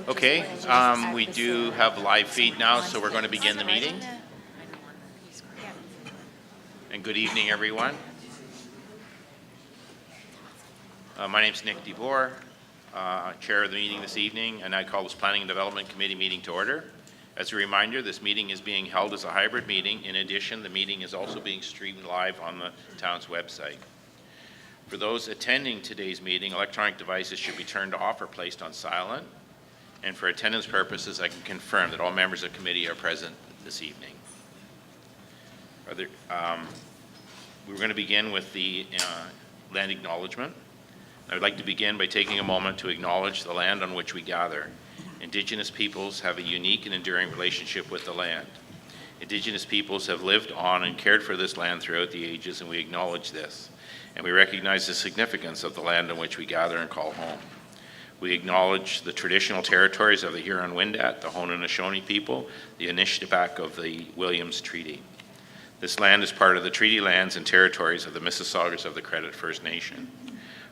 Okay, we do have live feed now, so we're going to begin the meeting. And good evening, everyone. My name is Nick DeBoer, Chair of the meeting this evening, and I call this Planning and Development Committee meeting to order. As a reminder, this meeting is being held as a hybrid meeting. In addition, the meeting is also being streamed live on the town's website. For those attending today's meeting, electronic devices should be turned off or placed on silent. And for attendance purposes, I can confirm that all members of the committee are present this evening. We're going to begin with the land acknowledgement. I would like to begin by taking a moment to acknowledge the land on which we gather. Indigenous peoples have a unique and enduring relationship with the land. Indigenous peoples have lived on and cared for this land throughout the ages, and we acknowledge this. And we recognize the significance of the land on which we gather and call home. We acknowledge the traditional territories of the Huron-Wendat, the Haudenosaunee people, the Anishinaabe of the Williams Treaty. This land is part of the treaty lands and territories of the Mississaugas of the Credit First Nation.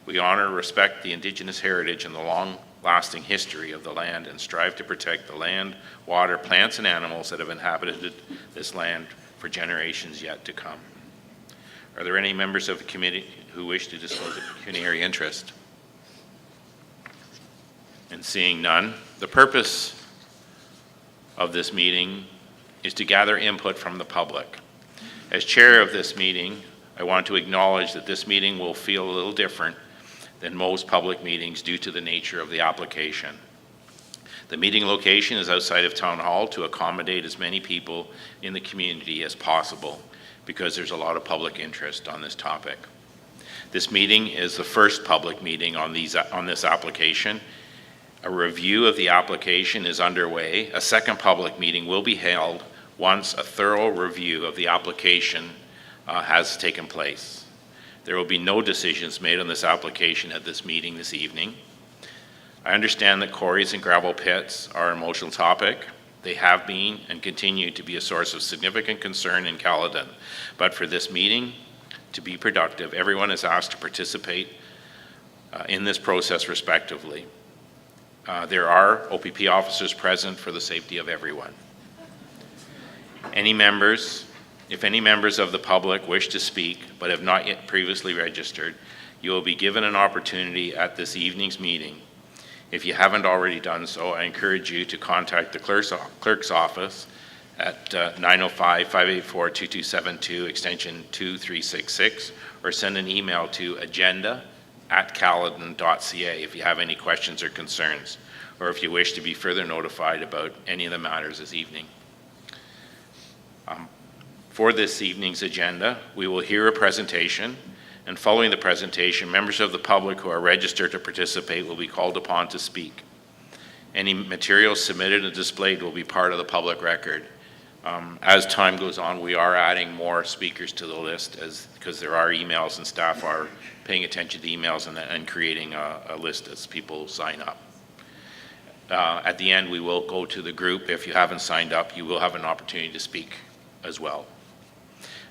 We honor and respect the Indigenous heritage and the long-lasting history of the land and strive to protect the land, water, plants, and animals that have inhabited this land for generations yet to come. Are there any members of the committee who wish to disclose a pecuniary interest? And seeing none, the purpose of this meeting is to gather input from the public. As chair of this meeting, I want to acknowledge that this meeting will feel a little different than most public meetings due to the nature of the application. The meeting location is outside of Town Hall to accommodate as many people in the community as possible because there's a lot of public interest on this topic. This meeting is the first public meeting on this application. A review of the application is underway. A second public meeting will be held once a thorough review of the application has taken place. There will be no decisions made on this application at this meeting this evening. I understand that quarries and gravel pits are an emotional topic. They have been and continue to be a source of significant concern in Caledon. But for this meeting to be productive, everyone is asked to participate in this process respectively. There are OPP officers present for the safety of everyone. If any members of the public wish to speak but have not yet previously registered, you will be given an opportunity at this evening's meeting. If you haven't already done so, I encourage you to contact the clerk's office at 905-584-2272, extension 2366, or send an email to agenda@caledon.ca if you have any questions or concerns, or if you wish to be further notified about any of the matters this evening. For this evening's agenda, we will hear a presentation, and following the presentation, members of the public who are registered to participate will be called upon to speak. Any materials submitted and displayed will be part of the public record. As time goes on, we are adding more speakers to the list because there are emails and staff are paying attention to emails and creating a list as people sign up. At the end, we will go to the group. If you haven't signed up, you will have an opportunity to speak as well.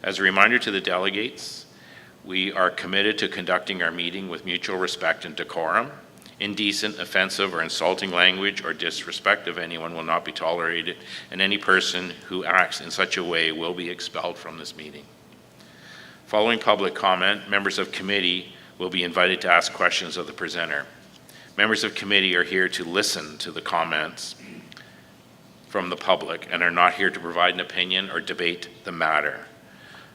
As a reminder to the delegates, we are committed to conducting our meeting with mutual respect and decorum. Indecent, offensive, or insulting language or disrespect of anyone will not be tolerated, and any person who acts in such a way will be expelled from this meeting. Following public comment, members of committee will be invited to ask questions of the presenter. Members of committee are here to listen to the comments from the public and are not here to provide an opinion or debate the matter.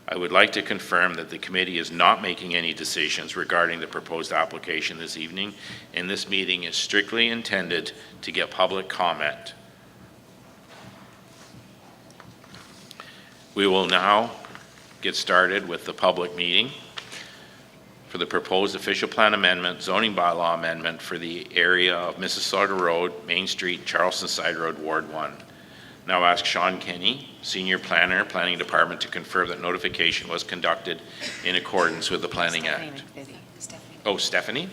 I would like to confirm that the committee is not making any decisions regarding the proposed application this evening, and this meeting is strictly intended to get public comment. We will now get started with the public meeting for the proposed official plan amendment, zoning bylaw amendment for the area of Mississauga Road, Main Street, Charleston Side Road, Ward 1. Now ask Sean Kenny, Senior Planner, Planning Department, to confirm that notification was conducted in accordance with the Planning Act. Oh, Stephanie?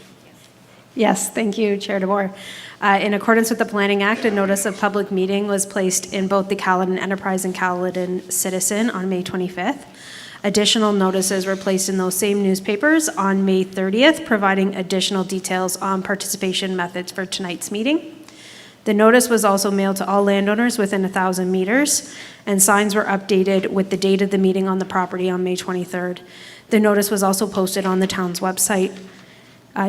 Yes, thank you, Chair DeBoer. In accordance with the Planning Act, a notice of public meeting was placed in both the Caledon Enterprise and Caledon Citizen on May 25th. Additional notices were placed in those same newspapers on May 30th, providing additional details on participation methods for tonight's meeting. The notice was also mailed to all landowners within 1,000 meters, and signs were updated with the date of the meeting on the property on May 23rd. The notice was also posted on the town's website.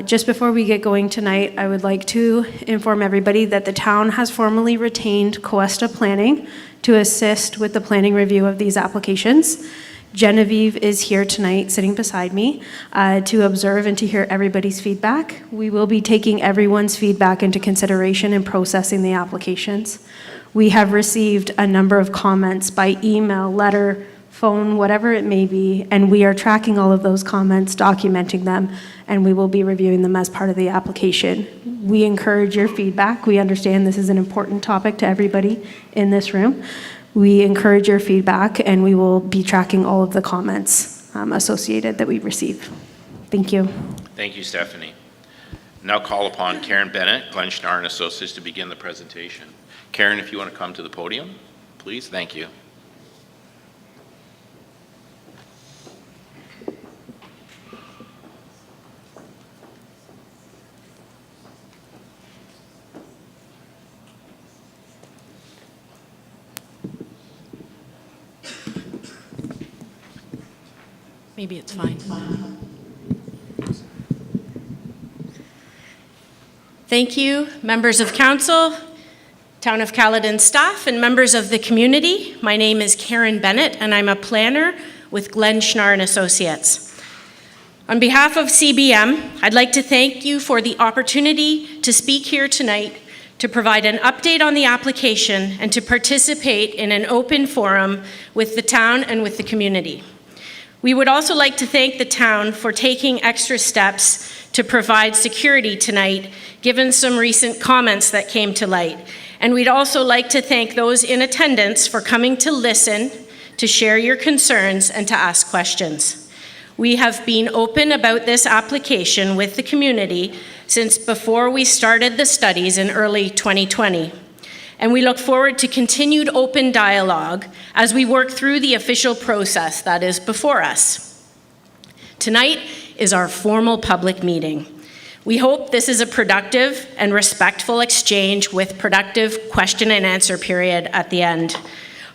Just before we get going tonight, I would like to inform everybody that the town has formally retained Coesta Planning to assist with the planning review of these applications. Genevieve is here tonight, sitting beside me, to observe and to hear everybody's feedback. We will be taking everyone's feedback into consideration in processing the applications. We have received a number of comments by email, letter, phone, whatever it may be, and we are tracking all of those comments, documenting them, and we will be reviewing them as part of the application. We encourage your feedback. We understand this is an important topic to everybody in this room. We encourage your feedback, and we will be tracking all of the comments associated that we receive. Thank you. Thank you, Stephanie. Now call upon Karen Bennett, Glenn Schnarr and Associates, to begin the presentation. Karen, if you want to come to the podium, please. Thank you. Maybe it's fine. Thank you, members of council, Town of Caledon staff, and members of the community. My name is Karen Bennett, and I'm a planner with Glenn Schnarr and Associates. On behalf of CBM, I'd like to thank you for the opportunity to speak here tonight to provide an update on the application and to participate in an open forum with the town and with the community. We would also like to thank the town for taking extra steps to provide security tonight, given some recent comments that came to light. And we'd also like to thank those in attendance for coming to listen, to share your concerns, and to ask questions. We have been open about this application with the community since before we started the studies in early 2020. And we look forward to continued open dialogue as we work through the official process that is before us. Tonight is our formal public meeting. We hope this is a productive and respectful exchange with productive question and answer period at the end.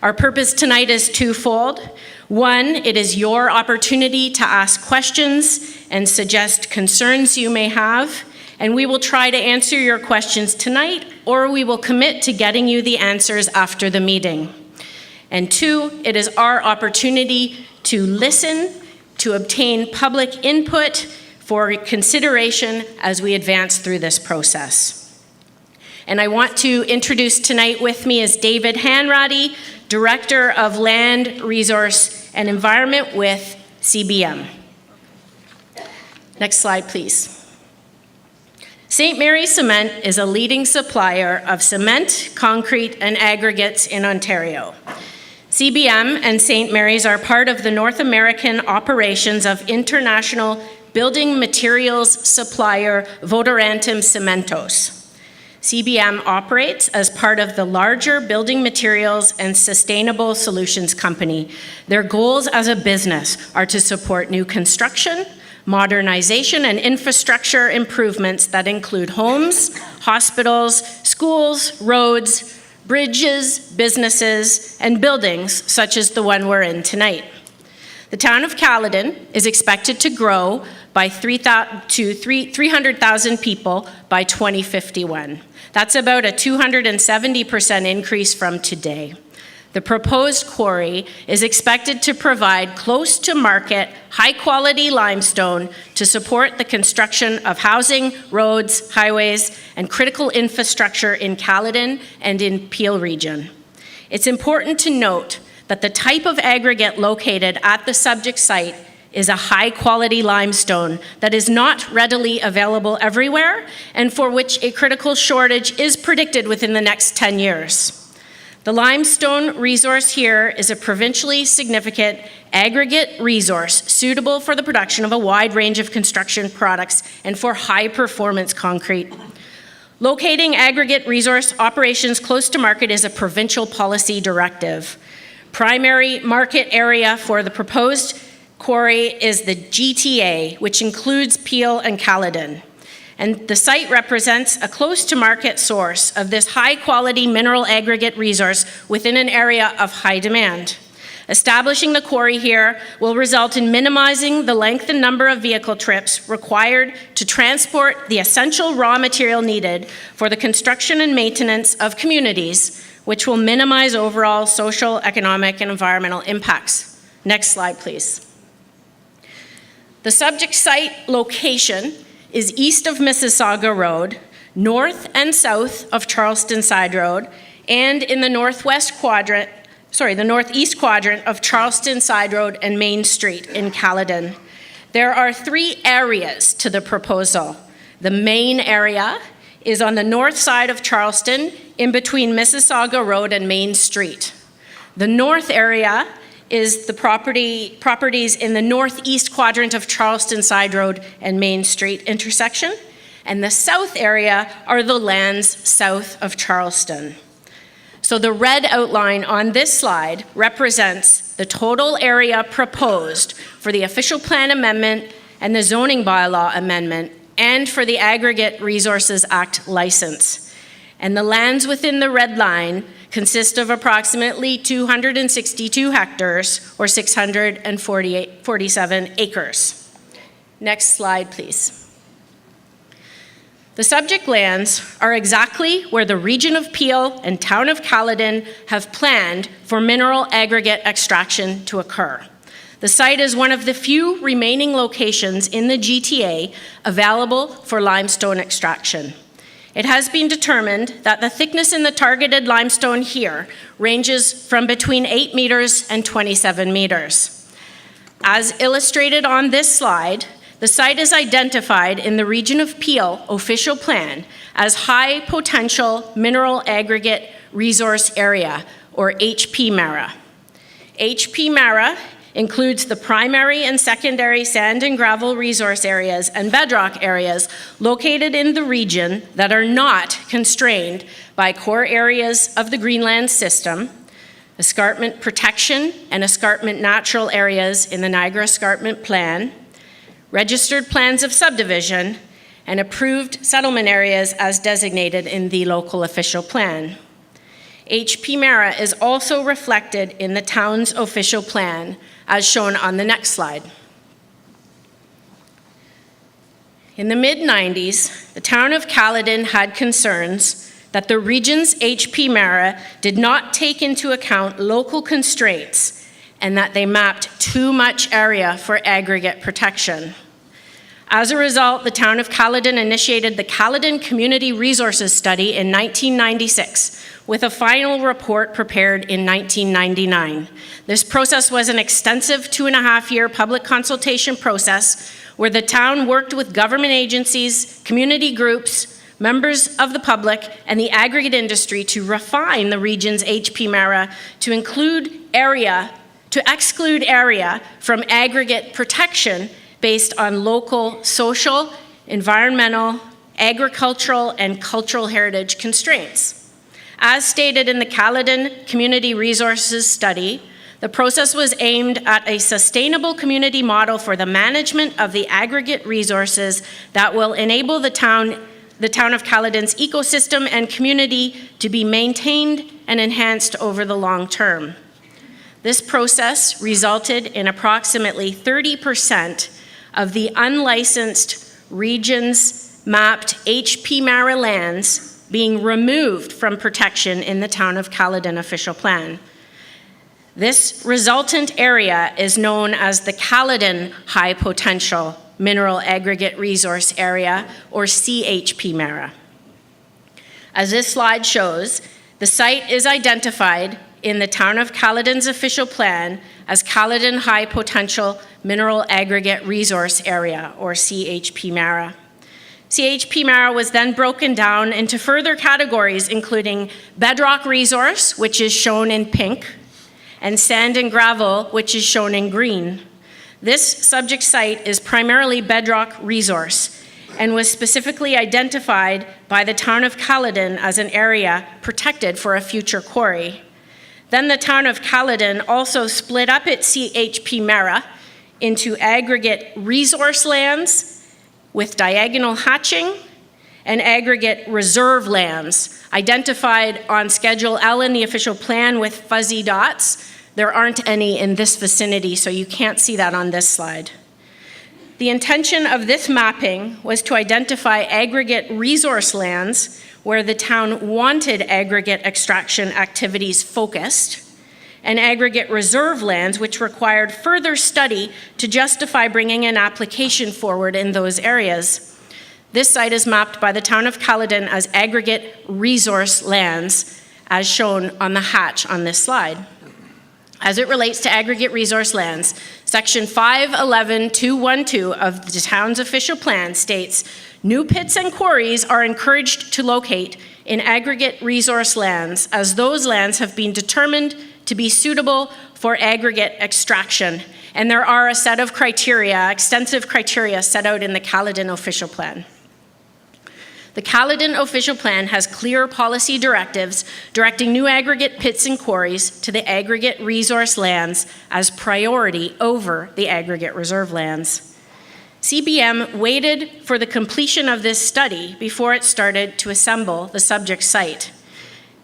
Our purpose tonight is twofold. One, it is your opportunity to ask questions and suggest concerns you may have, and we will try to answer your questions tonight, or we will commit to getting you the answers after the meeting. And two, it is our opportunity to listen, to obtain public input for consideration as we advance through this process. And I want to introduce tonight with me is David Hanratty, Director of Land, Resource, and Environment with CBM. Next slide, please. St. Mary's Cement is a leading supplier of cement, concrete, and aggregates in Ontario. CBM and St. Mary's are part of the North American operations of international building materials supplier Votorantim Cementos. CBM operates as part of the larger building materials and sustainable solutions company. Their goals as a business are to support new construction, modernization, and infrastructure improvements that include homes, hospitals, schools, roads, bridges, businesses, and buildings such as the one we're in tonight. The town of Caledon is expected to grow by 300,000 people by 2051. That's about a 270% increase from today. The proposed quarry is expected to provide close to market, high quality limestone to support the construction of housing, roads, highways, and critical infrastructure in Caledon and in Peel region. It's important to note that the type of aggregate located at the subject site is a high quality limestone that is not readily available everywhere and for which a critical shortage is predicted within the next 10 years. The limestone resource here is a provincially significant aggregate resource suitable for the production of a wide range of construction products and for high performance concrete. Locating aggregate resource operations close to market is a provincial policy directive. Primary market area for the proposed quarry is the GTA, which includes Peel and Caledon. And the site represents a close-to-market source of this high-quality mineral aggregate resource within an area of high demand. Establishing the quarry here will result in minimizing the length and number of vehicle trips required to transport the essential raw material needed for the construction and maintenance of communities, which will minimize overall social, economic, and environmental impacts. Next slide, please. The subject site location is east of Mississauga Road, north and south of Charleston Side Road, and in the northeast quadrant of Charleston Side Road and Main Street in Caledon. There are 3 areas to the proposal. The main area is on the north side of Charleston, in between Mississauga Road and Main Street. The north area is the properties in the northeast quadrant of Charleston Side Road and Main Street intersection, and the south area are the lands south of Charleston. So the red outline on this slide represents the total area proposed for the official plan amendment and the zoning bylaw amendment, and for the Aggregate Resources Act license. And the lands within the red line consist of approximately 262 hectares, or 647 acres. Next slide, please. The subject lands are exactly where the region of Peel and Town of Caledon have planned for mineral aggregate extraction to occur. The site is one of the few remaining locations in the GTA available for limestone extraction. It has been determined that the thickness in the targeted limestone here ranges from between 8 meters and 27 meters. As illustrated on this slide, the site is identified in the Region of Peel official plan as High Potential Mineral Aggregate Resource Area, or HP-MARA. HP-MARA includes the primary and secondary sand and gravel resource areas and bedrock areas located in the region that are not constrained by core areas of the Greenland system, escarpment protection and escarpment natural areas in the Niagara Escarpment Plan, registered plans of subdivision, and approved settlement areas as designated in the local official plan. HP-MARA is also reflected in the town's official plan, as shown on the next slide. In the mid-90s, the town of Caledon had concerns that the region's HP-MARA did not take into account local constraints and that they mapped too much area for aggregate protection. As a result, the town of Caledon initiated the Caledon Community Resources Study in 1996, with a final report prepared in 1999. This process was an extensive 2.5-year public consultation process where the town worked with government agencies, community groups, members of the public, and the aggregate industry to refine the region's HP-MARA to exclude area from aggregate protection based on local social, environmental, agricultural, and cultural heritage constraints. As stated in the Caledon Community Resources Study, the process was aimed at a sustainable community model for the management of the aggregate resources that will enable the town of Caledon's ecosystem and community to be maintained and enhanced over the long term. This process resulted in approximately 30% of the unlicensed region's mapped HP-MARA lands being removed from protection in the Town of Caledon official plan. This resultant area is known as the Caledon High Potential Mineral Aggregate Resource Area, or CHP-MARA. As this slide shows, the site is identified in the Town of Caledon's official plan as Caledon High Potential Mineral Aggregate Resource Area, or CHP-MARA. CHP-MARA was then broken down into further categories, including bedrock resource, which is shown in pink, and sand and gravel, which is shown in green. This subject site is primarily bedrock resource and was specifically identified by the Town of Caledon as an area protected for a future quarry. Then the Town of Caledon also split up its CHP-MARA into aggregate resource lands with diagonal hatching and aggregate reserve lands identified on Schedule L in the official plan with fuzzy dots. There aren't any in this vicinity, so you can't see that on this slide. The intention of this mapping was to identify aggregate resource lands where the town wanted aggregate extraction activities focused, and aggregate reserve lands which required further study to justify bringing an application forward in those areas. This site is mapped by the Town of Caledon as aggregate resource lands, as shown on the hatch on this slide. As it relates to aggregate resource lands, Section 511.212 of the town's official plan states, new pits and quarries are encouraged to locate in aggregate resource lands as those lands have been determined to be suitable for aggregate extraction. And there are a set of criteria, extensive criteria set out in the Caledon official plan. The Caledon official plan has clear policy directives directing new aggregate pits and quarries to the aggregate resource lands as priority over the aggregate reserve lands. CBM waited for the completion of this study before it started to assemble the subject site.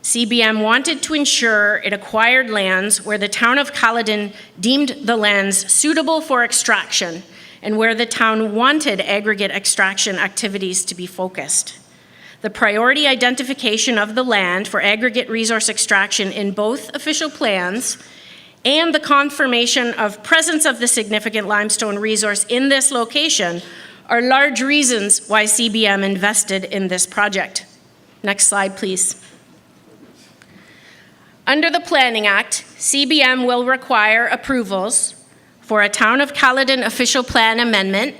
CBM wanted to ensure it acquired lands where the Town of Caledon deemed the lands suitable for extraction and where the town wanted aggregate extraction activities to be focused. The priority identification of the land for aggregate resource extraction in both official plans and the confirmation of presence of the significant limestone resource in this location are large reasons why CBM invested in this project. Next slide, please. Under the Planning Act, CBM will require approvals for a Town of Caledon official plan amendment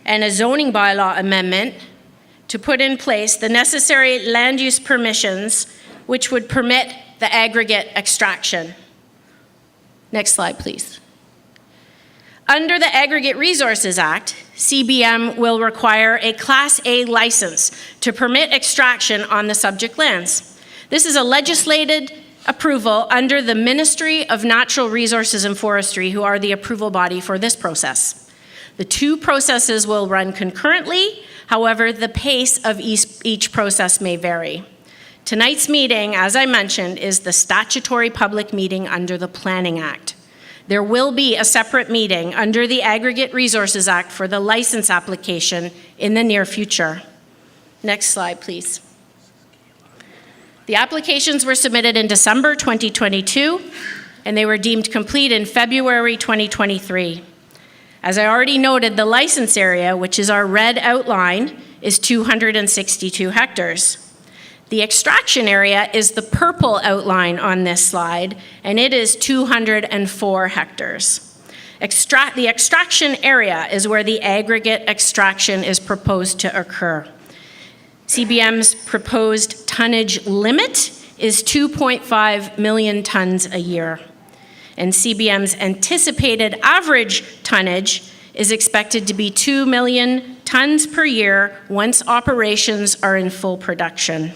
and a zoning bylaw amendment to put in place the necessary land use permissions which would permit the aggregate extraction. Next slide, please. Under the Aggregate Resources Act, CBM will require a Class A license to permit extraction on the subject lands. This is a legislated approval under the Ministry of Natural Resources and Forestry, who are the approval body for this process. The two processes will run concurrently. However, the pace of each process may vary. Tonight's meeting, as I mentioned, is the statutory public meeting under the Planning Act. There will be a separate meeting under the Aggregate Resources Act for the license application in the near future. Next slide, please. The applications were submitted in December 2022, and they were deemed complete in February 2023. As I already noted, the license area, which is our red outline, is 262 hectares. The extraction area is the purple outline on this slide, and it is 204 hectares. The extraction area is where the aggregate extraction is proposed to occur. CBM's proposed tonnage limit is 2.5 million tons a year. And CBM's anticipated average tonnage is expected to be 2 million tons per year once operations are in full production.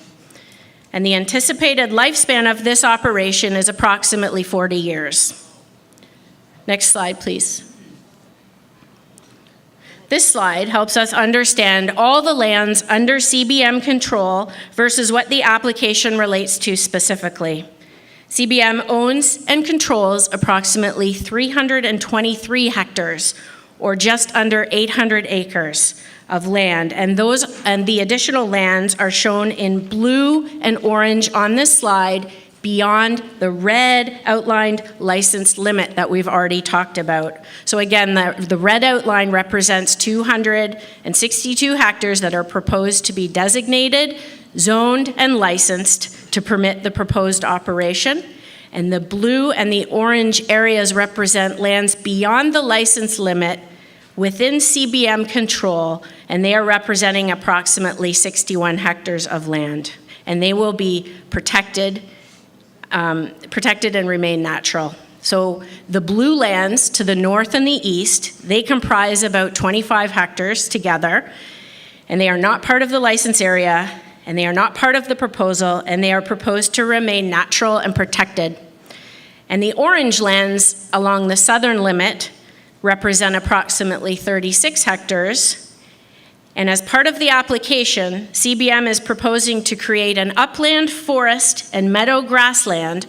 And the anticipated lifespan of this operation is approximately 40 years. Next slide, please. This slide helps us understand all the lands under CBM control versus what the application relates to specifically. CBM owns and controls approximately 323 hectares, or just under 800 acres of land, and the additional lands are shown in blue and orange on this slide beyond the red outlined license limit that we've already talked about. So again, the red outline represents 262 hectares that are proposed to be designated, zoned, and licensed to permit the proposed operation. And the blue and the orange areas represent lands beyond the license limit within CBM control, and they are representing approximately 61 hectares of land. And they will be protected and remain natural. So the blue lands to the north and the east, they comprise about 25 hectares together, and they are not part of the license area, and they are not part of the proposal, and they are proposed to remain natural and protected. And the orange lands along the southern limit, represent approximately 36 hectares. And as part of the application, CBM is proposing to create an upland forest and meadow grassland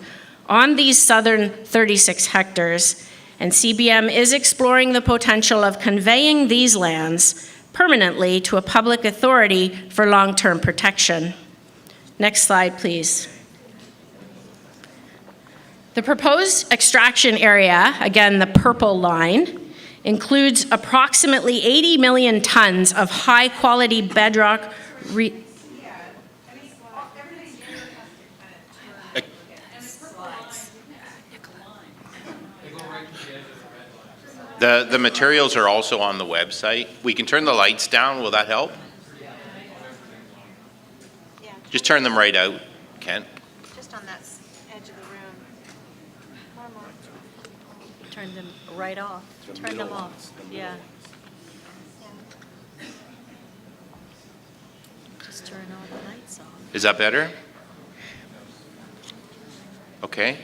on these southern 36 hectares. And CBM is exploring the potential of conveying these lands permanently to a public authority for long-term protection. Next slide, please. The proposed extraction area, again, the purple line, includes approximately 80 million tons of high-quality bedrock The materials are also on the website. We can turn the lights down. Will that help? Yeah, Just turn them right out, Kent. just on that edge of the room. One more. Turn them right off. Turn them off, yeah. Just turn all the lights off. Is that better? Okay.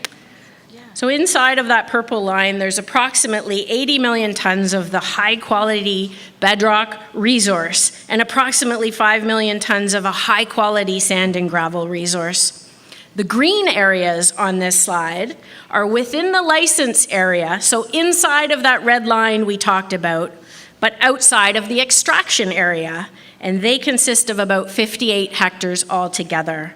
So inside of that purple line, there's approximately 80 million tons of the high-quality bedrock resource and approximately 5 million tons of a high-quality sand and gravel resource. The green areas on this slide are within the license area, so inside of that red line we talked about, but outside of the extraction area, and they consist of about 58 hectares altogether.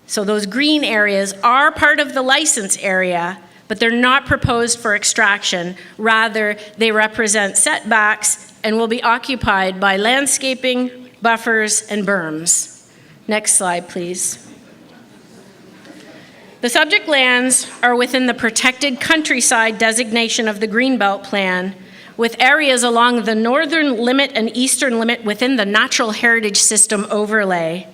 So those green areas are part of the license area, but they're not proposed for extraction. Rather, they represent setbacks and will be occupied by landscaping, buffers, and berms. Next slide, please. The subject lands are within the protected countryside designation of the Greenbelt Plan, with areas along the northern limit and eastern limit within the Natural Heritage System overlay.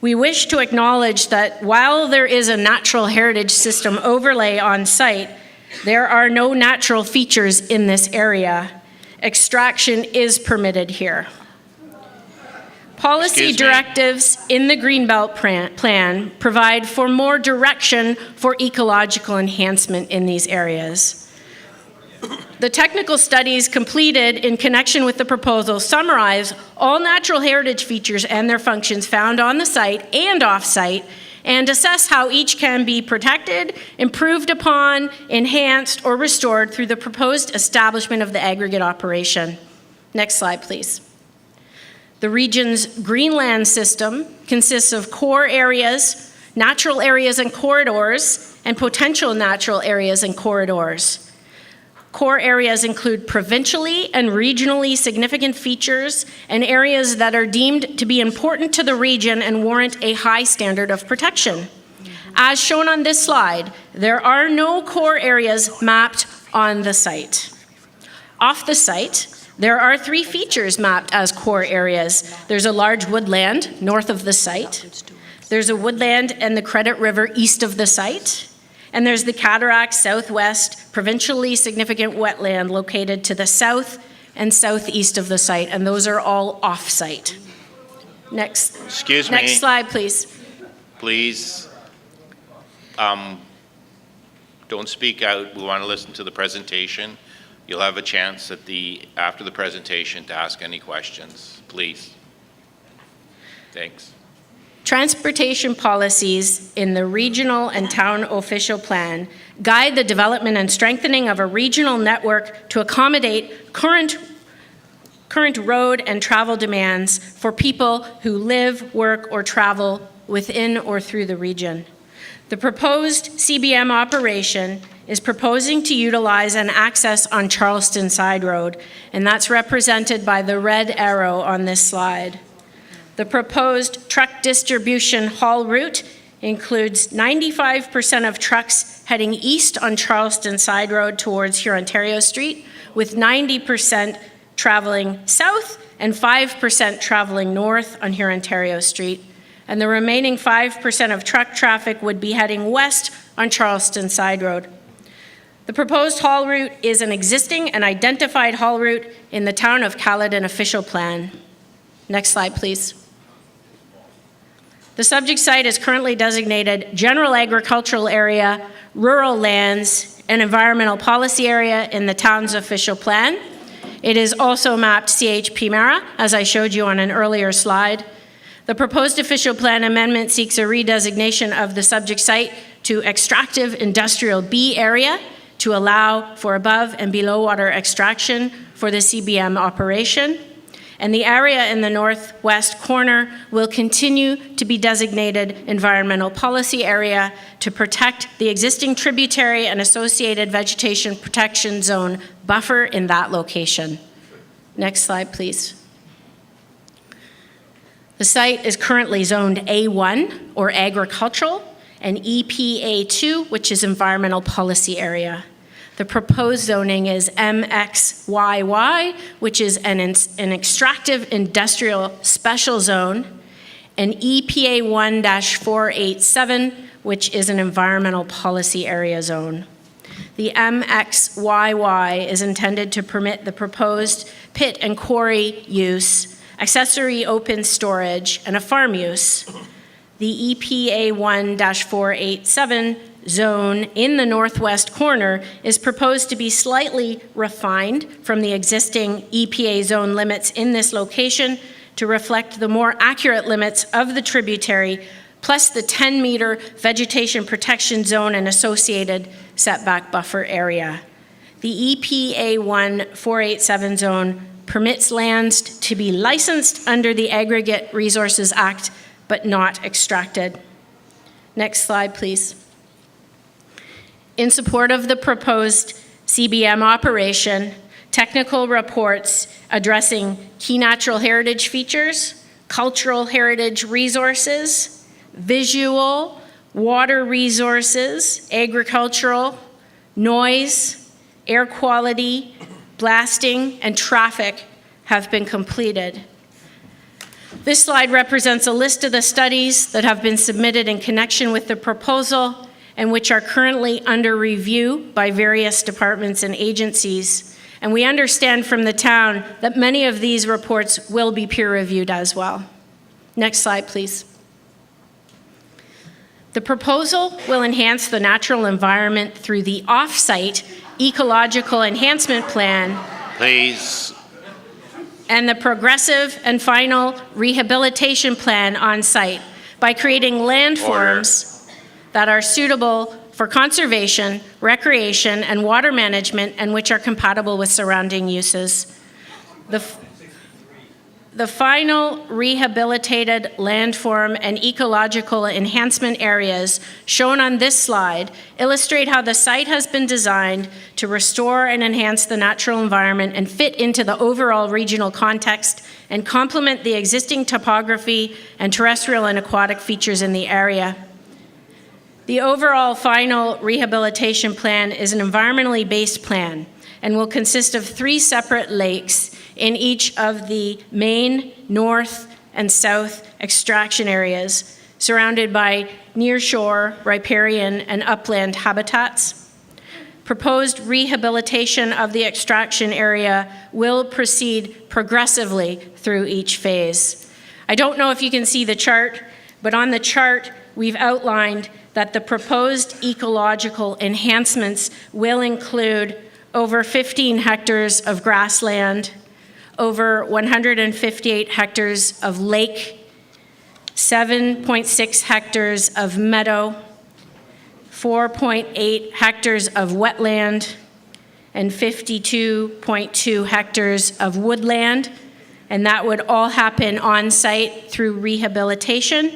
We wish to acknowledge that while there is a Natural Heritage System overlay on site, there are no natural features in this area. Extraction is permitted here. Policy directives in the Greenbelt Plan provide for more direction for ecological enhancement in these areas. The technical studies completed in connection with the proposal summarize all natural heritage features and their functions found on the site and off-site, and assess how each can be protected, improved upon, enhanced, or restored through the proposed establishment of the aggregate operation. Next slide, please. The region's Greenland system consists of core areas, natural areas and corridors, and potential natural areas and corridors. Core areas include provincially and regionally significant features and areas that are deemed to be important to the region and warrant a high standard of protection. As shown on this slide, there are no core areas mapped on the site. Off the site, there are 3 features mapped as core areas. There's a large woodland north of the site. There's a woodland and the Credit River east of the site. And there's the Cataract Southwest, provincially significant wetland located to the south and southeast of the site, and those are all off-site. Next. Excuse me. Next slide, please. Please. Don't speak out. We want to listen to the presentation. You'll have a chance after the presentation to ask any questions. Please. Thanks. Transportation policies in the regional and town official plan guide the development and strengthening of a regional network to accommodate current road and travel demands for people who live, work, or travel within or through the region. The proposed CBM operation is proposing to utilize an access on Charleston Side Road, and that's represented by the red arrow on this slide. The proposed truck distribution haul route includes 95% of trucks heading east on Charleston Side Road towards Hurontario Street, with 90% traveling south and 5% traveling north on Hurontario Street. And the remaining 5% of truck traffic would be heading west on Charleston Side Road. The proposed haul route is an existing and identified haul route in the Town of Caledon official plan. Next slide, please. The subject site is currently designated General Agricultural Area, Rural Lands, and Environmental Policy Area in the town's official plan. It is also mapped CHP Mara, as I showed you on an earlier slide. The proposed official plan amendment seeks a redesignation of the subject site to Extractive Industrial B area to allow for above and below water extraction for the CBM operation. And the area in the northwest corner will continue to be designated Environmental Policy Area to protect the existing tributary and associated vegetation protection zone buffer in that location. Next slide, please. The site is currently zoned A1, or agricultural, and EPA2, which is Environmental Policy Area. The proposed zoning is MXYY, which is an extractive industrial special zone, and EPA 1-487, which is an environmental policy area zone. The MXYY is intended to permit the proposed pit and quarry use, accessory open storage, and a farm use. The EPA 1-487 zone in the northwest corner is proposed to be slightly refined from the existing EPA zone limits in this location to reflect the more accurate limits of the tributary, plus the 10-meter vegetation protection zone and associated setback buffer area. The EPA 1-487 zone permits lands to be licensed under the Aggregate Resources Act, but not extracted. Next slide, please. In support of the proposed CBM operation, technical reports addressing key natural heritage features, cultural heritage resources, visual, water resources, agricultural, noise, air quality, blasting, and traffic have been completed. This slide represents a list of the studies that have been submitted in connection with the proposal and which are currently under review by various departments and agencies. And we understand from the town that many of these reports will be peer-reviewed as well. Next slide, please. The proposal will enhance the natural environment through the off-site ecological enhancement plan. Please. And the progressive and final rehabilitation plan on site by creating landforms that are suitable for conservation, recreation, and water management, and which are compatible with surrounding uses. The final rehabilitated landform and ecological enhancement areas shown on this slide illustrate how the site has been designed to restore and enhance the natural environment and fit into the overall regional context and complement the existing topography and terrestrial and aquatic features in the area. The overall final rehabilitation plan is an environmentally based plan and will consist of 3 separate lakes in each of the main north and south extraction areas, surrounded by nearshore, riparian, and upland habitats. Proposed rehabilitation of the extraction area will proceed progressively through each phase. I don't know if you can see the chart, but on the chart, we've outlined that the proposed ecological enhancements will include over 15 hectares of grassland, over 158 hectares of lake, 7.6 hectares of meadow, 4.8 hectares of wetland, and 52.2 hectares of woodland. And that would all happen on-site through rehabilitation.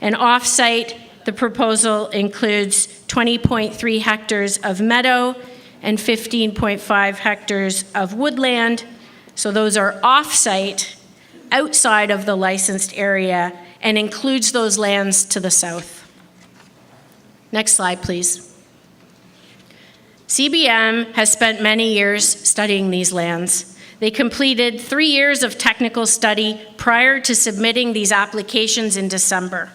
And off-site, the proposal includes 20.3 hectares of meadow and 15.5 hectares of woodland. So those are off-site, outside of the licensed area, and includes those lands to the south. Next slide, please. CBM has spent many years studying these lands. They completed 3 years of technical study prior to submitting these applications in December.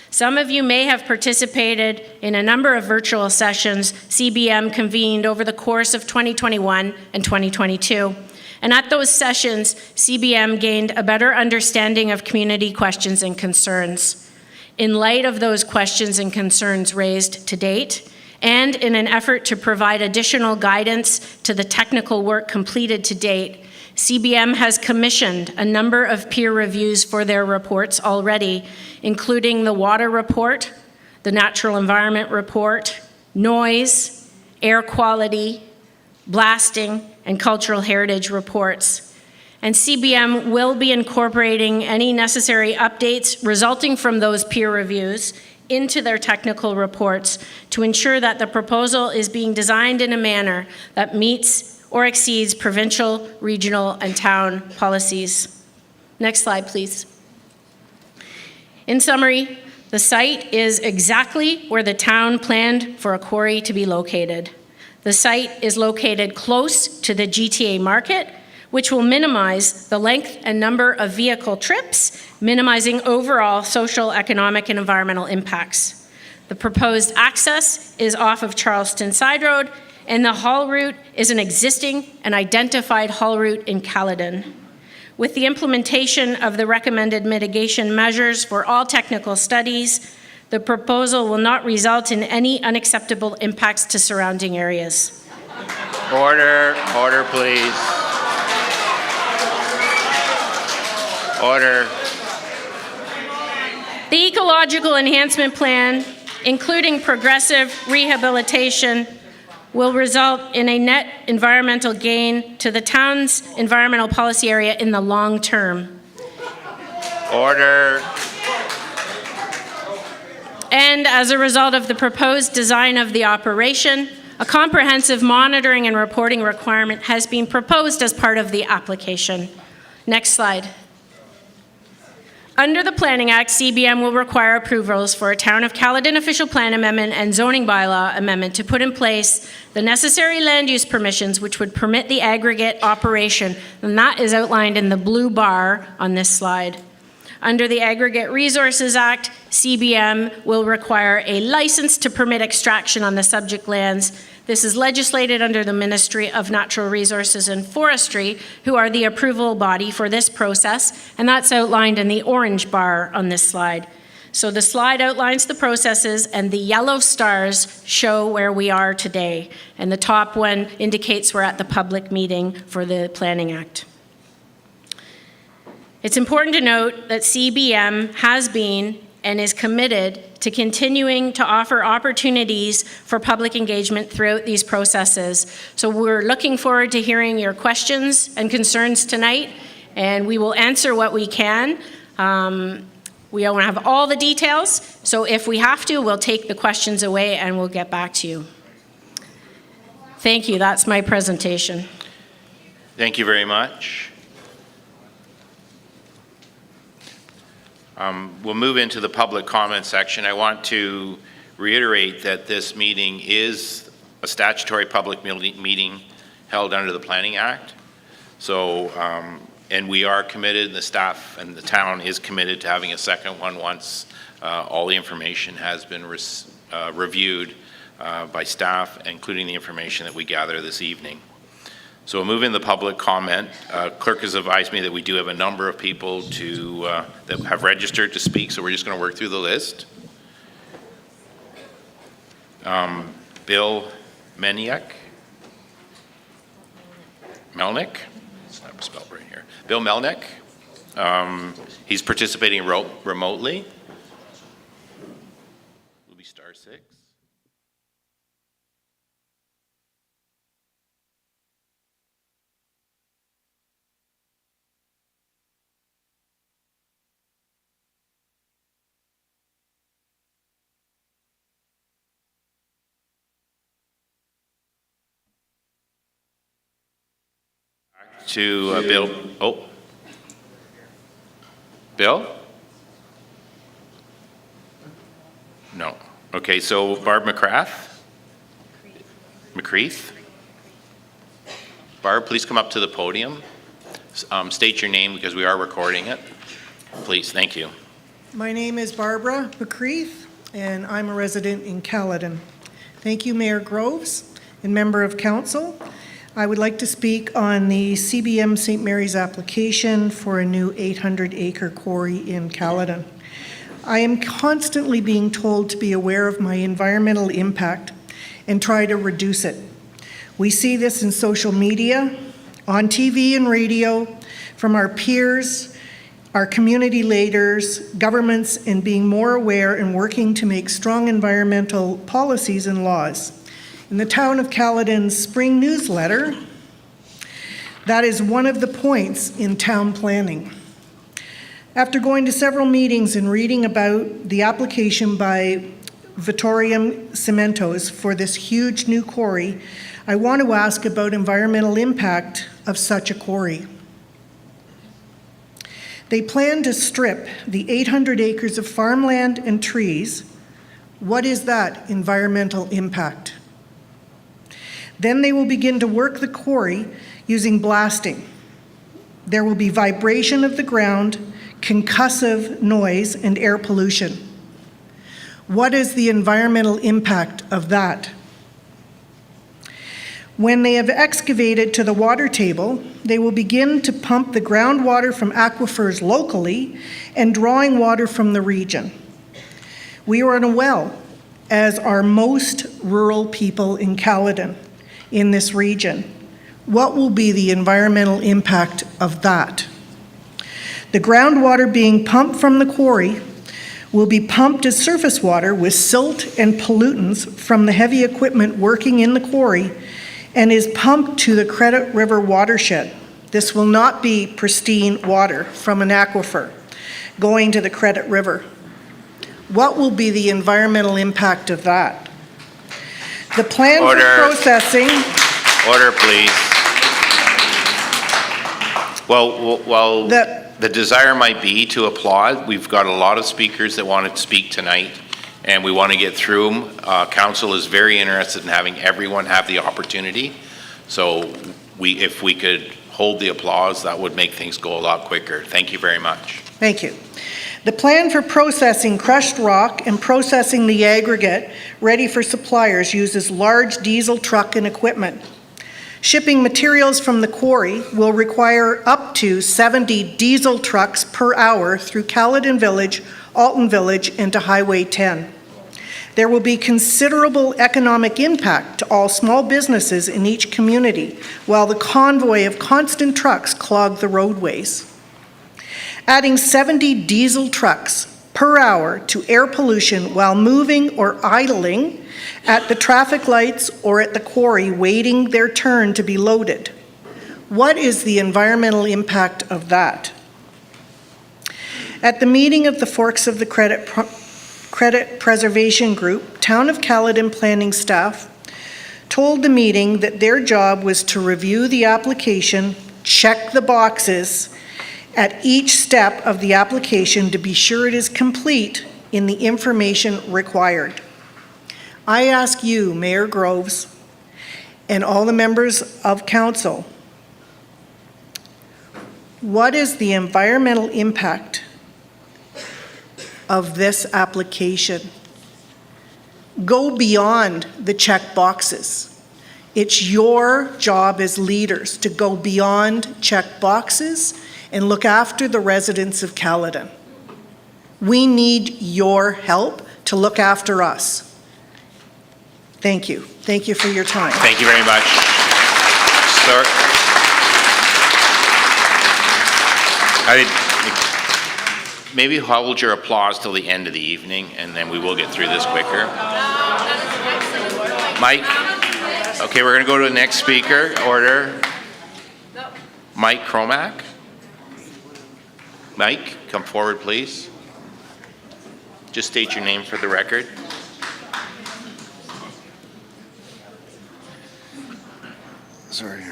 Some of you may have participated in a number of virtual sessions CBM convened over the course of 2021 and 2022. And at those sessions, CBM gained a better understanding of community questions and concerns. In light of those questions and concerns raised to date, and in an effort to provide additional guidance to the technical work completed to date, CBM has commissioned a number of peer reviews for their reports already, including the water report, the natural environment report, noise, air quality, blasting, and cultural heritage reports. And CBM will be incorporating any necessary updates resulting from those peer reviews into their technical reports to ensure that the proposal is being designed in a manner that meets or exceeds provincial, regional, and town policies. Next slide, please. In summary, the site is exactly where the town planned for a quarry to be located. The site is located close to the GTA market, which will minimize the length and number of vehicle trips, minimizing overall social, economic, and environmental impacts. The proposed access is off of Charleston Side Road, and the haul route is an existing and identified haul route in Caledon. With the implementation of the recommended mitigation measures for all technical studies, the proposal will not result in any unacceptable impacts to surrounding areas. Order, please. Order. The Ecological Enhancement Plan, including progressive rehabilitation, will result in a net environmental gain to the town's environmental policy area in the long term. Order. And as a result of the proposed design of the operation, a comprehensive monitoring and reporting requirement has been proposed as part of the application. Next slide. Under the Planning Act, CBM will require approvals for a Town of Caledon official plan amendment and zoning bylaw amendment to put in place the necessary land use permissions which would permit the aggregate operation, and that is outlined in the blue bar on this slide. Under the Aggregate Resources Act, CBM will require a license to permit extraction on the subject lands. This is legislated under the Ministry of Natural Resources and Forestry, who are the approval body for this process, and that's outlined in the orange bar on this slide. So the slide outlines the processes, and the yellow stars show where we are today, and the top one indicates we're at the public meeting for the Planning Act. It's important to note that CBM has been and is committed to continuing to offer opportunities for public engagement throughout these processes. So we're looking forward to hearing your questions and concerns tonight, and we will answer what we can. We don't have all the details, so if we have to, we'll take the questions away and we'll get back to you. Thank you, that's my presentation. Thank you very much. We'll move into the public comment section. I want to reiterate that this meeting is a statutory public meeting held under the Planning Act. So, and we are committed, the staff and the town is committed to having a second one once all the information has been reviewed by staff, including the information that we gather this evening. So we'll move in the public comment. Clerk has advised me that we do have a number of people that have registered to speak, so we're just going to work through the list. Bill Melnick. It's not spelled right here. Bill Melnick. He's participating remotely. Will be star 6. To Bill. Oh. Bill? No. Okay, so Barb McCreath? Barb, please come up to the podium. State your name because we are recording it. Please, thank you. My name is Barbara McCreath, and I'm a resident in Caledon. Thank you, Mayor Groves and member of council. I would like to speak on the CBM St. Mary's application for a new 800-acre quarry in Caledon. I am constantly being told to be aware of my environmental impact and try to reduce it. We see this in social media, on TV and radio, from our peers, our community leaders, governments, and being more aware and working to make strong environmental policies and laws. In the Town of Caledon's spring newsletter, that is one of the points in town planning. After going to several meetings and reading about the application by Vitorium Cementos for this huge new quarry, I want to ask about environmental impact of such a quarry. They plan to strip the 800 acres of farmland and trees. What is that environmental impact? Then they will begin to work the quarry using blasting. There will be vibration of the ground, concussive noise, and air pollution. What is the environmental impact of that? When they have excavated to the water table, they will begin to pump the groundwater from aquifers locally and drawing water from the region. We are in a well, as are most rural people in Caledon, in this region. What will be the environmental impact of that? The groundwater being pumped from the quarry will be pumped as surface water with silt and pollutants from the heavy equipment working in the quarry and is pumped to the Credit River watershed. This will not be pristine water from an aquifer going to the Credit River. What will be the environmental impact of that? The plan for processing... Order, please. Well, the desire might be to applaud. We've got a lot of speakers that want to speak tonight, and we want to get through them. Council is very interested in having everyone have the opportunity. So if we could hold the applause, that would make things go a lot quicker. Thank you very much. Thank you. The plan for processing crushed rock and processing the aggregate ready for suppliers uses large diesel truck and equipment. Shipping materials from the quarry will require up to 70 diesel trucks per hour through Caledon Village, Alton Village, and to Highway 10. There will be considerable economic impact to all small businesses in each community, while the convoy of constant trucks clog the roadways. Adding 70 diesel trucks per hour to air pollution while moving or idling at the traffic lights or at the quarry waiting their turn to be loaded. What is the environmental impact of that? At the meeting of the Forks of the Credit Preservation Group, Town of Caledon planning staff told the meeting that their job was to review the application, check the boxes at each step of the application to be sure it is complete in the information required. I ask you, Mayor Groves, and all the members of council, what is the environmental impact of this application? Go beyond the check boxes. It's your job as leaders to go beyond check boxes and look after the residents of Caledon. We need your help to look after us. Thank you. Thank you for your time. Thank you very much. Sir, maybe hold your applause till the end of the evening, and then we will get through this quicker. Mike? Okay, we're going to go to the next speaker. Order. Mike Cromack? Mike, come forward, please. Just state your name for the record. Sorry.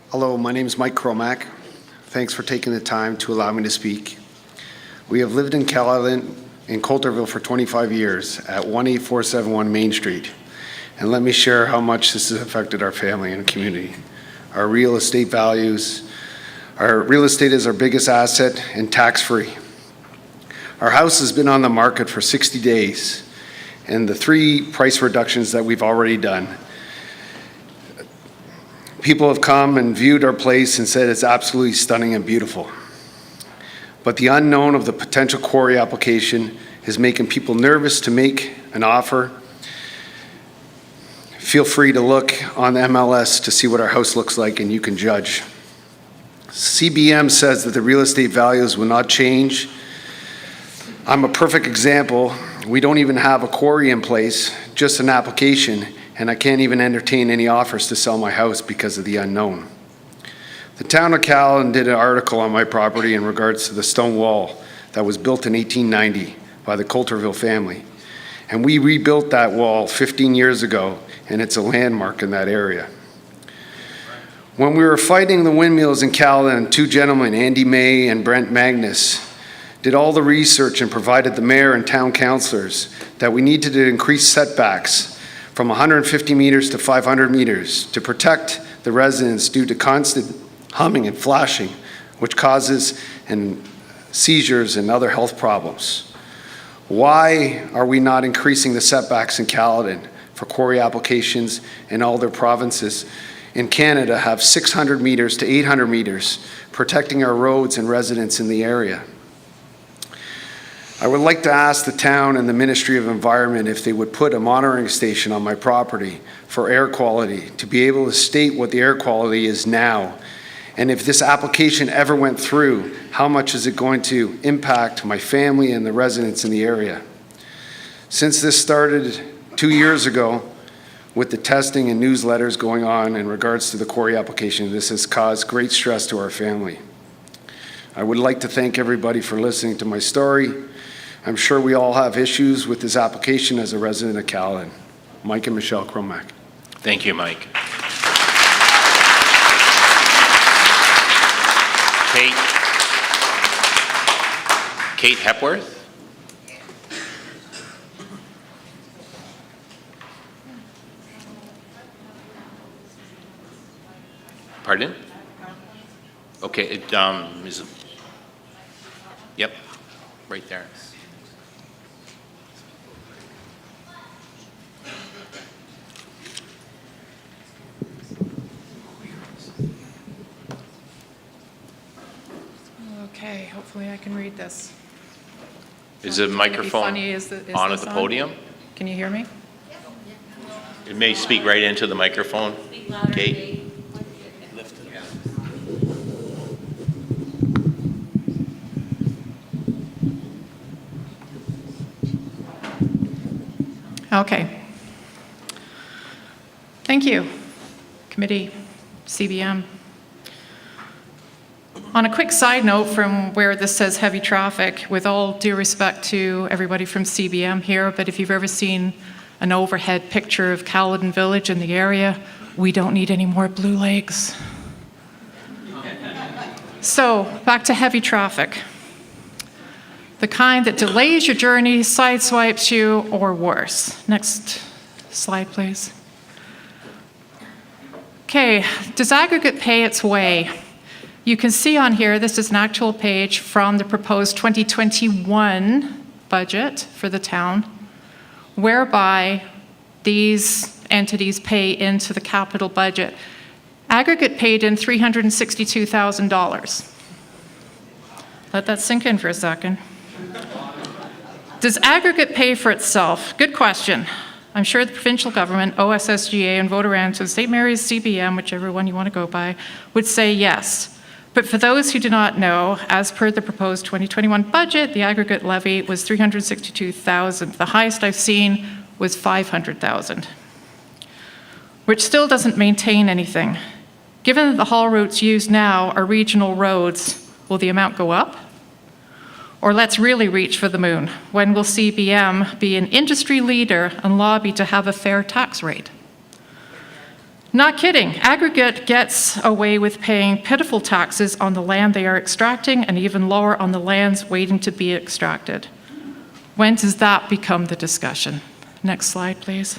Hello, my name is Mike Cromack. Thanks for taking the time to allow me to speak. We have lived in Caledon in Coulterville for 25 years at 18471 Main Street. And let me share how much this has affected our family and community. Our real estate values. Our real estate is our biggest asset and tax-free. Our house has been on the market for 60 days, and the 3 price reductions that we've already done. People have come and viewed our place and said it's absolutely stunning and beautiful. but the unknown of the potential quarry application is making people nervous to make an offer. Feel free to look on the MLS to see what our house looks like, and you can judge. CBM says that the real estate values will not change. I'm a perfect example. We don't even have a quarry in place, just an application, and I can't even entertain any offers to sell my house because of the unknown. The Town of Caledon did an article on my property in regards to the stone wall that was built in 1890 by the Coulterville family. And we rebuilt that wall 15 years ago, and it's a landmark in that area. When we were fighting the windmills in Caledon, two gentlemen, Andy May and Brent Magnus, did all the research and provided the mayor and town councilors that we needed to increase setbacks from 150 meters to 500 meters to protect the residents due to constant humming and flashing, which causes seizures and other health problems. Why are we not increasing the setbacks in Caledon for quarry applications in all their provinces in Canada have 600 meters to 800 meters, protecting our roads and residents in the area? I would like to ask the town and the Ministry of Environment if they would put a monitoring station on my property for air quality, to be able to state what the air quality is now. And if this application ever went through, how much is it going to impact my family and the residents in the area? Since this started 2 years ago, with the testing and newsletters going on in regards to the quarry application, this has caused great stress to our family. I would like to thank everybody for listening to my story. I'm sure we all have issues with this application as a resident of Caledon. Mike and Michelle Cromack. Thank you, Mike. Kate Hepworth? Pardon? Okay, is it? Yep, right there. Okay, hopefully I can read this. Is the microphone funny, is on this at the on? podium? Can you hear me? It may speak right into the microphone. Kate? Okay. Thank you, committee, CBM. On a quick side note from where this says heavy traffic, with all due respect to everybody from CBM here, but if you've ever seen an overhead picture of Caledon Village in the area, we don't need any more blue lakes. So, back to heavy traffic. The kind that delays your journey, sideswipes you, or worse. Next slide, please. Okay, does aggregate pay its way? You can see on here, this is an actual page from the proposed 2021 budget for the town, whereby these entities pay into the capital budget. Aggregate paid in $362,000. Let that sink in for a second. Does aggregate pay for itself? Good question. I'm sure the provincial government, OSSGA, and Votorantim, St. Mary's, CBM, whichever one you want to go by, would say yes. But for those who do not know, as per the proposed 2021 budget, the aggregate levy was $362,000. The highest I've seen was $500,000, which still doesn't maintain anything. Given that the haul routes used now are regional roads, will the amount go up? Or let's really reach for the moon. When will CBM be an industry leader and lobby to have a fair tax rate? Not kidding. Aggregate gets away with paying pitiful taxes on the land they are extracting and even lower on the lands waiting to be extracted. When does that become the discussion? Next slide, please.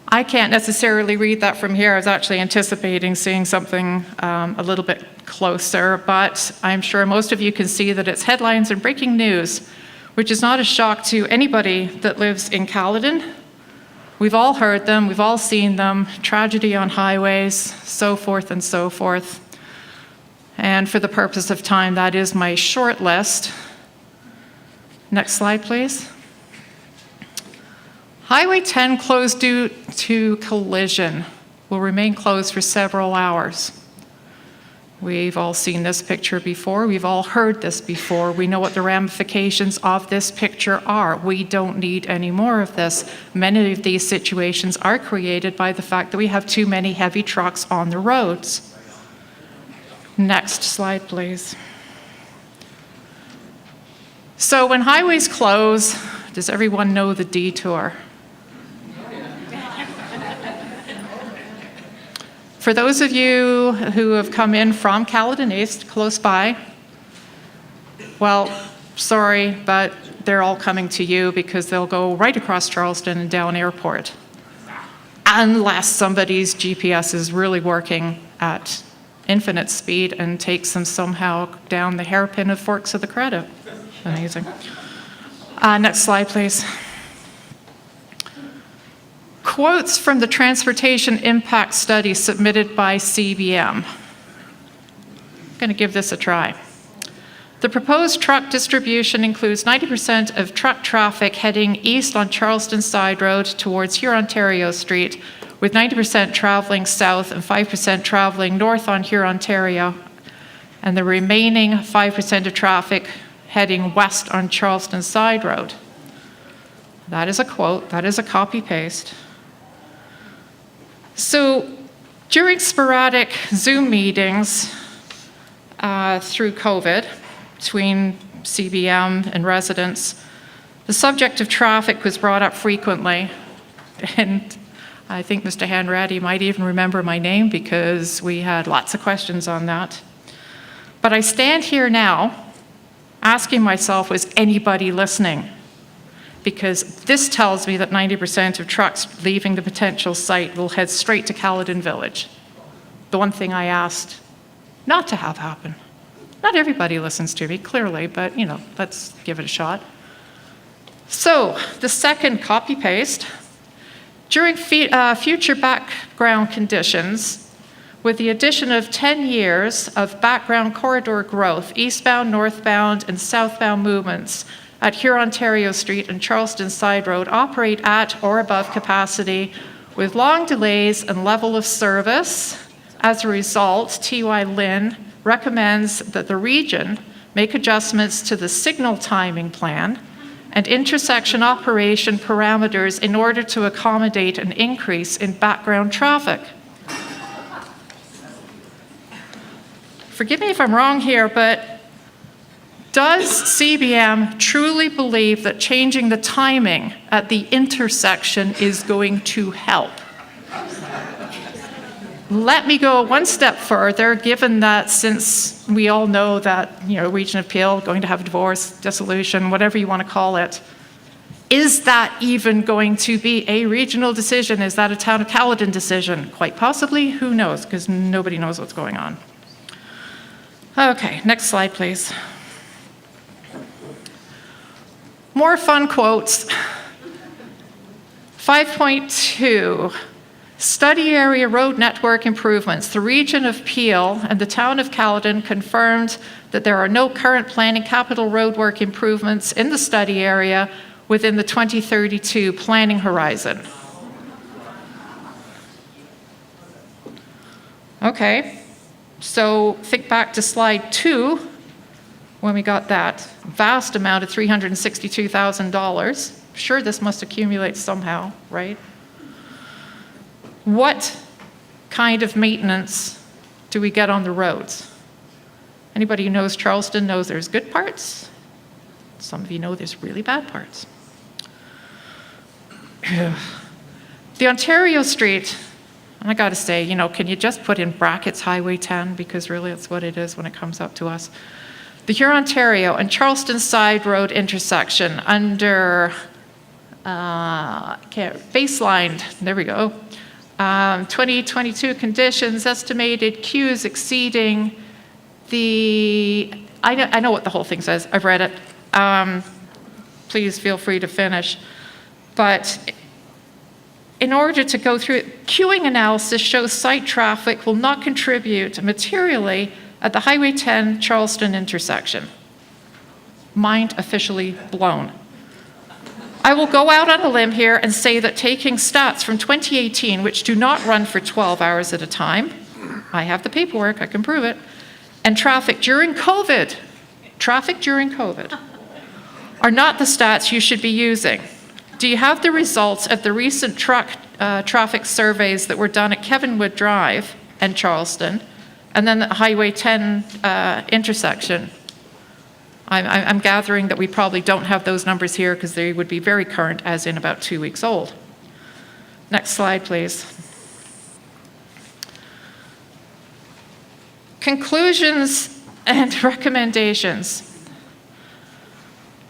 I can't necessarily read that from here. I was actually anticipating seeing something a little bit closer, but I'm sure most of you can see that it's headlines and breaking news, which is not a shock to anybody that lives in Caledon. We've all heard them, we've all seen them, tragedy on highways, so forth and so forth. And for the purpose of time, that is my short list. Next slide, please. Highway 10 closed due to collision will remain closed for several hours. We've all seen this picture before. We've all heard this before. We know what the ramifications of this picture are. We don't need any more of this. Many of these situations are created by the fact that we have too many heavy trucks on the roads. Next slide, please. So when highways close, does everyone know the detour? For those of you who have come in from Caledon East, close by, well, sorry, but they're all coming to you because they'll go right across Charleston and down Airport. Unless somebody's GPS is really working at infinite speed and takes them somehow down the hairpin of Forks of the Credit. Amazing. Next slide, please. Quotes from the Transportation Impact Study submitted by CBM. I'm going to give this a try. The proposed truck distribution includes 90% of truck traffic heading east on Charleston Side Road towards Hurontario Street, with 90% traveling south and 5% traveling north on Hurontario, and the remaining 5% of traffic heading west on Charleston Side Road. That is a quote, that is a copy-paste. So during sporadic Zoom meetings through COVID between CBM and residents, the subject of traffic was brought up frequently. And I think Mr. Hanratty might even remember my name because we had lots of questions on that. But I stand here now asking myself, was anybody listening? Because this tells me that 90% of trucks leaving the potential site will head straight to Caledon Village. The one thing I asked not to have happen. Not everybody listens to me, clearly, but let's give it a shot. So, the second copy-paste. During future background conditions, with the addition of 10 years of background corridor growth, eastbound, northbound, and southbound movements at Hurontario Street and Charleston Side Road operate at or above capacity with long delays and level of service. As a result, TY Lynn recommends that the region make adjustments to the signal timing plan and intersection operation parameters in order to accommodate an increase in background traffic. Forgive me if I'm wrong here, but does CBM truly believe that changing the timing at the intersection is going to help? Let me go one step further, given that since we all know that, Region of Peel, going to have a divorce, dissolution, whatever you want to call it, is that even going to be a regional decision? Is that a Town of Caledon decision? Quite possibly, who knows, because nobody knows what's going on. Okay, next slide, please. More fun quotes. 5.2, study area road network improvements. The region of Peel and the town of Caledon confirmed that there are no current planning capital roadwork improvements in the study area within the 2032 planning horizon. Okay, so think back to slide 2 when we got that vast amount of $362,000. Sure, this must accumulate somehow, right? What kind of maintenance do we get on the roads? Anybody who knows Charleston knows there's good parts. Some of you know there's really bad parts. The Ontario Street, I gotta say, can you just put in brackets Highway 10, because really that's what it is when it comes up to us. The Hurontario and Charleston Side Road intersection under baseline, there we go. 2022 conditions, estimated queues exceeding the, I know what the whole thing says, I've read it. Please feel free to finish. But in order to go through it, queuing analysis shows site traffic will not contribute materially at the Highway 10 Charleston intersection. Mind officially blown. I will go out on a limb here and say that taking stats from 2018, which do not run for 12 hours at a time, I have the paperwork, I can prove it, and traffic during COVID, are not the stats you should be using. Do you have the results of the recent traffic surveys that were done at Kevinwood Drive and Charleston, and then the Highway 10 intersection? I'm gathering that we probably don't have those numbers here because they would be very current, as in about 2 weeks old. Next slide, please. Conclusions and recommendations.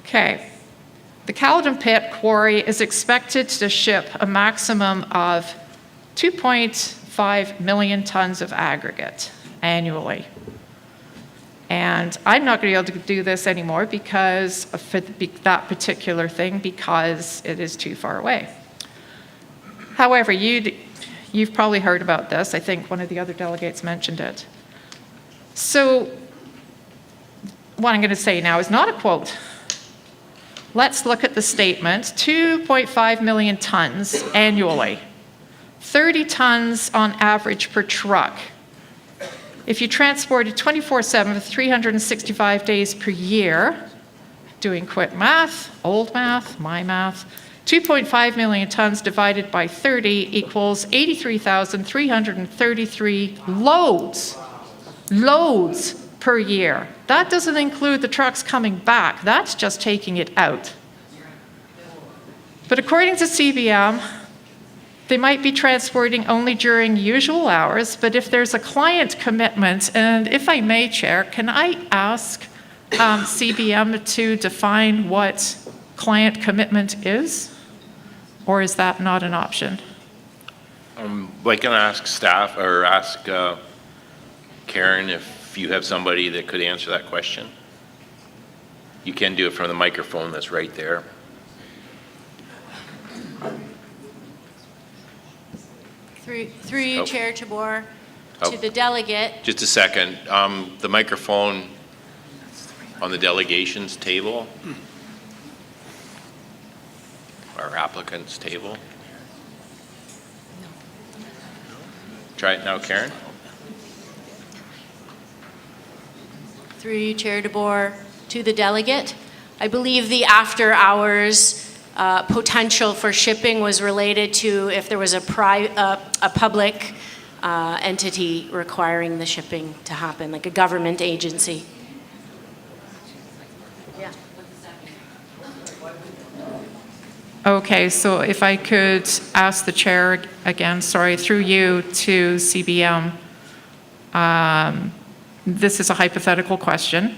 Okay. The Caledon Pit Quarry is expected to ship a maximum of 2.5 million tons of aggregate annually. And I'm not going to be able to do this anymore because of that particular thing, because it is too far away. However, you've probably heard about this. I think one of the other delegates mentioned it. So what I'm going to say now is not a quote. Let's look at the statement. 2.5 million tons annually. 30 tons on average per truck. If you transported 24/7 for 365 days per year, doing quick math, old math, my math, 2.5 million tons divided by 30 equals 83,333 loads per year. That doesn't include the trucks coming back. That's just taking it out. But according to CBM, they might be transporting only during usual hours, but if there's a client commitment, and if I may, Chair, can I ask CBM to define what client commitment is? Or is that not an option? I can ask staff or ask Karen if you have somebody that could answer that question. You can do it from the microphone that's right there. Through you, Oh. Chair Tabor, Oh. to the delegate. Just a second. The microphone on the delegations table, or applicants table. Try it now, Karen. Through you, Chair DeBoer, to the delegate. I believe the after-hours potential for shipping was related to if there was a public entity requiring the shipping to happen, like a government agency. Okay, so if I could ask the chair again, sorry, through you to CBM. This is a hypothetical question.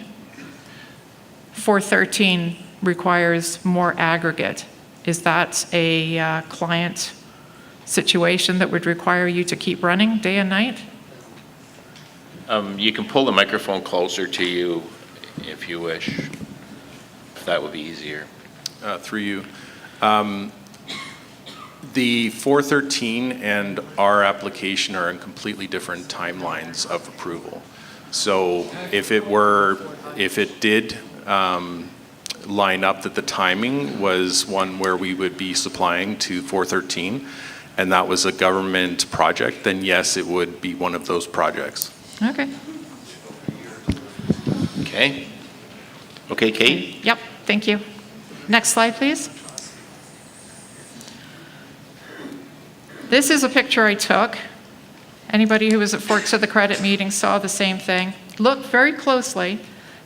413 requires more aggregate. Is that a client situation that would require you to keep running day and night? You can pull the microphone closer to you if you wish, if that would be easier. Through you. The 413 and our application are in completely different timelines of approval. So if it did line up that the timing was one where we would be supplying to 413, and that was a government project, then yes, it would be one of those projects. Okay. Okay. Okay, Kate? Yep, thank you. Next slide, please. This is a picture I took. Anybody who was at Forks of the Credit meeting saw the same thing. Look very closely.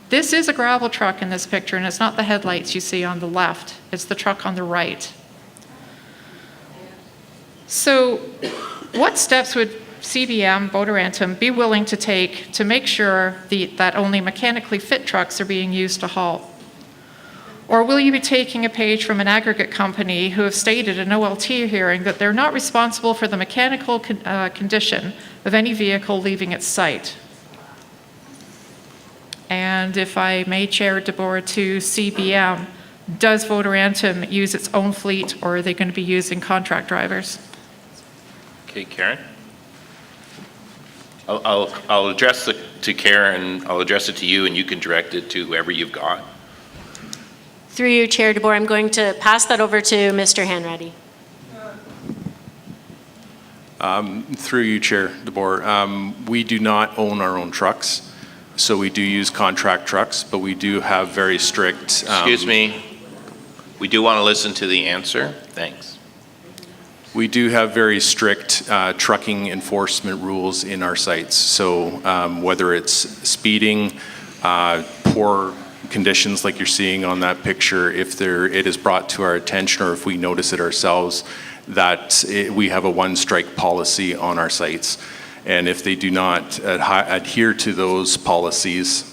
This is a gravel truck in this picture, and it's not the headlights you see on the left. It's the truck on the right. So what steps would CBM, Votorantim, be willing to take to make sure that only mechanically fit trucks are being used to haul? Or will you be taking a page from an aggregate company who have stated in OLT hearing that they're not responsible for the mechanical condition of any vehicle leaving its site? And if I may, Chair DeBoer, to CBM, does Votorantim use its own fleet, or are they going to be using contract drivers? Okay, Karen? I'll address to Karen. I'll address it to you, and you can direct it to whoever you've got. Through you, Chair DeBoer, I'm going to pass that over to Mr. Hanratty. Through you, Chair DeBoer, we do not own our own trucks, so we do use contract trucks, but we do have very strict... Excuse me. We do want to listen to the answer. Thanks. We do have very strict trucking enforcement rules in our sites. So whether it's speeding, poor conditions like you're seeing on that picture, if it is brought to our attention or if we notice it ourselves, we have a one-strike policy on our sites. And if they do not adhere to those policies,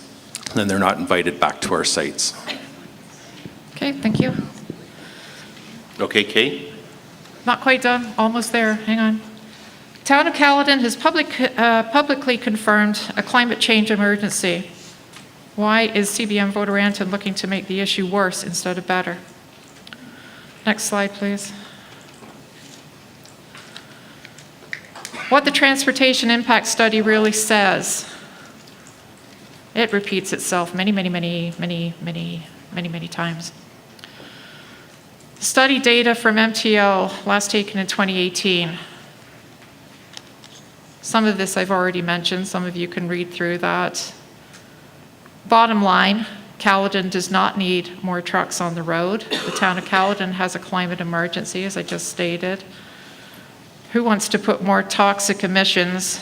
then they're not invited back to our sites. Okay, thank you. Okay, Kate? Not quite done, almost there, hang on. Town of Caledon has publicly confirmed a climate change emergency. Why is CBM Votorantim looking to make the issue worse instead of better? Next slide, please. What the transportation impact study really says, it repeats itself many times. Study data from MTO, last taken in 2018. Some of this I've already mentioned. Some of you can read through that. Bottom line, Caledon does not need more trucks on the road. The town of Caledon has a climate emergency, as I just stated. Who wants to put more toxic emissions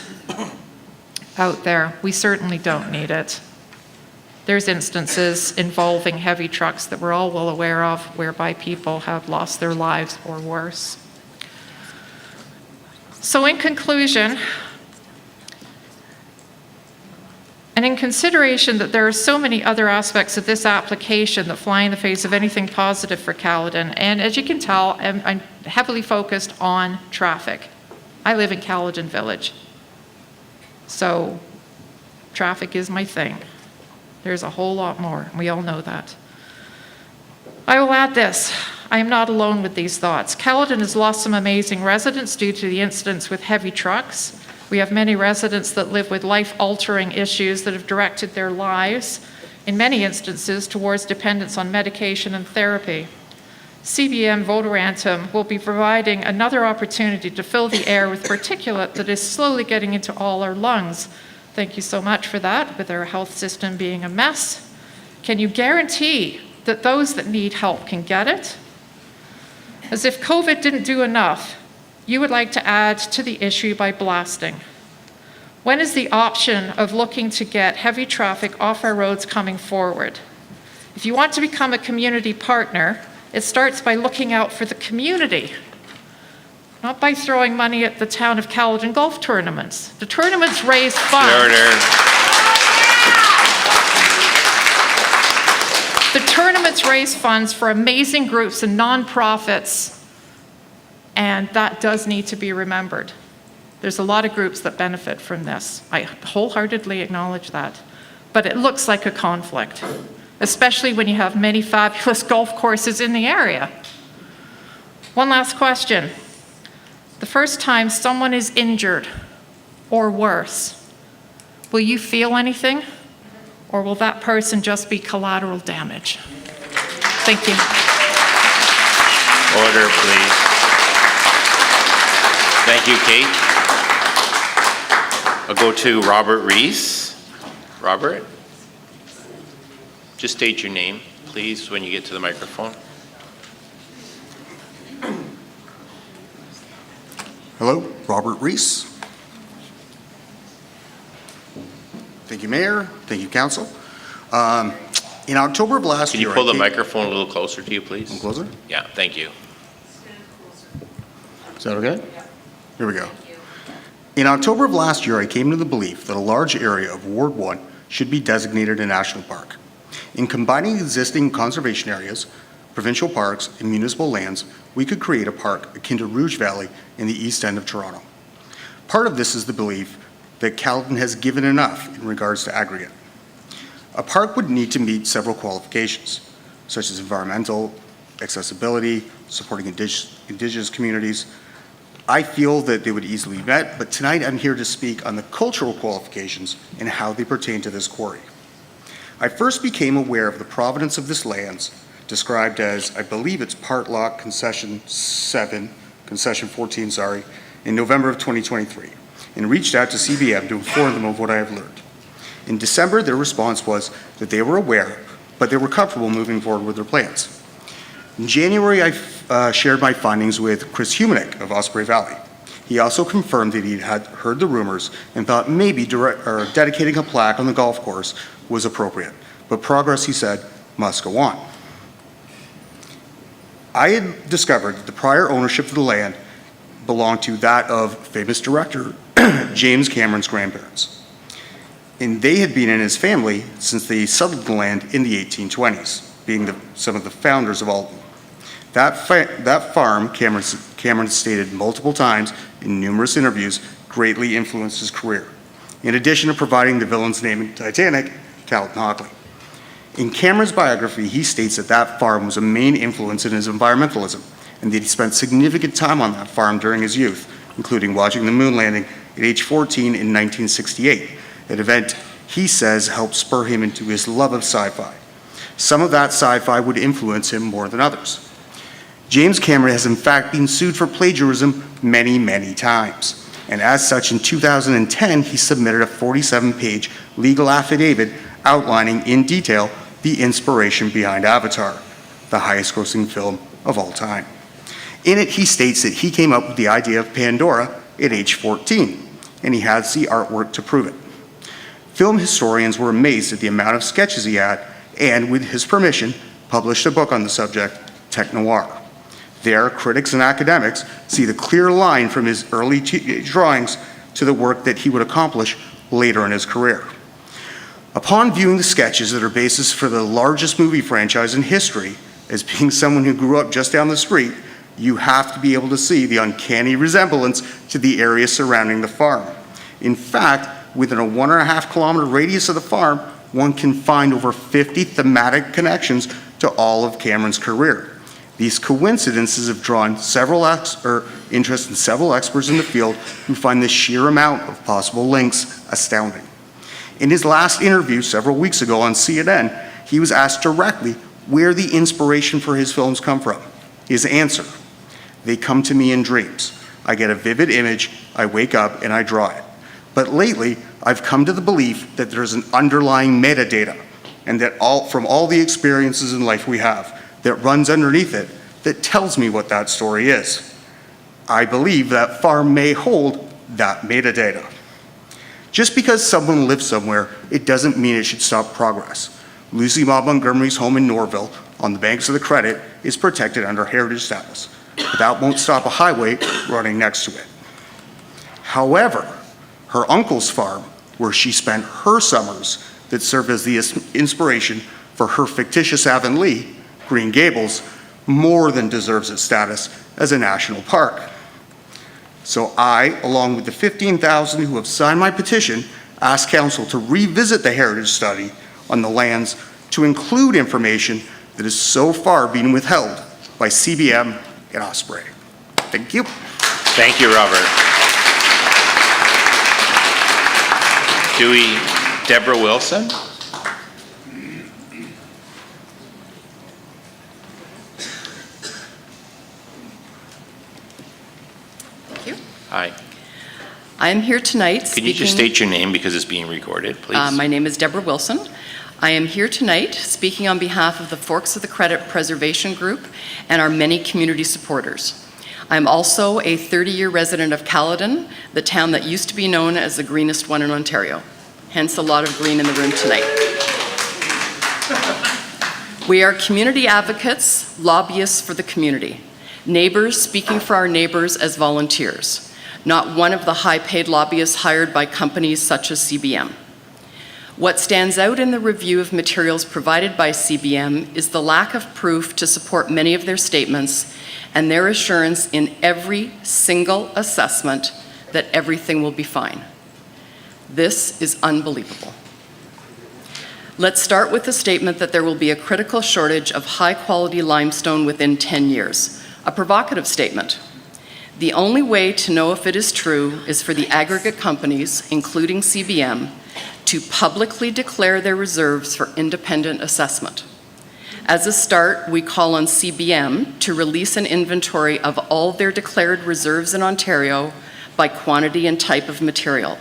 out there? We certainly don't need it. There's instances involving heavy trucks that we're all well aware of whereby people have lost their lives or worse. So in conclusion, and in consideration that there are so many other aspects of this application that fly in the face of anything positive for Caledon, and as you can tell, I'm heavily focused on traffic. I live in Caledon Village, so traffic is my thing. There's a whole lot more, and we all know that. I will add this. I am not alone with these thoughts. Caledon has lost some amazing residents due to the incidents with heavy trucks. We have many residents that live with life-altering issues that have directed their lives, in many instances, towards dependence on medication and therapy. CBM Votorantim will be providing another opportunity to fill the air with particulate that is slowly getting into all our lungs. Thank you so much for that, with our health system being a mess. Can you guarantee that those that need help can get it? As if COVID didn't do enough, you would like to add to the issue by blasting. When is the option of looking to get heavy traffic off our roads coming forward? If you want to become a community partner, it starts by looking out for the community, not by throwing money at the Town of Caledon golf tournaments. The tournaments raise funds. The tournaments raise funds for amazing groups and nonprofits, and that does need to be remembered. There's a lot of groups that benefit from this. I wholeheartedly acknowledge that. But it looks like a conflict, especially when you have many fabulous golf courses in the area. One last question. The first time someone is injured or worse, will you feel anything? Or will that person just be collateral damage? Thank you. Order, please. Thank you, Kate. I'll go to Robert Reese. Robert? Just state your name, please, when you get to the microphone. Hello, Robert Reese. Thank you, Mayor. Thank you, Council. In October of last year... Can you pull the microphone a little closer to you, please? Closer? Yeah, thank you. Is that okay? Here we go. In October of last year, I came to the belief that a large area of Ward 1 should be designated a national park. In combining existing conservation areas, provincial parks, and municipal lands, we could create a park akin to Rouge Valley in the east end of Toronto. Part of this is the belief that Caledon has given enough in regards to aggregate. A park would need to meet several qualifications, such as environmental, accessibility, supporting indigenous communities, I feel that they would easily be met, but tonight I'm here to speak on the cultural qualifications and how they pertain to this quarry. I first became aware of the provenance of this lands, described as, I believe it's part lot concession 14, in November of 2023, and reached out to CBM to inform them of what I have learned. In December, their response was that they were aware, but they were comfortable moving forward with their plans. In January, I shared my findings with Chris Humanick of Osprey Valley. He also confirmed that he had heard the rumors and thought maybe dedicating a plaque on the golf course was appropriate. But progress, he said, must go on. I had discovered that the prior ownership of the land belonged to that of famous director James Cameron's grandparents. And they had been in his family since they settled the land in the 1820s, being some of the founders of Alton. That farm, Cameron stated multiple times in numerous interviews, greatly influenced his career, in addition to providing the villain's name in Titanic, Calvin Hockley. In Cameron's biography, he states that that farm was a main influence in his environmentalism, and that he spent significant time on that farm during his youth, including watching the moon landing at age 14 in 1968, an event he says helped spur him into his love of sci-fi. Some of that sci-fi would influence him more than others. James Cameron has in fact been sued for plagiarism many, many times. And as such, in 2010, he submitted a 47-page legal affidavit outlining in detail the inspiration behind Avatar, the highest-grossing film of all time. In it, he states that he came up with the idea of Pandora at age 14, and he has the artwork to prove it. Film historians were amazed at the amount of sketches he had, and with his permission, published a book on the subject, Tech Noir. There, critics and academics see the clear line from his early drawings to the work that he would accomplish later in his career. Upon viewing the sketches that are basis for the largest movie franchise in history, as being someone who grew up just down the street, you have to be able to see the uncanny resemblance to the area surrounding the farm. In fact, within a 1.5 kilometer radius of the farm, one can find over 50 thematic connections to all of Cameron's career. These coincidences have drawn interest in several experts in the field who find the sheer amount of possible links astounding. In his last interview several weeks ago on CNN, he was asked directly where the inspiration for his films come from. His answer: they come to me in dreams. I get a vivid image, I wake up, and I draw it. But lately, I've come to the belief that there's an underlying metadata, and that from all the experiences in life we have, that runs underneath it that tells me what that story is. I believe that farm may hold that metadata. Just because someone lives somewhere, it doesn't mean it should stop progress. Lucy Maud Montgomery's home in Norville, on the banks of the Credit, is protected under heritage status, but that won't stop a highway running next to it. However, her uncle's farm, where she spent her summers, that served as the inspiration for her fictitious Avonlea, Green Gables, more than deserves its status as a national park. So I, along with the 15,000 who have signed my petition, ask Council to revisit the heritage study on the lands to include information that has so far been withheld by CBM and Osprey. Thank you. Thank you, Robert. Deborah Wilson? Hi. I am here tonight Can you just state your name because it's being recorded, please? My name is Deborah Wilson. I am here tonight speaking on behalf of the Forks of the Credit Preservation Group and our many community supporters. I'm also a 30-year resident of Caledon, the town that used to be known as the greenest one in Ontario. Hence a lot of green in the room tonight. We are community advocates, lobbyists for the community, neighbors speaking for our neighbors as volunteers. Not one of the high-paid lobbyists hired by companies such as CBM. What stands out in the review of materials provided by CBM is the lack of proof to support many of their statements and their assurance in every single assessment that everything will be fine. This is unbelievable. Let's start with the statement that there will be a critical shortage of high-quality limestone within 10 years. A provocative statement. The only way to know if it is true is for the aggregate companies, including CBM, to publicly declare their reserves for independent assessment. As a start, we call on CBM to release an inventory of all their declared reserves in Ontario by quantity and type of material.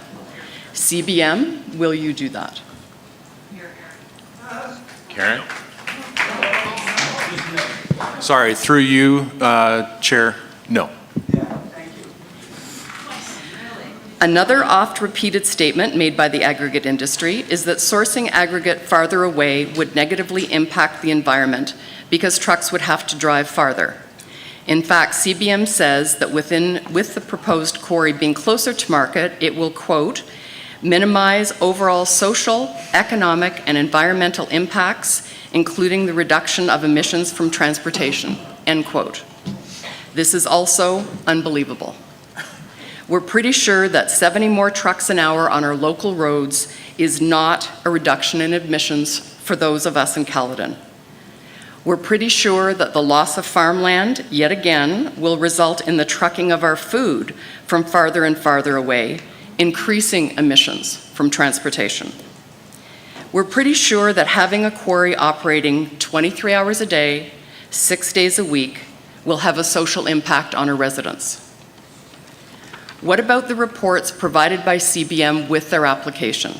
CBM, will you do that? Karen? Sorry, through you, Chair, no. Another oft-repeated statement made by the aggregate industry is that sourcing aggregate farther away would negatively impact the environment because trucks would have to drive farther. In fact, CBM says that with the proposed quarry being closer to market, it will, quote, minimize overall social, economic, and environmental impacts, including the reduction of emissions from transportation, end quote. This is also unbelievable. We're pretty sure that 70 more trucks an hour on our local roads is not a reduction in emissions for those of us in Caledon. We're pretty sure that the loss of farmland, yet again, will result in the trucking of our food from farther and farther away, increasing emissions from transportation. We're pretty sure that having a quarry operating 23 hours a day, 6 days a week, will have a social impact on our residents. What about the reports provided by CBM with their application?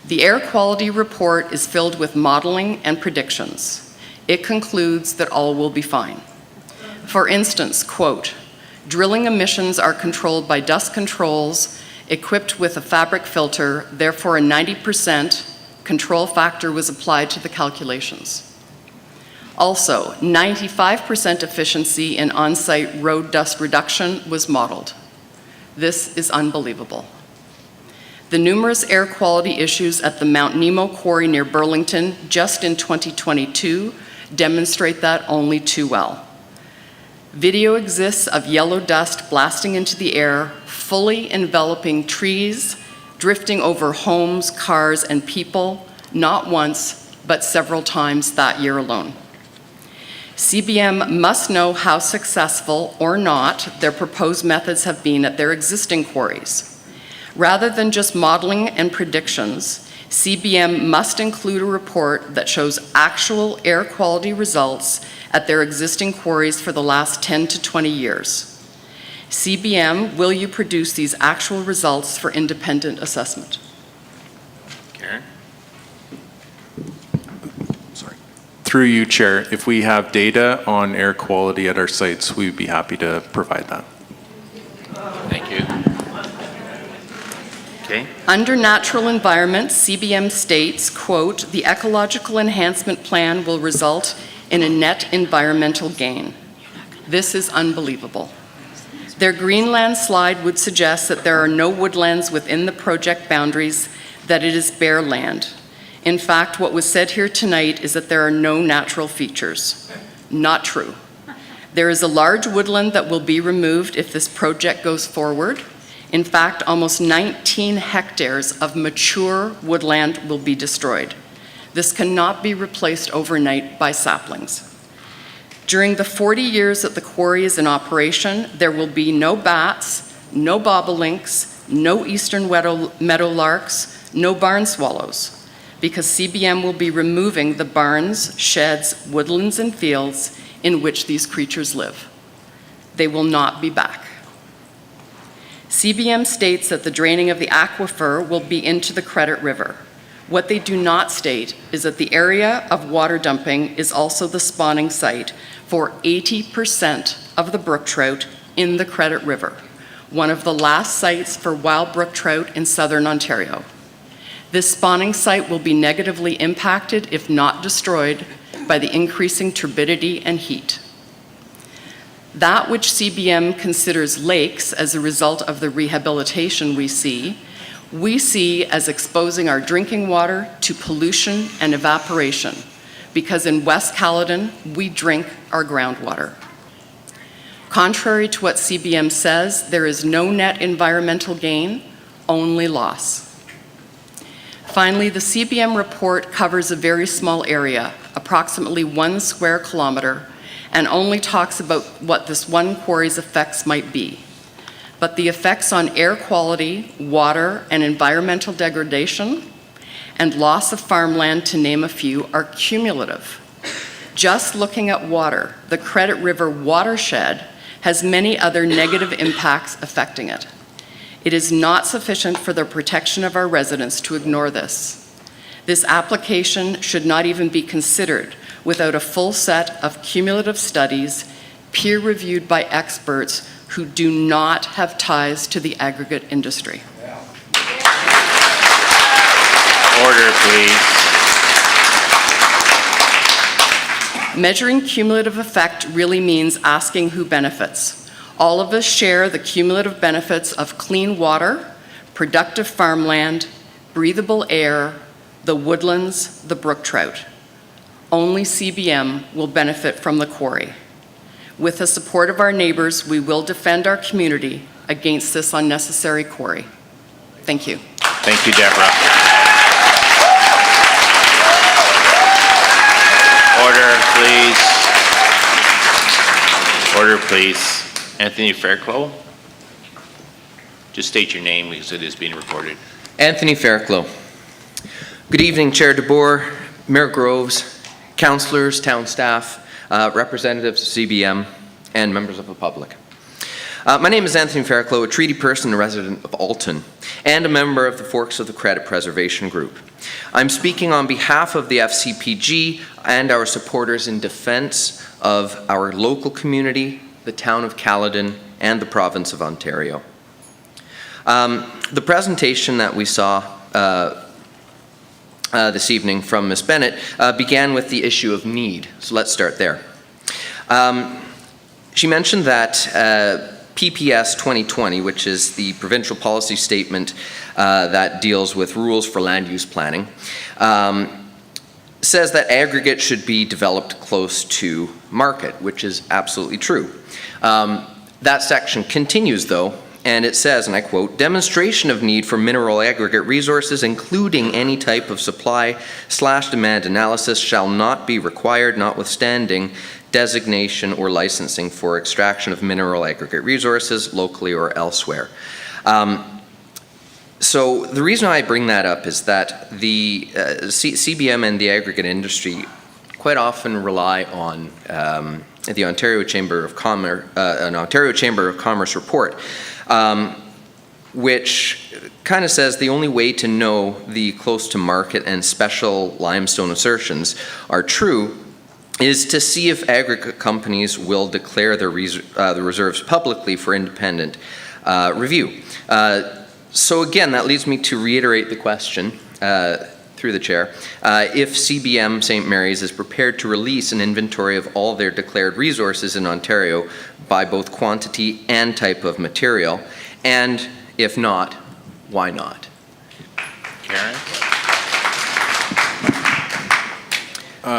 The air quality report is filled with modeling and predictions. It concludes that all will be fine. For instance, quote, drilling emissions are controlled by dust controls equipped with a fabric filter, therefore a 90% control factor was applied to the calculations. Also, 95% efficiency in on-site road dust reduction was modeled. This is unbelievable. The numerous air quality issues at the Mount Nemo quarry near Burlington just in 2022 demonstrate that only too well. Video exists of yellow dust blasting into the air, fully enveloping trees, drifting over homes, cars, and people, not once, but several times that year alone. CBM must know how successful or not their proposed methods have been at their existing quarries. Rather than just modeling and predictions, CBM must include a report that shows actual air quality results at their existing quarries for the last 10 to 20 years. CBM, will you produce these actual results for independent assessment? Karen? Through you, Chair, if we have data on air quality at our sites, we'd be happy to provide that. Thank you. Okay. Under natural environment, CBM states, quote, the ecological enhancement plan will result in a net environmental gain. This is unbelievable. Their Greenland slide would suggest that there are no woodlands within the project boundaries, that it is bare land. In fact, what was said here tonight is that there are no natural features. Not true. There is a large woodland that will be removed if this project goes forward. In fact, almost 19 hectares of mature woodland will be destroyed. This cannot be replaced overnight by saplings. During the 40 years that the quarry is in operation, there will be no bats, no bobolinks, no eastern meadowlarks, no barn swallows, because CBM will be removing the barns, sheds, woodlands, and fields in which these creatures live. They will not be back. CBM states that the draining of the aquifer will be into the Credit River. What they do not state is that the area of water dumping is also the spawning site for 80% of the brook trout in the Credit River, one of the last sites for wild brook trout in southern Ontario. This spawning site will be negatively impacted, if not destroyed, by the increasing turbidity and heat. That which CBM considers lakes as a result of the rehabilitation we see as exposing our drinking water to pollution and evaporation, because in West Caledon, we drink our groundwater. Contrary to what CBM says, there is no net environmental gain, only loss. Finally, the CBM report covers a very small area, approximately 1 square kilometer, and only talks about what this one quarry's effects might be. But the effects on air quality, water, and environmental degradation, and loss of farmland, to name a few, are cumulative. Just looking at water, the Credit River watershed has many other negative impacts affecting it. It is not sufficient for the protection of our residents to ignore this. This application should not even be considered without a full set of cumulative studies, peer-reviewed by experts who do not have ties to the aggregate industry. Order, please. Measuring cumulative effect really means asking who benefits. All of us share the cumulative benefits of clean water, productive farmland, breathable air, the woodlands, the brook trout. Only CBM will benefit from the quarry. With the support of our neighbors, we will defend our community against this unnecessary quarry. Thank you. Thank you, Deborah. Order, please. Order, please. Anthony Fairclough. Just state your name because it is being recorded. Anthony Fairclough. Good evening, Chair DeBoer, Mayor Groves, councillors, town staff, representatives of CBM, and members of the public. My name is Anthony Fairclough, a treaty person and resident of Alton, and a member of the Forks of the Credit Preservation Group. I'm speaking on behalf of the FCPG and our supporters in defense of our local community, the Town of Caledon, and the province of Ontario. The presentation that we saw this evening from Ms. Bennett began with the issue of need, so let's start there. She mentioned that PPS 2020, which is the provincial policy statement that deals with rules for land use planning, says that aggregate should be developed close to market, which is absolutely true. That section continues, though, and it says, and I quote, "Demonstration of need for mineral aggregate resources, including any type of supply/demand analysis, shall not be required, notwithstanding designation or licensing for extraction of mineral aggregate resources locally or elsewhere." So the reason I bring that up is that the CBM and the aggregate industry quite often rely on the Ontario Chamber of Commerce, an Ontario Chamber of Commerce report, which kind of says the only way to know the close to market and special limestone assertions are true is to see if aggregate companies will declare their the reserves publicly for independent review. So again, that leads me to reiterate the question through the chair. If CBM St. Mary's is prepared to release an inventory of all their declared resources in Ontario by both quantity and type of material, and if not, why not? Karen?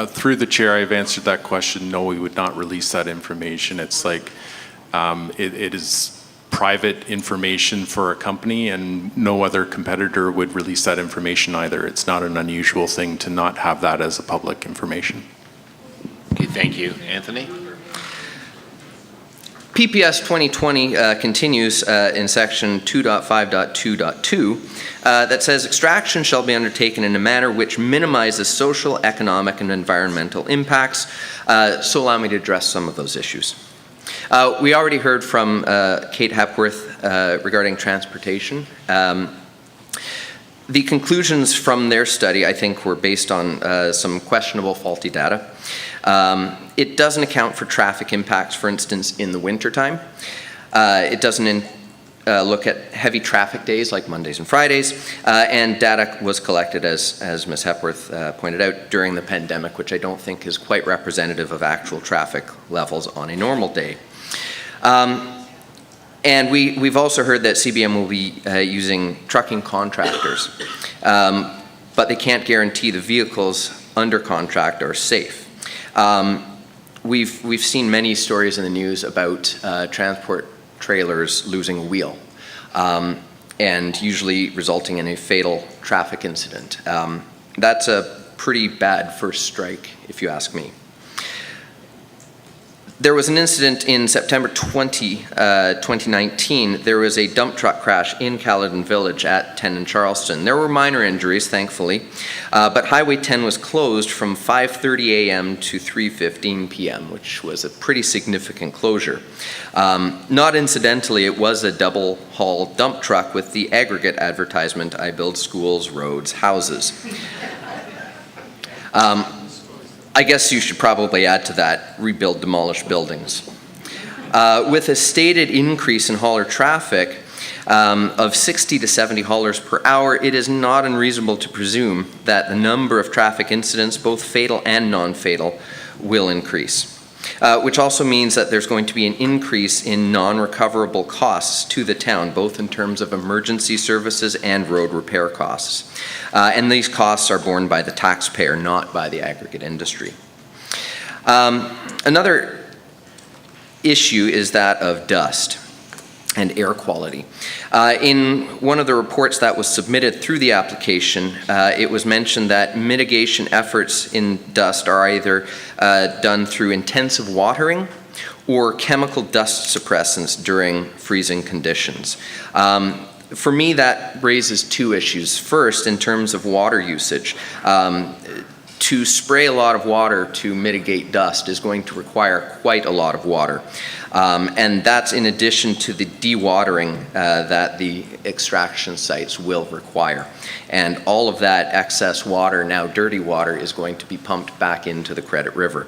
Through the chair, I've answered that question. No, we would not release that information. It's like, it is private information for a company, and no other competitor would release that information either. It's not an unusual thing to not have that as a public information. Okay, thank you. Anthony? PPS 2020 continues in section 2.5.2.2 that says extraction shall be undertaken in a manner which minimizes social, economic, and environmental impacts. So allow me to address some of those issues. We already heard from Kate Hepworth regarding transportation. The conclusions from their study, I think, were based on some questionable faulty data. It doesn't account for traffic impacts, for instance, in the wintertime. It doesn't look at heavy traffic days like Mondays and Fridays, and data was collected, as Ms. Hepworth pointed out, during the pandemic, which I don't think is quite representative of actual traffic levels on a normal day. And we've also heard that CBM will be using trucking contractors, but they can't guarantee the vehicles under contract are safe. We've seen many stories in the news about transport trailers losing a wheel, and usually resulting in a fatal traffic incident. That's a pretty bad first strike, if you ask me. There was an incident in September 2019. There was a dump truck crash in Caledon Village at 10 and Charleston. There were minor injuries, thankfully, but Highway 10 was closed from 5:30 a.m. to 3:15 p.m., which was a pretty significant closure. Not incidentally, it was a double-haul dump truck with the aggregate advertisement, "I build schools, roads, houses." I guess you should probably add to that, rebuild demolished buildings. With a stated increase in hauler traffic of 60 to 70 haulers per hour, it is not unreasonable to presume that the number of traffic incidents, both fatal and non-fatal, will increase. Which also means that there's going to be an increase in non-recoverable costs to the town, both in terms of emergency services and road repair costs. And these costs are borne by the taxpayer, not by the aggregate industry. Another issue is that of dust and air quality. In one of the reports that was submitted through the application, it was mentioned that mitigation efforts in dust are either done through intensive watering or chemical dust suppressants during freezing conditions. For me, that raises two issues. First, in terms of water usage, to spray a lot of water to mitigate dust is going to require quite a lot of water. And that's in addition to the dewatering that the extraction sites will require. And all of that excess water, now dirty water, is going to be pumped back into the Credit River.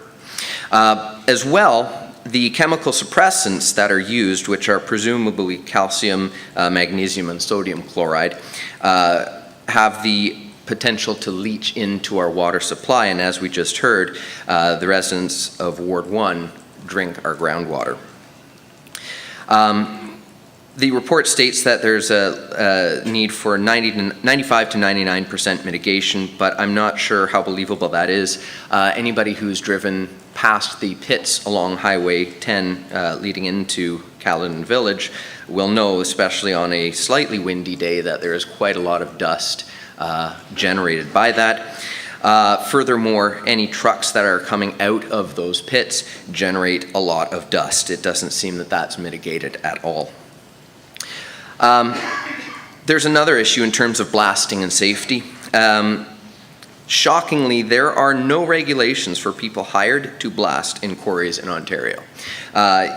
As well, the chemical suppressants that are used, which are presumably calcium, magnesium, and sodium chloride, have the potential to leach into our water supply. And as we just heard, the residents of Ward 1 drink our groundwater. The report states that there's a need for 95 to 99% mitigation, but I'm not sure how believable that is. Anybody who's driven past the pits along Highway 10 leading into Caledon Village will know, especially on a slightly windy day, that there is quite a lot of dust generated by that. Furthermore, any trucks that are coming out of those pits generate a lot of dust. It doesn't seem that that's mitigated at all. There's another issue in terms of blasting and safety. Shockingly, there are no regulations for people hired to blast in quarries in Ontario.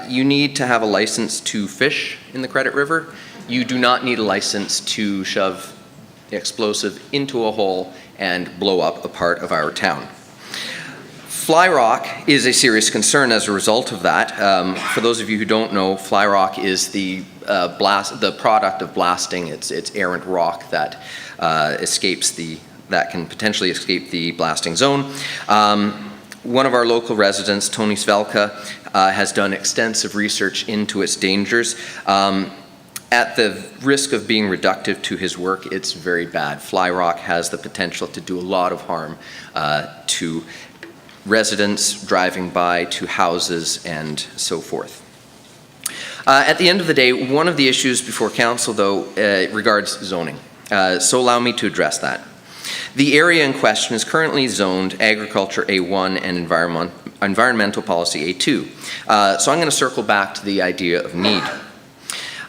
You need to have a license to fish in the Credit River. You do not need a license to shove explosive into a hole and blow up a part of our town. Fly rock is a serious concern as a result of that. For those of you who don't know, fly rock is the product of blasting. It's errant rock that that can potentially escape the blasting zone. One of our local residents, Tony Svelka, has done extensive research into its dangers. At the risk of being reductive to his work, it's very bad. Fly rock has the potential to do a lot of harm to residents driving by, to houses, and so forth. At the end of the day, one of the issues before council, though, regards zoning. So allow me to address that. The area in question is currently zoned Agriculture A1 and Environmental Policy A2. So I'm going to circle back to the idea of need.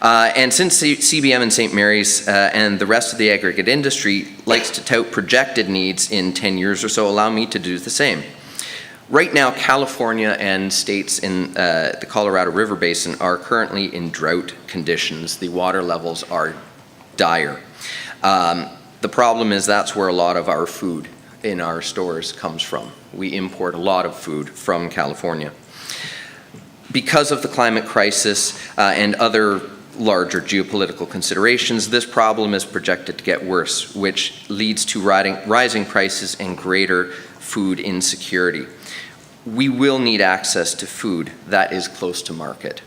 And since CBM and St. Mary's and the rest of the aggregate industry likes to tout projected needs in 10 years or so, allow me to do the same. Right now, California and states in the Colorado River Basin are currently in drought conditions. The water levels are dire. The problem is that's where a lot of our food in our stores comes from. We import a lot of food from California. Because of the climate crisis and other larger geopolitical considerations, this problem is projected to get worse, which leads to rising prices and greater food insecurity. We will need access to food that is close to market.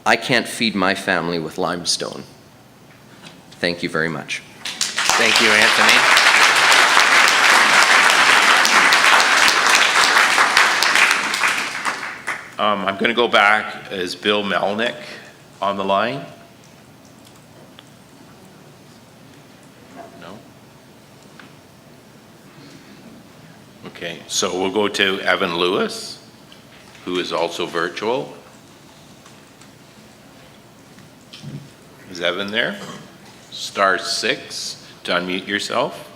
I can't feed my family with limestone. Thank you very much. Thank you, Anthony. I'm going to go back. Is Bill Melnick on the line? No? Okay, so we'll go to Evan Lewis. who is also virtual. Is Evan there? Star 6 to unmute yourself.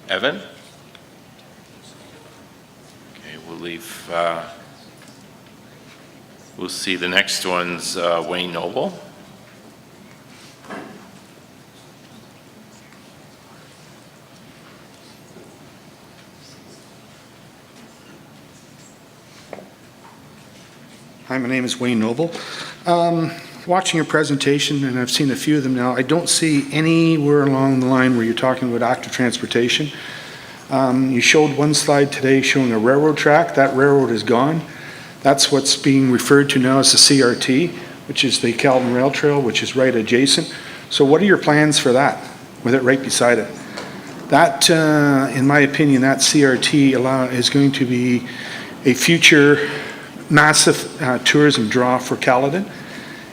Evan? Okay, we'll see. The next one's Wayne Noble. Hi, my name is Wayne Noble. Watching your presentation, and I've seen a few of them now, I don't see anywhere along the line where you're talking about active transportation. You showed one slide today showing a railroad track. That railroad is gone. That's what's being referred to now as the CRT, which is the Caledon Rail Trail, which is right adjacent. So what are your plans for that, with it right beside it? That, in my opinion, that CRT is going to be a future massive tourism draw for Caledon,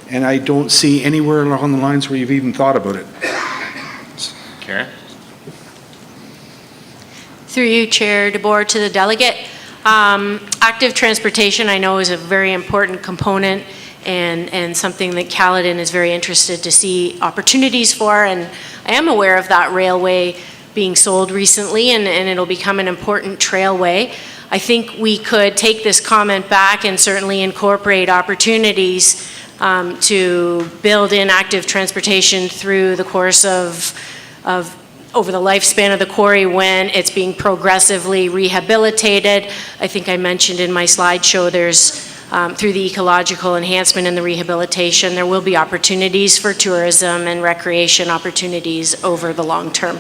and I don't see anywhere along the lines where you've even thought about it. Karen? Through you, Chair DeBoer, to the delegate. Active transportation, I know, is a very important component and something that Caledon is very interested to see opportunities for, and I am aware of that railway being sold recently, and it'll become an important trailway. I think we could take this comment back and certainly incorporate opportunities to build in active transportation through the course of over the lifespan of the quarry when it's being progressively rehabilitated. I think I mentioned in my slideshow there's through the ecological enhancement and the rehabilitation, there will be opportunities for tourism and recreation opportunities over the long term.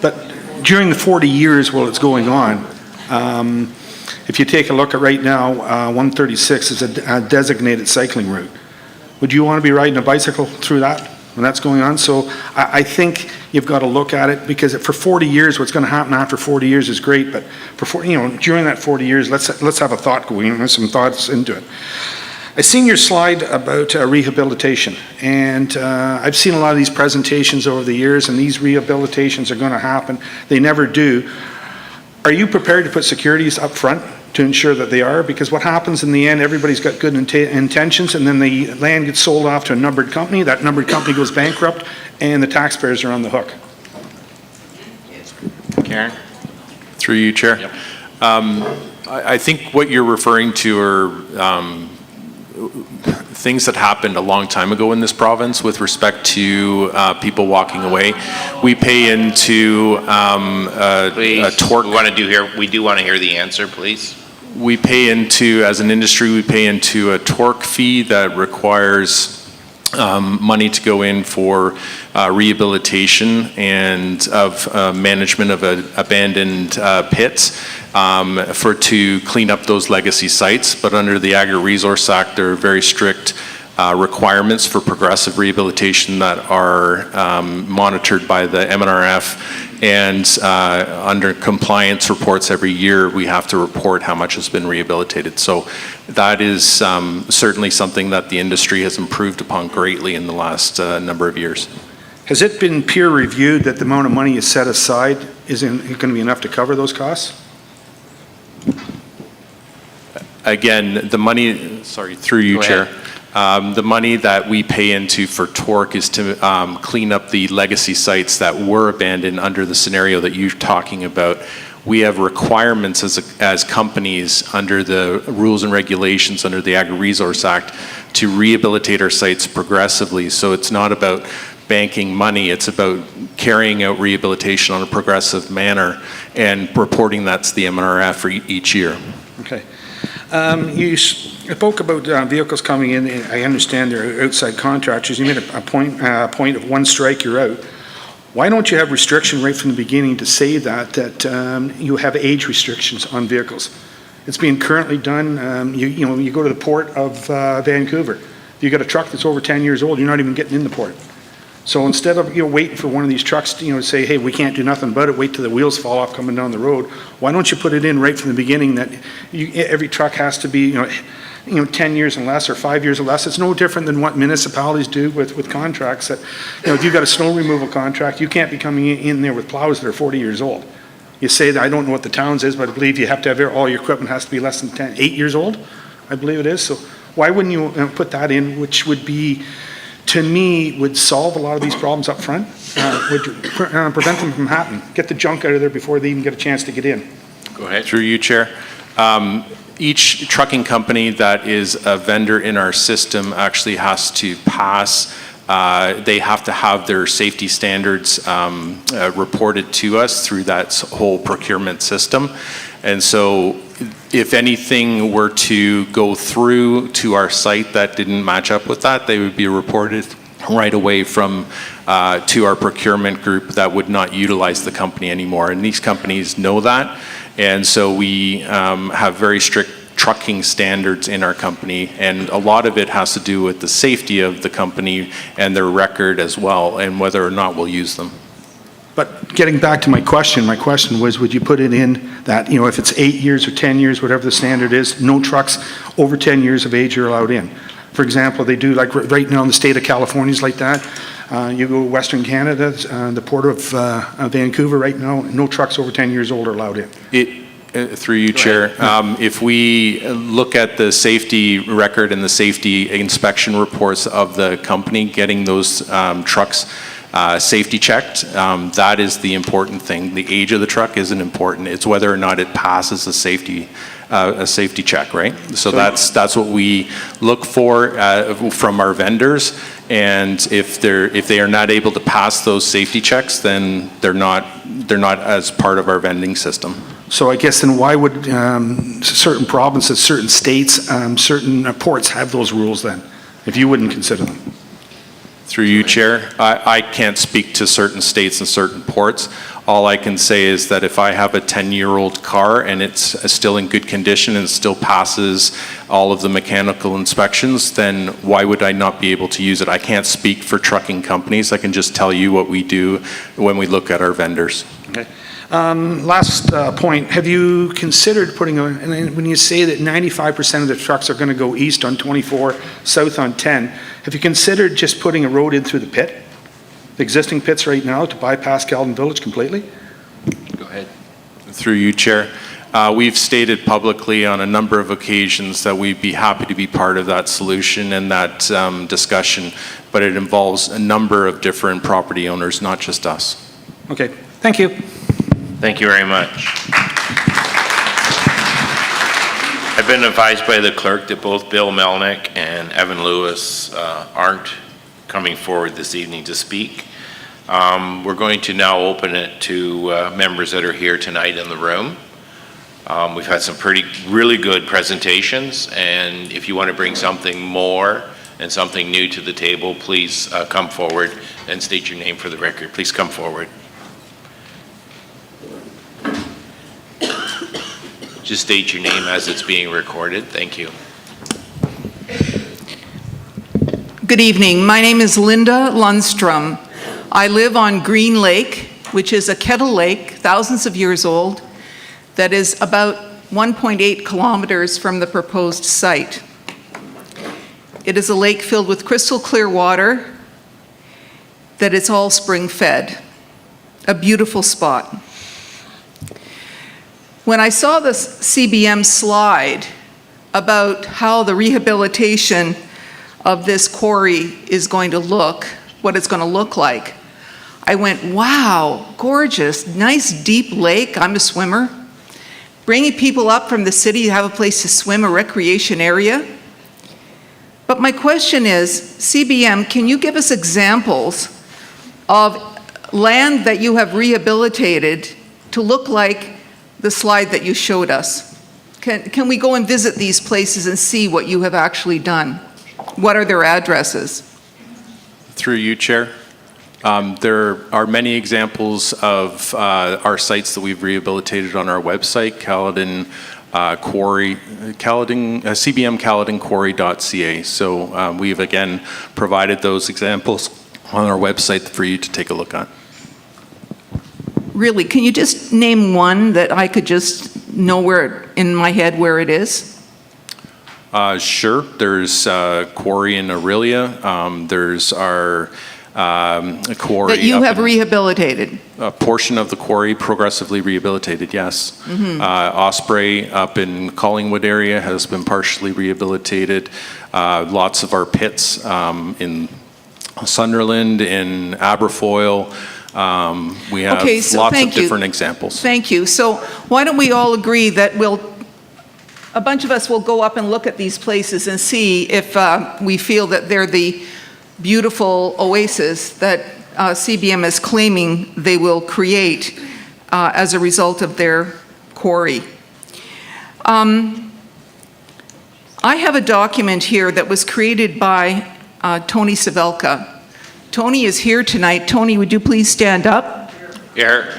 But during the 40 years while it's going on, if you take a look at right now, 136 is a designated cycling route. Would you want to be riding a bicycle through that when that's going on? So I think you've got to look at it, because for 40 years, what's going to happen after 40 years is great, but during that 40 years, let's have a thought going, some thoughts into it. I seen your slide about rehabilitation, and I've seen a lot of these presentations over the years, and these rehabilitations are going to happen. They never do. Are you prepared to put securities up front to ensure that they are? Because what happens in the end, everybody's got good intentions, and then the land gets sold off to a numbered company. That numbered company goes bankrupt, and the taxpayers are on the hook. Karen? Through you, Chair. Yep. I think what you're referring to are things that happened a long time ago in this province with respect to people walking away. We pay into Please, a torque. we do want to hear the answer, please. We pay into, as an industry, we pay into a torque fee that requires money to go in for rehabilitation and of management of abandoned pits to clean up those legacy sites. But under the Agri-Resource Act, there are very strict requirements for progressive rehabilitation that are monitored by the MNRF, and under compliance reports every year, we have to report how much has been rehabilitated. So that is certainly something that the industry has improved upon greatly in the last number of years. Has it been peer reviewed that the amount of money is set aside isn't going to be enough to cover those costs? Again, the money, sorry, through you, Chair. The money that we pay into for torque is to clean up the legacy sites that were abandoned under the scenario that you're talking about. We have requirements as companies under the rules and regulations under the Agri-Resource Act to rehabilitate our sites progressively. So it's not about banking money, it's about carrying out rehabilitation on a progressive manner and reporting that to the MNRF for each year. Okay. You spoke about vehicles coming in. I understand they're outside contractors. You made a point of one strike, you're out. Why don't you have restriction right from the beginning to say that you have age restrictions on vehicles? It's being currently done. You go to the port of Vancouver. If you got a truck that's over 10 years old, you're not even getting in the port. So instead of waiting for one of these trucks to say, hey, we can't do nothing about it, wait till the wheels fall off coming down the road, why don't you put it in right from the beginning that every truck has to be 10 years and less or 5 years or less. It's no different than what municipalities do with contracts that, if you've got a snow removal contract, you can't be coming in there with plows that are 40 years old. You say that, I don't know what the towns is, but I believe you have to have, all your equipment has to be less than 8 years old, I believe it is. So why wouldn't you put that in, which would be, to me, would solve a lot of these problems up front, would prevent them from happening. Get the junk out of there before they even get a chance to get in. Go ahead. Through you, Chair. Each trucking company that is a vendor in our system actually has to pass, they have to have their safety standards reported to us through that whole procurement system. And so if anything were to go through to our site that didn't match up with that, they would be reported right away from to our procurement group that would not utilize the company anymore. And these companies know that. And so we have very strict trucking standards in our company, and a lot of it has to do with the safety of the company and their record as well, and whether or not we'll use them. But getting back to my question was, would you put it in that, if it's 8 years or 10 years, whatever the standard is, no trucks over 10 years of age are allowed in? For example, they do, like right now in the state of California is like that. You go to Western Canada, the Port of Vancouver right now, no trucks over 10 years old are allowed in. Through you, Chair, if we look at the safety record and the safety inspection reports of the company, getting those trucks safety checked, that is the important thing. The age of the truck isn't important. It's whether or not it passes a safety check, right? So that's what we look for from our vendors. And if they are not able to pass those safety checks, then they're not as part of our vending system. So I guess then why would certain provinces, certain states, certain ports have those rules then, if you wouldn't consider them? Through you, Chair, I can't speak to certain states and certain ports. All I can say is that if I have a 10-year-old car and it's still in good condition and still passes all of the mechanical inspections, then why would I not be able to use it? I can't speak for trucking companies. I can just tell you what we do when we look at our vendors. Okay. Last point, have you considered putting and when you say that 95% of the trucks are going to go east on 24, south on 10, have you considered just putting a road in through the pit, the existing pits right now, to bypass Caledon Village completely? Go ahead. Through you, Chair. We've stated publicly on a number of occasions that we'd be happy to be part of that solution and that discussion, but it involves a number of different property owners, not just us. Okay, thank you. Thank you very much. I've been advised by the clerk that both Bill Melnick and Evan Lewis aren't coming forward this evening to speak. We're going to now open it to members that are here tonight in the room. We've had some really good presentations, and if you want to bring something more and something new to the table, please come forward and state your name for the record. Please come forward. Just state your name as it's being recorded. Thank you. Good evening. My name is Linda Lundstrom. I live on Green Lake, which is a kettle lake, thousands of years old, that is about 1.8 kilometers from the proposed site. It is a lake filled with crystal clear water that is all spring fed. A beautiful spot. When I saw the CBM slide about how the rehabilitation of this quarry is going to look, what it's going to look like, I went, wow, gorgeous, nice deep lake. I'm a swimmer. Bringing people up from the city to have a place to swim, a recreation area. But my question is, CBM, can you give us examples of land that you have rehabilitated to look like the slide that you showed us? Can we go and visit these places and see what you have actually done? What are their addresses? Through you, Chair. There are many examples of our sites that we've rehabilitated on our website, Caledon Quarry, cbmcaledonquarry.ca. So we've again provided those examples on our website for you to take a look at. Really, can you just name one that I could just know where in my head where it is? Sure. There's quarry in Aurelia. There's our quarry. That you up have in- rehabilitated? A portion of the quarry progressively rehabilitated, yes. Osprey up in Collingwood area has been partially rehabilitated. Lots of our pits in Sunderland, in Aberfoyle. We have Okay, so lots of thank you. different examples. Thank you. So why don't we all agree that a bunch of us will go up and look at these places and see if we feel that they're the beautiful oasis that CBM is claiming they will create as a result of their quarry. I have a document here that was created by Tony Savelka. Tony is here tonight. Tony, would you please stand up? Here,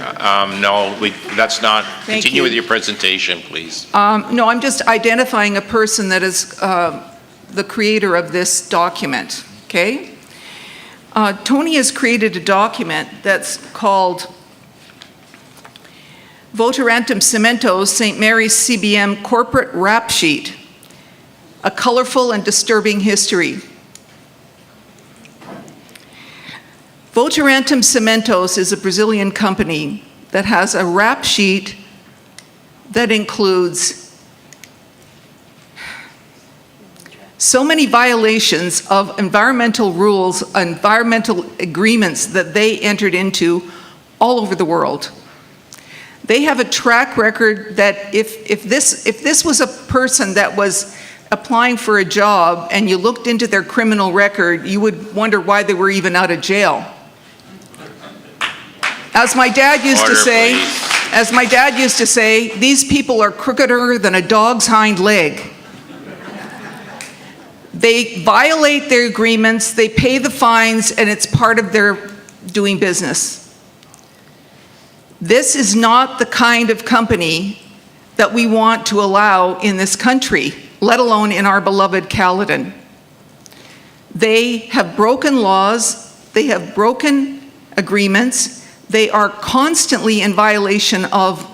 no, that's not, Thank continue you. with your presentation, please. No, I'm just identifying a person that is the creator of this document, okay? Tony has created a document that's called Votarantum Cementos St. Mary's CBM Corporate Rap Sheet, a colorful and disturbing history. Votarantum Cementos is a Brazilian company that has a rap sheet that includes so many violations of environmental rules, environmental agreements that they entered into all over the world. They have a track record that if this was a person that was applying for a job and you looked into their criminal record, you would wonder why they were even out of jail. As my dad used to say, these people are crookeder than a dog's hind leg. They violate their agreements, they pay the fines, and it's part of their doing business. This is not the kind of company that we want to allow in this country, let alone in our beloved Caledon. They have broken laws, they have broken agreements, they are constantly in violation of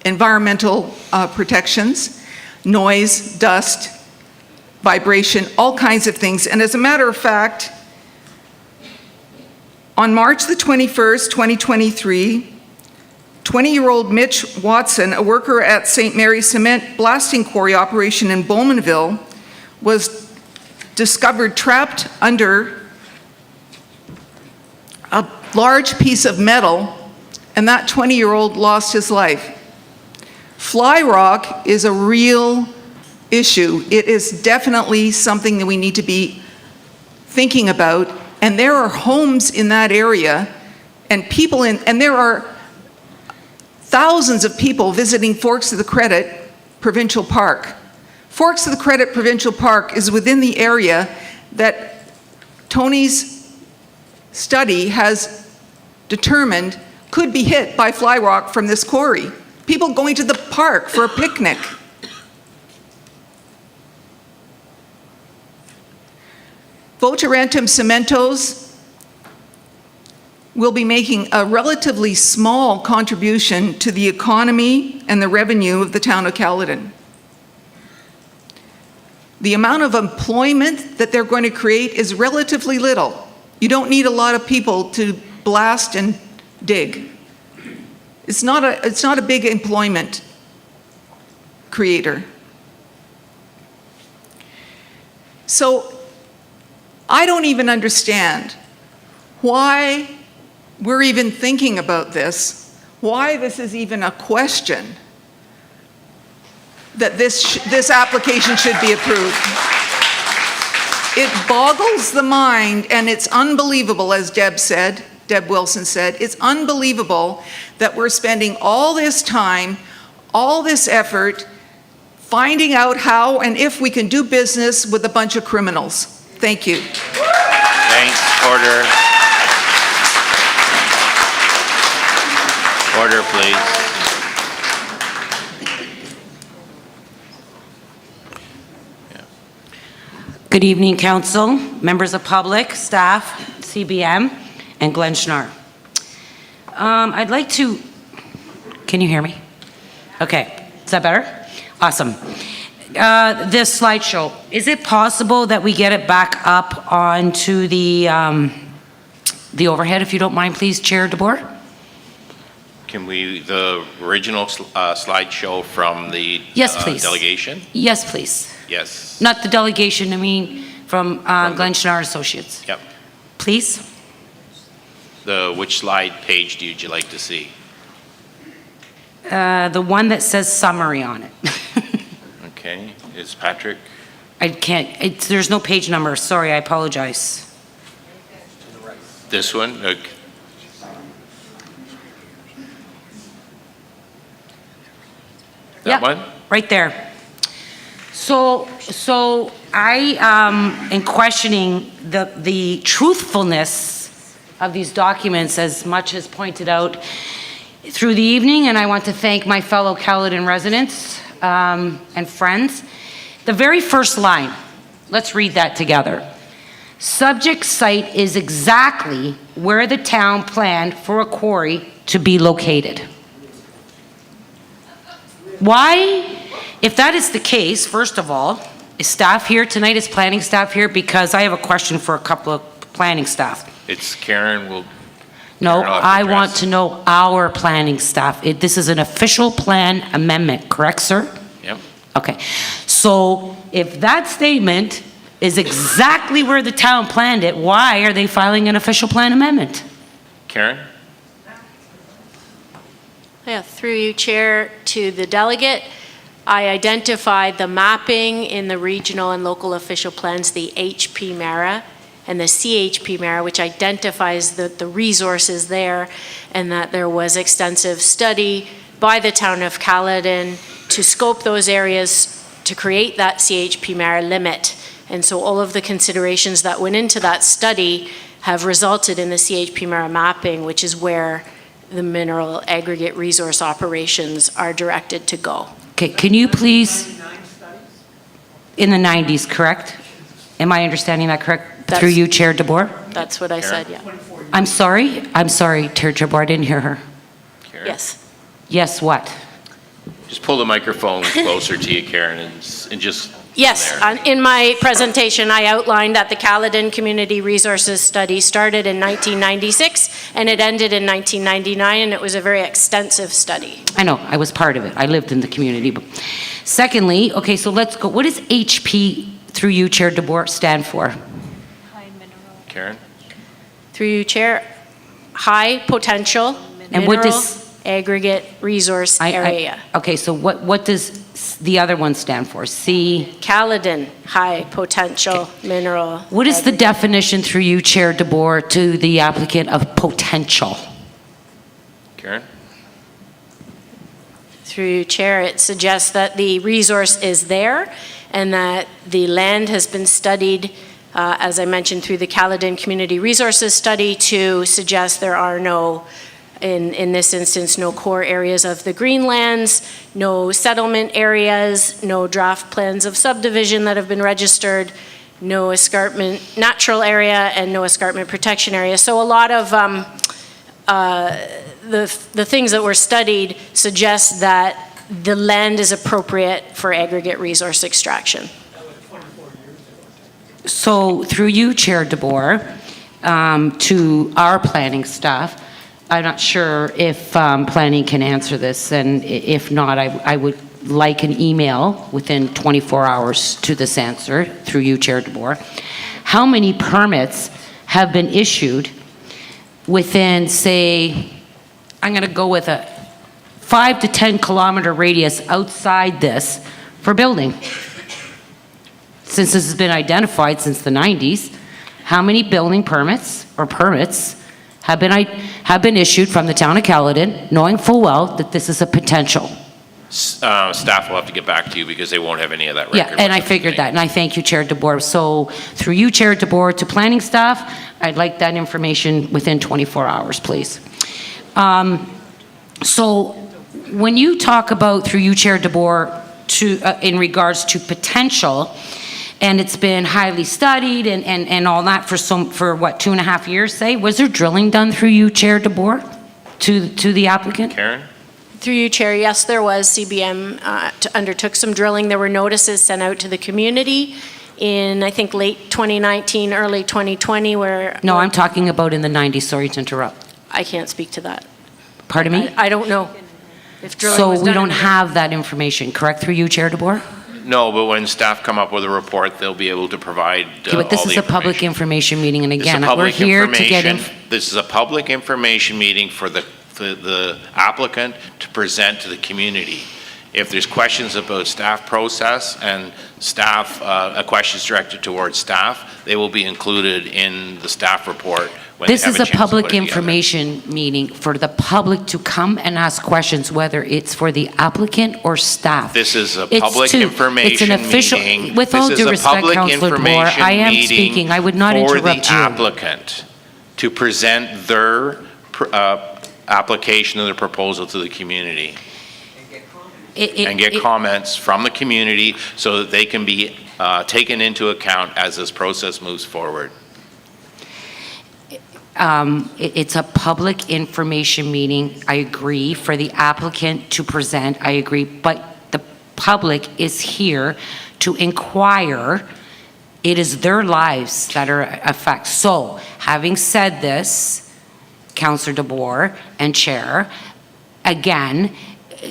environmental protections, noise, dust, vibration, all kinds of things. And as a matter of fact, on March the 21st, 2023, 20-year-old Mitch Watson, a worker at St. Mary's Cement blasting quarry operation in Bowmanville, was discovered trapped under a large piece of metal, and that 20-year-old lost his life. Fly rock is a real issue. It is definitely something that we need to be thinking about, and there are homes in that area, and there are thousands of people visiting Forks of the Credit Provincial Park. Forks of the Credit Provincial Park is within the area that Tony's study has determined could be hit by fly rock from this quarry. People going to the park for a picnic. Votarantum Cementos will be making a relatively small contribution to the economy and the revenue of the town of Caledon. The amount of employment that they're going to create is relatively little. You don't need a lot of people to blast and dig. It's not a big employment creator. So I don't even understand why we're even thinking about this, why this is even a question that this application should be approved. It boggles the mind, and it's unbelievable, as Deb Wilson said, it's unbelievable that we're spending all this time, all this effort, finding out how and if we can do business with a bunch of criminals. Thank you. Thanks. Order. Order, please. Good evening, Council, members of public, staff, CBM, and Glenn Schnarr. I'd like to, can you hear me? Okay, is that better? Awesome. This slideshow, is it possible that we get it back up onto the overhead, if you don't mind, please, Chair DeBoer? Can we, the original slideshow from the Yes, please. delegation? Yes, please. Yes. Not the delegation, I mean, from Glenn Schnarr Associates. Yep. Please? Which slide page would you like to see? The one that says summary on it. Okay, is Patrick? I can't, there's no page number, sorry, I apologize. This one? Okay. That Yep, one? right there. So I am questioning the truthfulness of these documents as much as pointed out through the evening, and I want to thank my fellow Caledon residents and friends. The very first line, let's read that together. Subject site is exactly where the town planned for a quarry to be located. Why, if that is the case, first of all, is staff here tonight, is planning staff here? Because I have a question for a couple of planning staff. It's Karen will. No, Karen will have to I want address. to know our planning staff. This is an official plan amendment, correct, sir? Yep. Okay, so if that statement is exactly where the town planned it, why are they filing an official plan amendment? Karen? Yeah, through you, Chair, to the delegate, I identified the mapping in the regional and local official plans, the HP MARA and the CHP MARA, which identifies the resources there, and that there was extensive study by the town of Caledon to scope those areas to create that CHP MARA limit. And so all of the considerations that went into that study have resulted in the CHP MARA mapping, which is where the mineral aggregate resource operations are directed to go. Okay, can you please, in the 90s, correct? Am I understanding that correct? Through you, Chair DeBoer? That's what I said, yeah. I'm sorry, Chair DeBoer, I didn't hear her. Karen? Yes. Yes, what? Just pull the microphone closer to you, Karen, and just. Yes, there. in my presentation, I outlined that the Caledon Community Resources Study started in 1996 and it ended in 1999, and it was a very extensive study. I know, I was part of it. I lived in the community. But secondly, okay, so let's go. What does HP, through you, Chair DeBoer, stand for? Karen? Through you, Chair, high potential And what mineral does- aggregate resource area. Okay, so what does the other one stand for? C? Caledon, high potential mineral. What is the aggregate. definition, through you, Chair DeBoer, to the applicant of potential? Karen? Through you, Chair, it suggests that the resource is there and that the land has been studied, as I mentioned, through the Caledon Community Resources Study to suggest there are no, in this instance, no core areas of the Greenlands, no settlement areas, no draft plans of subdivision that have been registered, no escarpment natural area, and no escarpment protection area. So a lot of the things that were studied suggest that the land is appropriate for aggregate resource extraction. So through you, Chair DeBoer, to our planning staff, I'm not sure if planning can answer this, and if not, I would like an email within 24 hours to this answer, through you, Chair DeBoer. How many permits have been issued within, say, I'm going to go with a 5 to 10 kilometer radius outside this for building? Since this has been identified since the 90s, how many building permits have been issued from the town of Caledon, knowing full well that this is a potential? Staff will have to get back to you because they won't have any of that record. Yeah, and I figured that, and I thank you, Chair DeBoer. So through you, Chair DeBoer, to planning staff, I'd like that information within 24 hours, please. So when you talk about, through you, Chair DeBoer, in regards to potential, and it's been highly studied and all that for what, 2.5 years, say? Was there drilling done, through you, Chair DeBoer, to the applicant? Karen? Through you, Chair, yes, there was. CBM undertook some drilling. There were notices sent out to the community in, I think, late 2019, early 2020, where... No, I'm talking about in the 90s. Sorry to interrupt. I can't speak to that. Pardon me? I don't know if drilling So was we done don't in the- have that information, correct, through you, Chair DeBoer? No, but when staff come up with a report, they'll be able to provide Okay, but this all is the a public information meeting, and This is a again, we're public here to get... This is a public information meeting for the applicant to present to the community. If there's questions about staff process and staff, questions directed towards staff, they will be included in the staff report when they This have is a a chance to public put it together. information meeting for the public to come and ask questions, whether it's for the applicant or staff. This is a It's public to- information It's an official, meeting. with all This due is a respect, public Councillor DeBoer, information I am meeting speaking, I would not for interrupt the you. applicant to present their application of their proposal to the community. And get comments from the community so that they can be taken into account as this process moves forward. It's a public information meeting, I agree, for the applicant to present, I agree, but the public is here to inquire. It is their lives that are affected. So, having said this, Councillor DeBoer and Chair, again,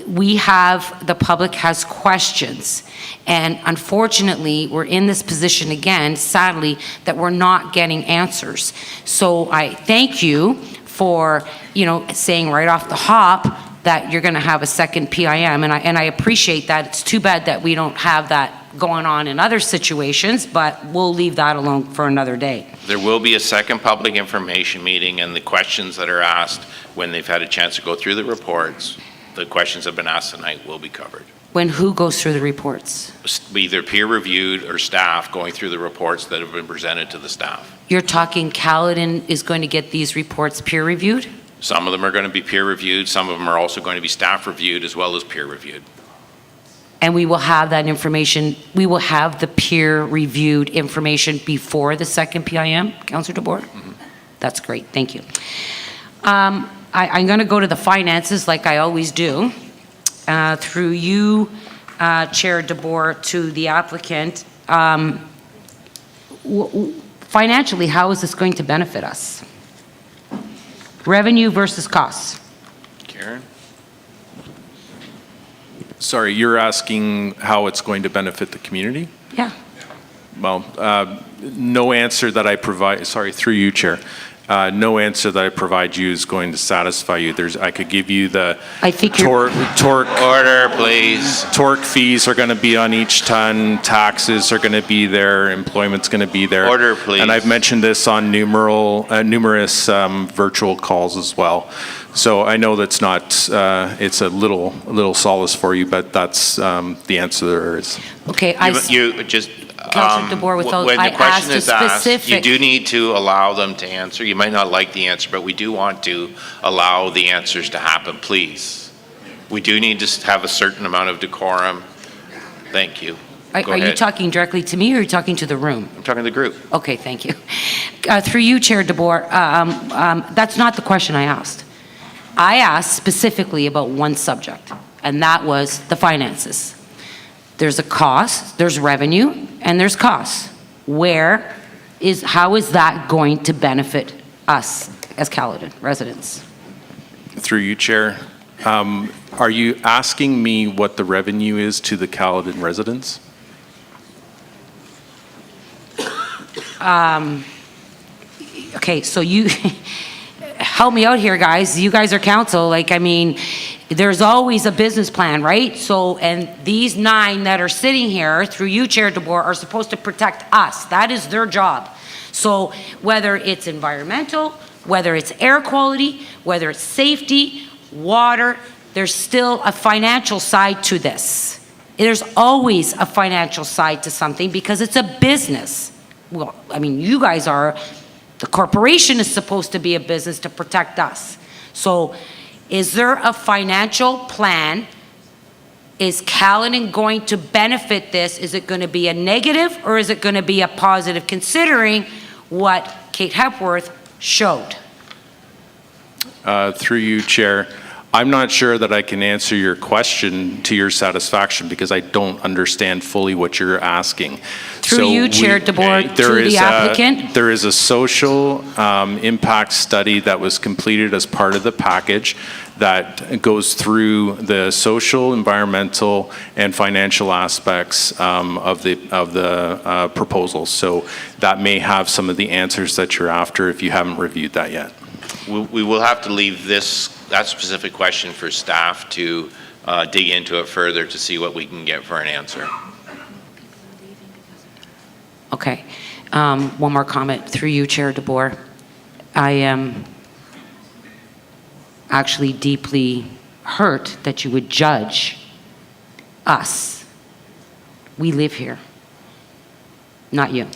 the public has questions. And unfortunately, we're in this position again, sadly, that we're not getting answers. So I thank you for, saying right off the hop that you're going to have a second PIM, and I appreciate that. It's too bad that we don't have that going on in other situations, but we'll leave that alone for another day. There will be a second public information meeting, and the questions that are asked when they've had a chance to go through the reports, the questions that have been asked tonight will be covered. When who goes through the reports? Either peer-reviewed or staff going through the reports that have been presented to the staff. You're talking Caledon is going to get these reports peer-reviewed? Some of them are going to be peer-reviewed. Some of them are also going to be staff-reviewed as well as peer-reviewed. And we will have that information, we will have the peer-reviewed information before the second PIM, Councillor DeBoer? Mm-hmm. That's great, thank you. I'm going to go to the finances like I always do. Through you, Chair DeBoer, to the applicant. Financially, how is this going to benefit us? Revenue versus costs. Karen? Sorry, you're asking how it's going to benefit the community? Yeah. Well, no answer that I provide, sorry, through you, Chair. No answer that I provide you is going to satisfy you. I could give you the torque. Order, please. Torque fees are going to be on each ton. Taxes are going to be there. Employment's going to be there. Order, please. And I've mentioned this on numerous virtual calls as well. So I know that's not. It's a little solace for you, but that's the answer there is. Okay, You just. Councillor DeBoer, When the question is asked, you specific... do need to allow them to answer. You might not like the answer, but we do want to allow the answers to happen, please. We do need to have a certain amount of decorum. Thank you. Are you talking directly to me, or are you talking to the room? I'm talking to the group. Okay, thank you. Through you, Chair DeBoer, that's not the question I asked. I asked specifically about one subject, and that was the finances. There's a cost, there's revenue, and there's costs. How is that going to benefit us as Caledon residents? Through you, Chair. Are you asking me what the revenue is to the Caledon residents? Okay, so you help me out here, guys. You guys are council. There's always a business plan, right? So, and these 9 that are sitting here, through you, Chair DeBoer, are supposed to protect us. That is their job. So, whether it's environmental, whether it's air quality, whether it's safety, water, there's still a financial side to this. There's always a financial side to something because it's a business. Well, you guys are, the corporation is supposed to be a business to protect us. So, is there a financial plan? Is Caledon going to benefit this? Is it going to be a negative or is it going to be a positive, considering what Kate Hepworth showed? Through you, Chair. I'm not sure that I can answer your question to your satisfaction because I don't understand fully what you're asking. Through you, Chair DeBoer, to the applicant. There is a social impact study that was completed as part of the package that goes through the social, environmental, and financial aspects of the proposal. So that may have some of the answers that you're after if you haven't reviewed that yet. We will have to leave that specific question for staff to dig into it further to see what we can get for an answer. Okay. One more comment through you, Chair DeBoer. I am actually deeply hurt that you would judge us. We live here, not you.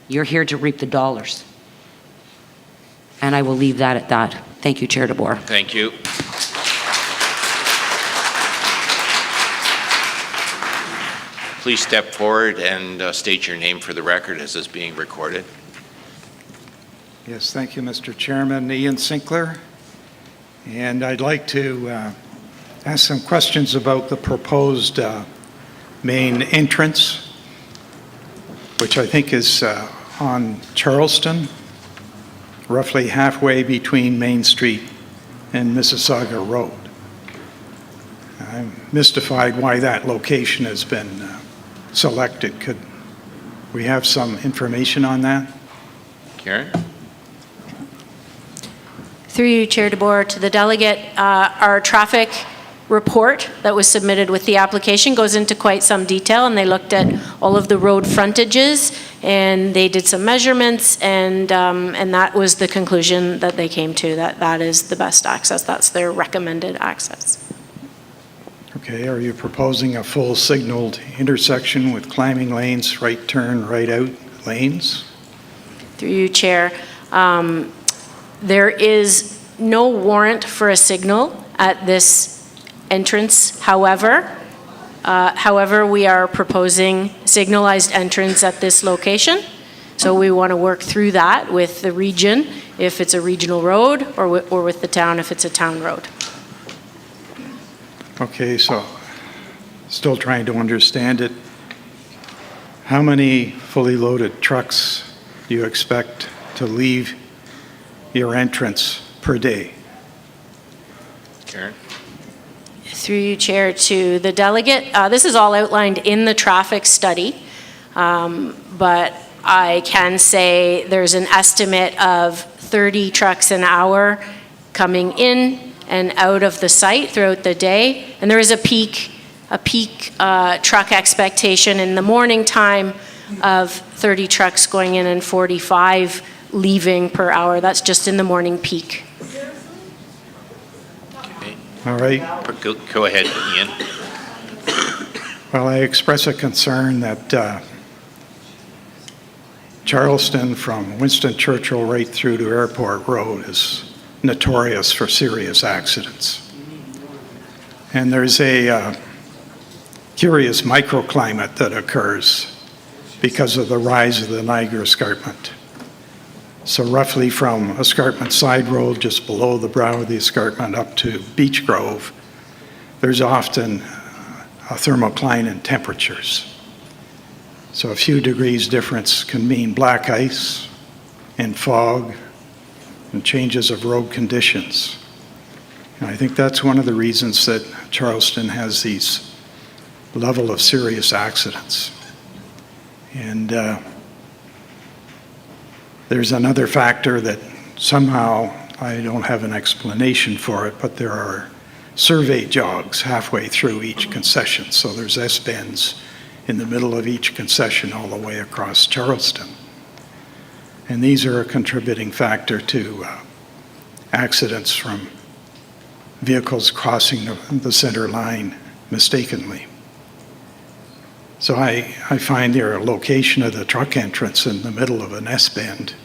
You're here to reap the dollars. And I will leave that at that. Thank you, Chair DeBoer. Thank you. Please step forward and state your name for the record as is being recorded. Yes, thank you, Mr. Chairman. Ian Sinclair. And I'd like to ask some questions about the proposed main entrance, which I think is on Charleston, roughly halfway between Main Street and Mississauga Road. I'm mystified why that location has been selected. Could we have some information on that? Karen? Through you, Chair DeBoer, to the delegate, our traffic report that was submitted with the application goes into quite some detail, and they looked at all of the road frontages, and they did some measurements, and that was the conclusion that they came to, that is the best access. That's their recommended access. Okay, are you proposing a full signaled intersection with climbing lanes, right turn, right out lanes? Through you, Chair. There is no warrant for a signal at this entrance, however. We are proposing signalized entrance at this location. So we want to work through that with the region if it's a regional road, or with the town if it's a town road. Okay, so still trying to understand it. How many fully loaded trucks do you expect to leave your entrance per day? Karen? Through you, Chair, to the delegate. This is all outlined in the traffic study, but I can say there's an estimate of 30 trucks an hour coming in and out of the site throughout the day, and there is a peak truck expectation in the morning time of 30 trucks going in and 45 leaving per hour. That's just in the morning peak. Okay. All right. Go ahead, Ian. Well, I express a concern that Charleston from Winston Churchill right through to Airport Road is notorious for serious accidents. And there's a curious microclimate that occurs because of the rise of the Niagara Escarpment. So roughly from Escarpment Side Road, just below the brow of the escarpment up to Beech Grove, there's often a thermocline in temperatures. So a few degrees difference can mean black ice and fog and changes of road conditions. And I think that's one of the reasons that Charleston has these level of serious accidents. And there's another factor that somehow I don't have an explanation for it, but there are survey jogs halfway through each concession. So there's S-bends in the middle of each concession all the way across Charleston. And these are a contributing factor to accidents from vehicles crossing the center line mistakenly. So I find their location of the truck entrance in the middle of an S-bend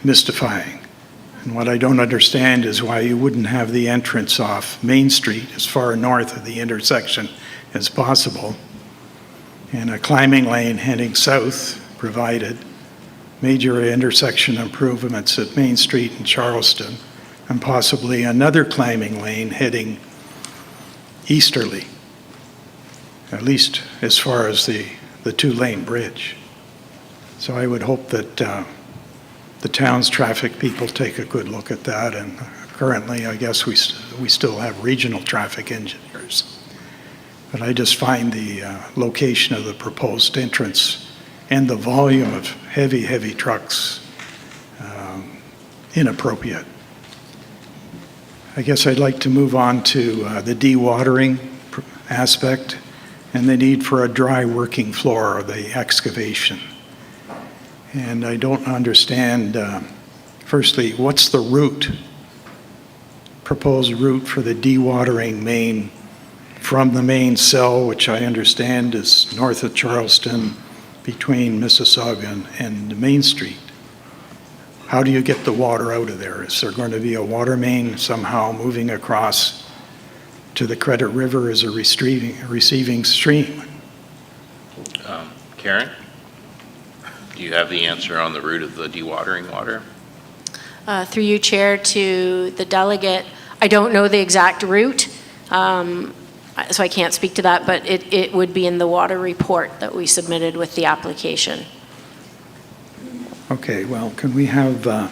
mystifying. And what I don't understand is why you wouldn't have the entrance off Main Street as far north of the intersection as possible, and a climbing lane heading south provided, major intersection improvements at Main Street in Charleston, and possibly another climbing lane heading easterly, at least as far as the two-lane bridge. So I would hope that the town's traffic people take a good look at that, and currently I guess we still have regional traffic engineers. But I just find the location of the proposed entrance and the volume of heavy trucks inappropriate. I guess I'd like to move on to the dewatering aspect and the need for a dry working floor of the excavation. And I don't understand, firstly, what's the route, proposed route for the dewatering main from the main cell, which I understand is north of Charleston between Mississauga and Main Street? How do you get the water out of there? Is there going to be a water main somehow moving across to the Credit River as a receiving stream? Karen? Do you have the answer on the route of the dewatering water? Through you, Chair, to the delegate, I don't know the exact route, so I can't speak to that, but it would be in the water report that we submitted with the application. Okay, well, can we have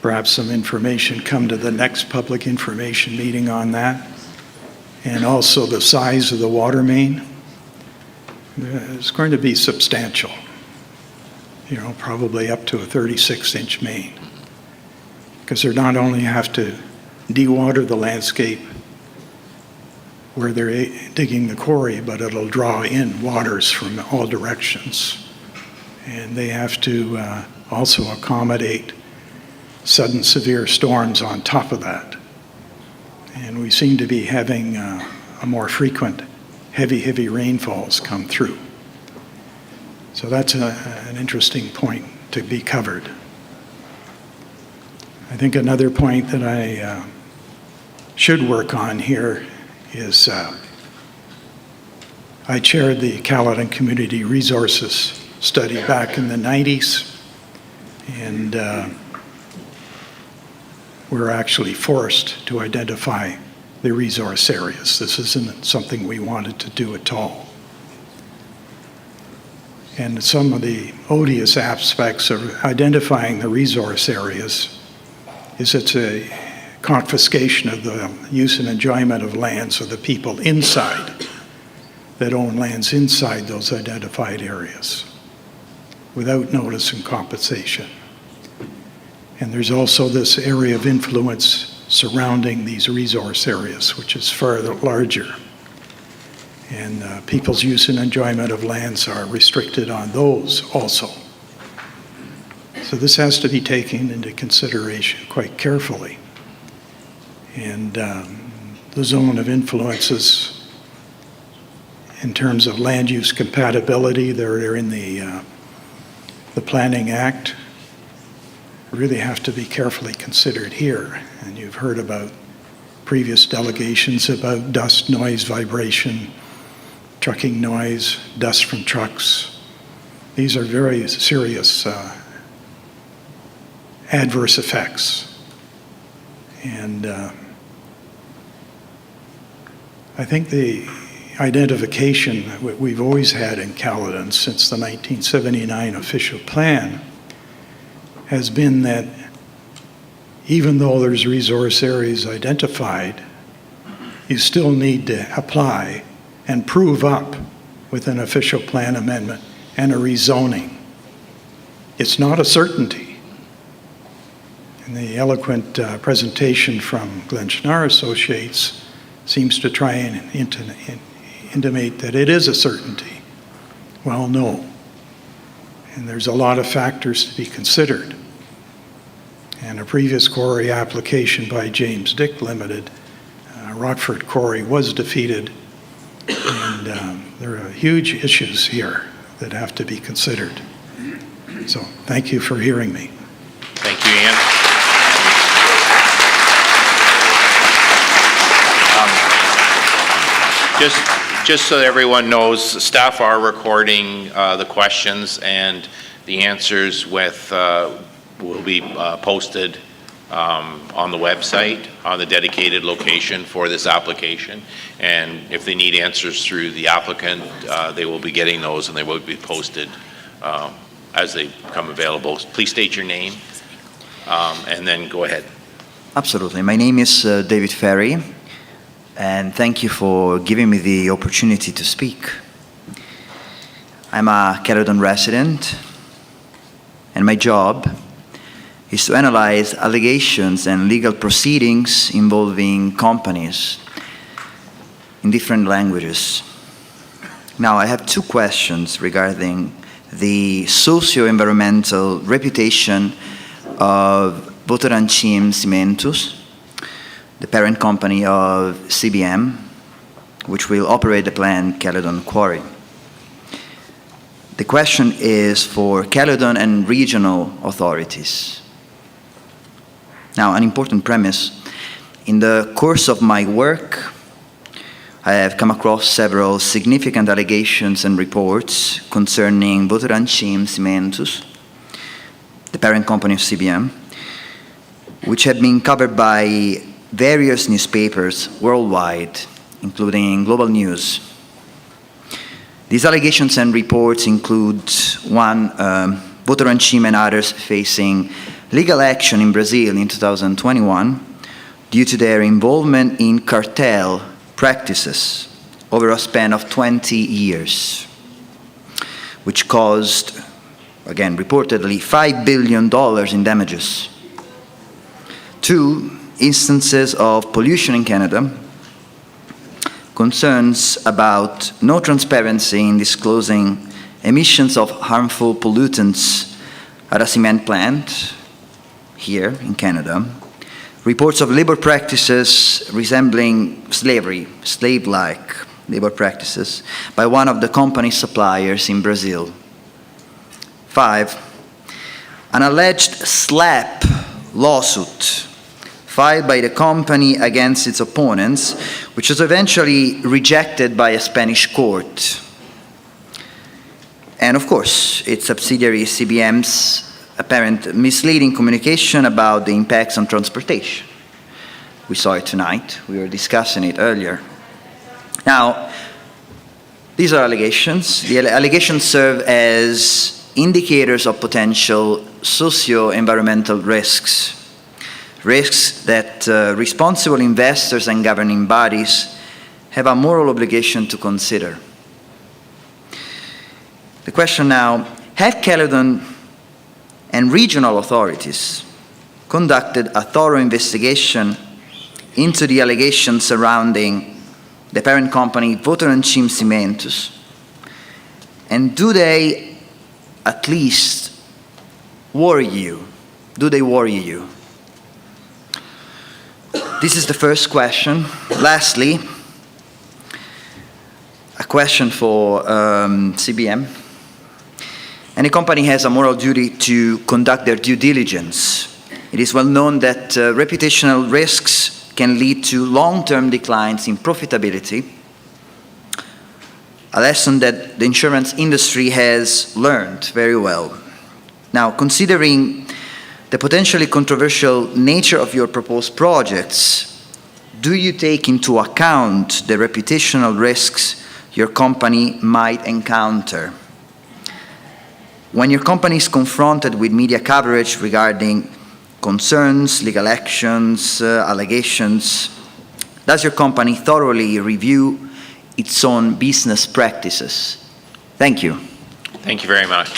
perhaps some information come to the next public information meeting on that? And also the size of the water main? It's going to be substantial. You know, probably up to a 36-inch main. Because they're not only have to dewater the landscape where they're digging the quarry, but it'll draw in waters from all directions. And they have to also accommodate sudden severe storms on top of that. And we seem to be having a more frequent heavy rainfalls come through. So that's an interesting point to be covered. I think another point that I should work on here is I chaired the Caledon Community Resources Study back in the 90s, and we're actually forced to identify the resource areas. This isn't something we wanted to do at all. And some of the odious aspects of identifying the resource areas is it's a confiscation of the use and enjoyment of lands of the people inside that own lands inside those identified areas without notice and compensation. And there's also this area of influence surrounding these resource areas, which is far larger. And people's use and enjoyment of lands are restricted on those also. So this has to be taken into consideration quite carefully. And the zone of influences in terms of land use compatibility, they're in the Planning Act, really have to be carefully considered here. And you've heard about previous delegations about dust, noise, vibration, trucking noise, dust from trucks. These are very serious adverse effects. And I think the identification that we've always had in Caledon since the 1979 official plan has been that even though there's resource areas identified, you still need to apply and prove up with an official plan amendment and a rezoning. It's not a certainty. And the eloquent presentation from Glenn Schnarr Associates seems to try and intimate that it is a certainty. Well, no. And there's a lot of factors to be considered. And a previous quarry application by James Dick Limited, Rockford Quarry, was defeated. And there are huge issues here that have to be considered. So thank you for hearing me. Thank you, Ian. Just so that everyone knows, staff are recording the questions, and the answers will be posted on the website, on the dedicated location for this application. And if they need answers through the applicant, they will be getting those, and they will be posted as they become available. Please state your name, and then go ahead. Absolutely. My name is David Ferry, and thank you for giving me the opportunity to speak. I'm a Caledon resident, and my job is to analyze allegations and legal proceedings involving companies in different languages. Now, I have two questions regarding the socio-environmental reputation of Votorantim Cimentos, the parent company of CBM, which will operate the planned Caledon Quarry. The question is for Caledon and regional authorities. Now, an important premise. In the course of my work, I have come across several significant allegations and reports concerning Votorantim Cimentos, the parent company of CBM, which have been covered by various newspapers worldwide, including Global News. These allegations and reports include, one, Votorantim and others facing legal action in Brazil in 2021 due to their involvement in cartel practices over a span of 20 years, which caused, again, reportedly $5 billion in damages. Two, instances of pollution in Canada, concerns about no transparency in disclosing emissions of harmful pollutants at a cement plant here in Canada, reports of labor practices resembling slavery, slave-like labor practices by one of the company's suppliers in Brazil. 5, an alleged SLAP lawsuit filed by the company against its opponents, which was eventually rejected by a Spanish court. And of course, its subsidiary CBM's apparent misleading communication about the impacts on transportation. We saw it tonight. We were discussing it earlier. Now, these are allegations. The allegations serve as indicators of potential socio-environmental risks, risks that responsible investors and governing bodies have a moral obligation to consider. The question now, have Caledon and regional authorities conducted a thorough investigation into the allegations surrounding the parent company Votorantim Cimentos? And do they at least worry you? Do they worry you? This is the first question. Lastly, a question for CBM. Any company has a moral duty to conduct their due diligence. It is well known that reputational risks can lead to long-term declines in profitability, a lesson that the insurance industry has learned very well. Now, considering the potentially controversial nature of your proposed projects, do you take into account the reputational risks your company might encounter? When your company is confronted with media coverage regarding concerns, legal actions, allegations, does your company thoroughly review its own business practices? Thank you. Thank you very much.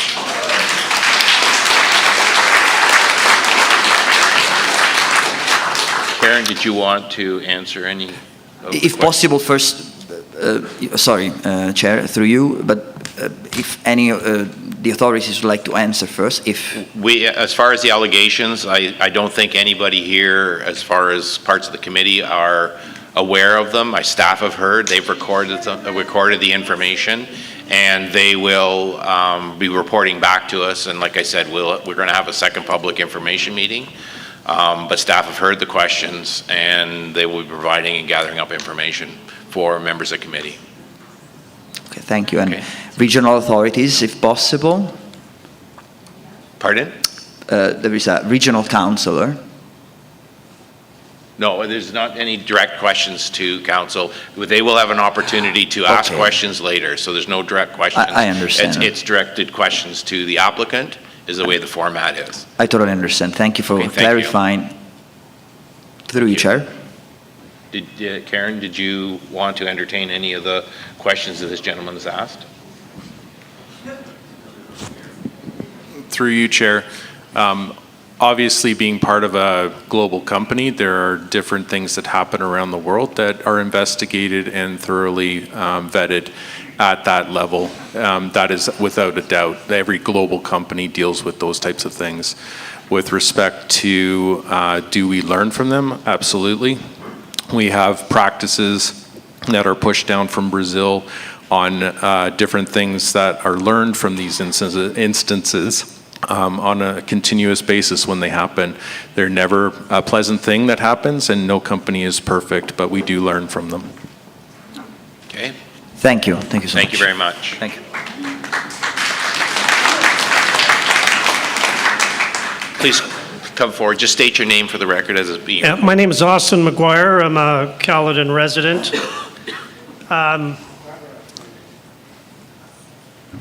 Karen, did you want to answer any of the If possible, first, Chair, through you, but if any the authorities would like to answer first, if... As far as the allegations, I don't think anybody here, as far as parts of the committee, are aware of them. My staff have heard, they've recorded the information, and they will be reporting back to us. And like I said, we're going to have a second public information meeting. But staff have heard the questions, and they will be providing and gathering up information for members of the committee. Okay, thank you. And regional authorities, if possible? Pardon? There is a regional councillor. No, there's not any direct questions to council. They will have an opportunity to ask Okay. questions later, so there's no direct questions. I understand. It's directed questions to the applicant, is the way the format is. I totally understand. Thank you for Okay, thank you. clarifying. Through you, Chair. Karen, did you want to entertain any of the questions that this gentleman has asked? Through you, Chair. Obviously, being part of a global company, there are different things that happen around the world that are investigated and thoroughly vetted at that level. That is without a doubt. Every global company deals with those types of things. With respect to do we learn from them? Absolutely. We have practices that are pushed down from Brazil on different things that are learned from these instances. On a continuous basis when they happen. They're never a pleasant thing that happens, and no company is perfect, but we do learn from them. Okay. Thank you. Thank you so much. Thank you very much. Thank you. Please come forward. Just state your name for the record as it's being. Yeah, my name is Austin McGuire. I'm a Caledon resident.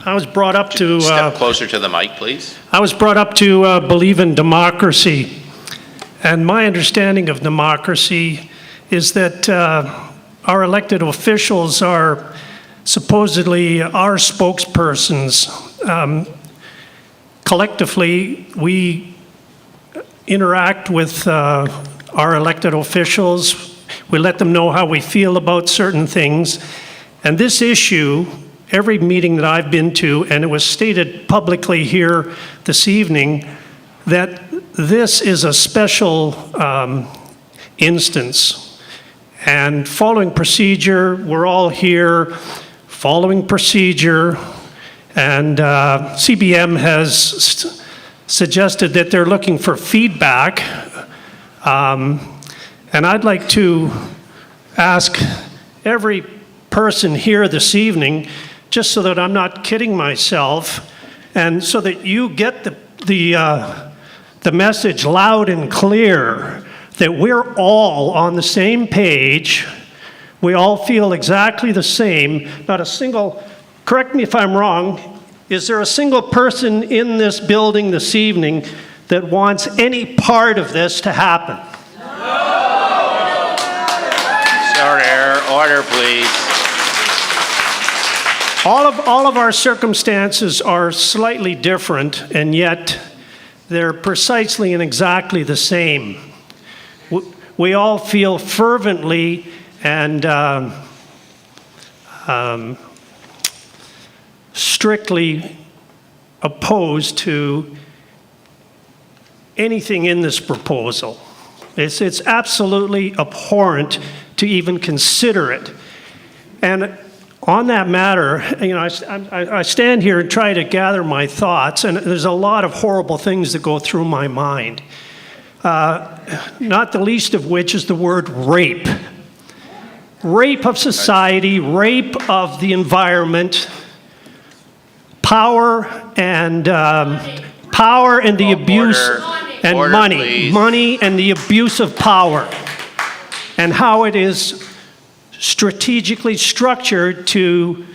I was brought up to... Step closer to the mic, please. I was brought up to believe in democracy. And my understanding of democracy is that our elected officials are supposedly our spokespersons. Collectively, we interact with our elected officials. We let them know how we feel about certain things. And this issue, every meeting that I've been to, and it was stated publicly here this evening, that this is a special instance. And following procedure, we're all here following procedure, and CBM has suggested that they're looking for feedback. And I'd like to ask every person here this evening, just so that I'm not kidding myself, and so that you get the message loud and clear that we're all on the same page. We all feel exactly the same. Not a single, correct me if I'm wrong, is there a single person in this building this evening that wants any part of this to happen? Order, please. All of our circumstances are slightly different, and yet they're precisely and exactly the same. We all feel fervently and strictly opposed to anything in this proposal. It's absolutely abhorrent to even consider it. And on that matter, you know, I stand here and try to gather my thoughts, and there's a lot of horrible things that go through my mind. Not the least of which is the word rape. Rape of society, rape of the environment, power and the abuse and Order, money. please. Money and the abuse of power. And how it is strategically structured to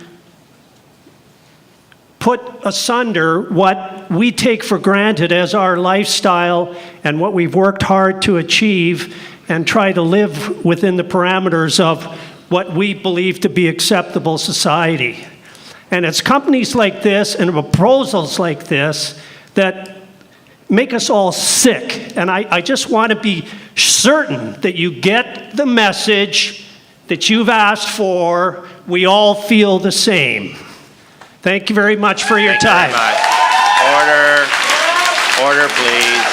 put asunder what we take for granted as our lifestyle and what we've worked hard to achieve, and try to live within the parameters of what we believe to be acceptable society. And it's companies like this and proposals like this that make us all sick. And I just want to be certain that you get the message that you've asked for. We all feel the same. Thank you very much for your time. Thank you very much. Order, please.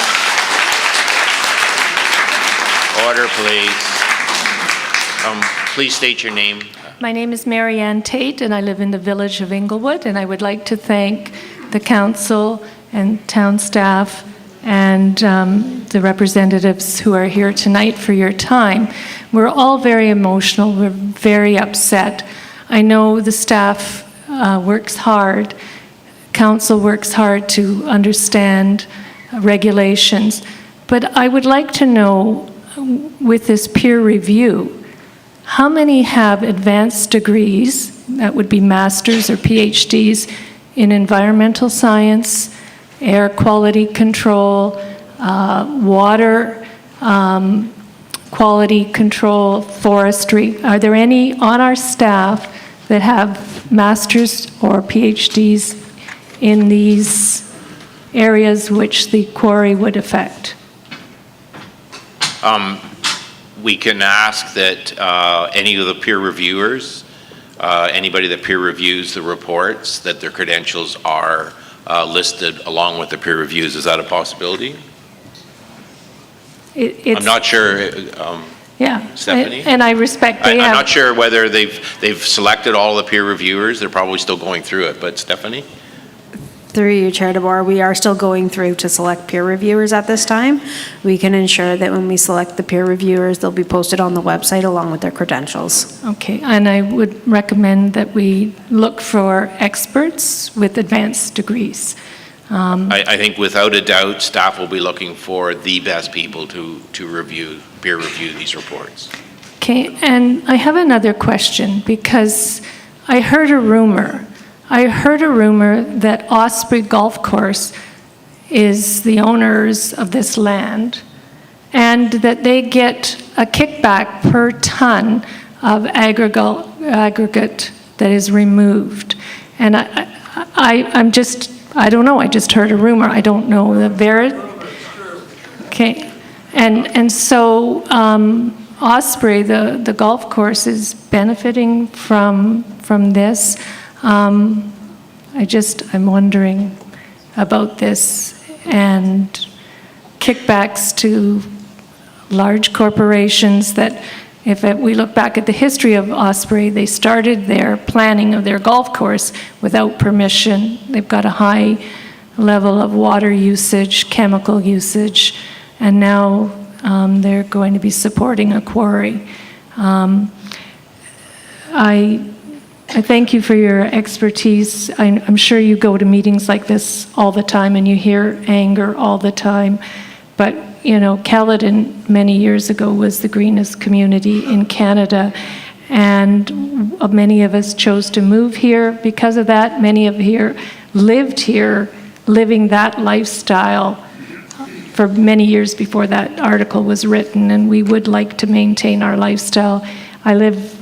Order, please. Please state your name. My name is Mary Ann Tate, and I live in the village of Inglewood, and I would like to thank the council and town staff and the representatives who are here tonight for your time. We're all very emotional. We're very upset. I know the staff works hard. Council works hard to understand regulations. But I would like to know with this peer review, how many have advanced degrees, that would be masters or PhDs, in environmental science, air quality control, water quality control, forestry? Are there any on our staff that have masters or PhDs in these areas which the quarry would affect? We can ask that any of the peer reviewers, anybody that peer reviews the reports, that their credentials are listed along with the peer reviews. Is that a possibility? I'm not sure, Yeah. Stephanie? And I respect I'm not sure whether they've selected all the peer reviewers. They're probably still going through it, but Stephanie? Through you, Chair DeBoer, we are still going through to select peer reviewers at this time. We can ensure that when we select the peer reviewers, they'll be posted on the website along with their credentials. Okay, and I would recommend that we look for experts with advanced degrees. I think without a doubt, staff will be looking for the best people to peer review these reports. Okay, and I have another question because I heard a rumor that Osprey Golf Course is the owners of this land and that they get a kickback per ton of aggregate that is removed. And I don't know, I just heard a rumor. I don't know the verity. Okay, and so Osprey, the golf course, is benefiting from this. I'm wondering about this and kickbacks to large corporations that, if we look back at the history of Osprey, they started their planning of their golf course without permission. They've got a high level of water usage, chemical usage, and now they're going to be supporting a quarry. I thank you for your expertise. I'm sure you go to meetings like this all the time and you hear anger all the time. But, you know, Caledon many years ago was the greenest community in Canada. And many of us chose to move here because of that. Many of here lived here, living that lifestyle for many years before that article was written. And we would like to maintain our lifestyle. I lived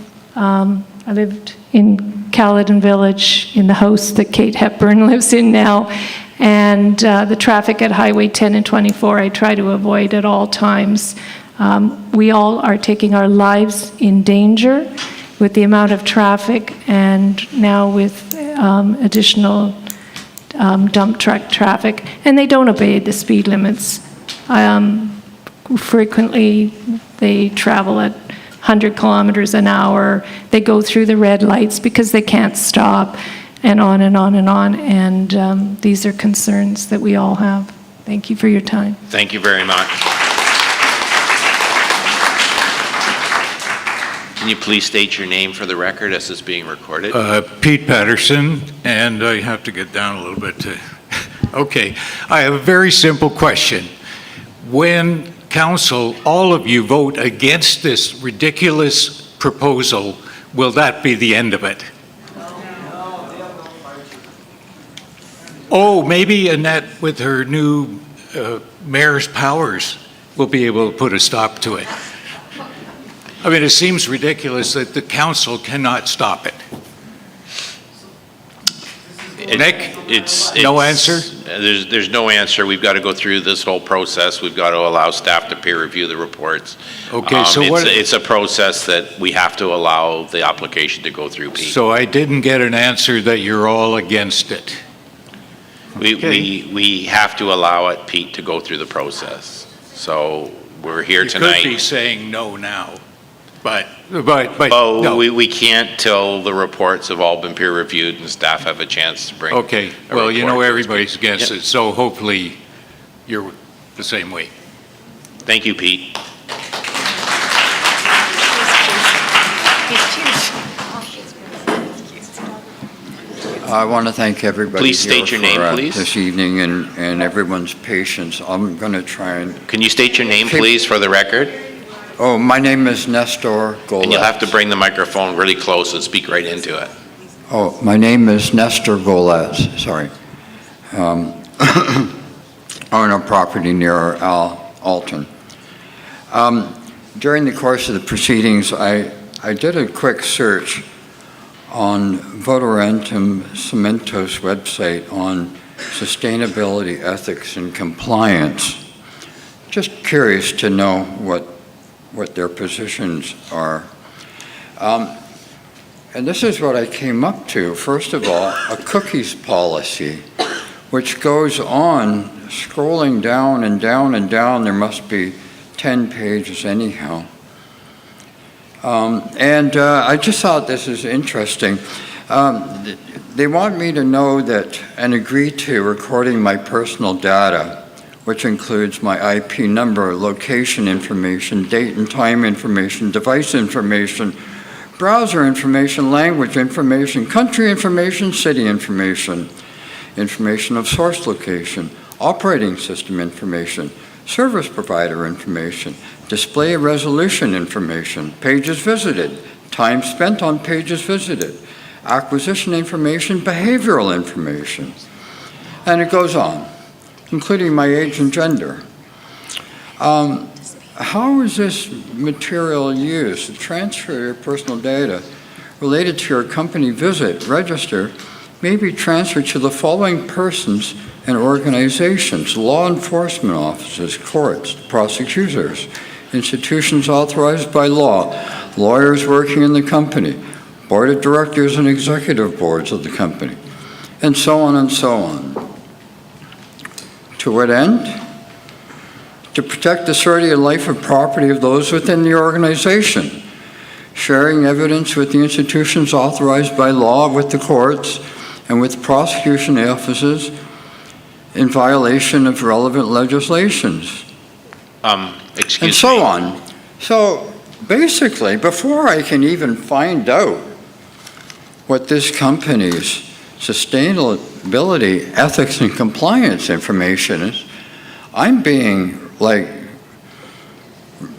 in Caledon Village in the house that Kate Hepburn lives in now. And the traffic at Highway 10 and 24 I try to avoid at all times. We all are taking our lives in danger with the amount of traffic and now with additional dump truck traffic. And they don't obey the speed limits. Frequently they travel at 100 kilometers an hour. They go through the red lights because they can't stop, and on and on and on. And these are concerns that we all have. Thank you for your time. Thank you very much. Can you please state your name for the record as it's being recorded? Pete Patterson, and I have to get down a little bit to... Okay, I have a very simple question. When council, all of you vote against this ridiculous proposal, will that be the end of it? Oh, maybe Annette, with her new mayor's powers, will be able to put a stop to it. I mean, it seems ridiculous that the council cannot stop it. Nick, no answer? There's no answer. We've got to go through this whole process. We've got to allow staff to peer review the reports. Okay, so it's a process that we have to allow the application to go through, Pete. So I didn't get an answer that you're all against it. We have to allow it, Pete, to go through the process. So we're here tonight. You could be saying no now, but no. No. We can't till the reports have all been peer reviewed and staff have a chance to bring. Okay, well, you know everybody's against it, so hopefully you're the same way. Thank you, Pete. I want to thank everybody Please state here your name, for, please. this evening and everyone's patience. I'm going to try and... Can you state your name, please, for the record? Oh, my name is Nestor Golez. And you'll have to bring the microphone really close and speak right into it. Oh, my name is Nestor Golez, sorry. I own a property near Alton. During the course of the proceedings, I did a quick search on Votorantim Cementos website on sustainability, ethics, and compliance. Just curious to know what their positions are. And this is what I came up to. First of all, a cookies policy, which goes on scrolling down and down and down. There must be 10 pages anyhow. I just thought this is interesting. They want me to know that and agree to recording my personal data, which includes my IP number, location information, date and time information, device information, browser information, language information, country information, city information, information of source location, operating system information, service provider information, display resolution information, pages visited, time spent on pages visited, acquisition information, behavioral information, and it goes on, including my age and gender. How is this material used? The transfer of your personal data related to your company visit, register, may be transferred to the following persons and organizations: law enforcement offices, courts, prosecutors, institutions authorized by law, lawyers working in the company, board of directors and executive boards of the company, and so on and so on. To what end? To protect the surety of life and property of those within the organization, sharing evidence with the institutions authorized by law, with the courts, and with prosecution offices in violation of relevant legislations. Excuse and so me. on. So basically, before I can even find out what this company's sustainability, ethics, and compliance information is, I'm being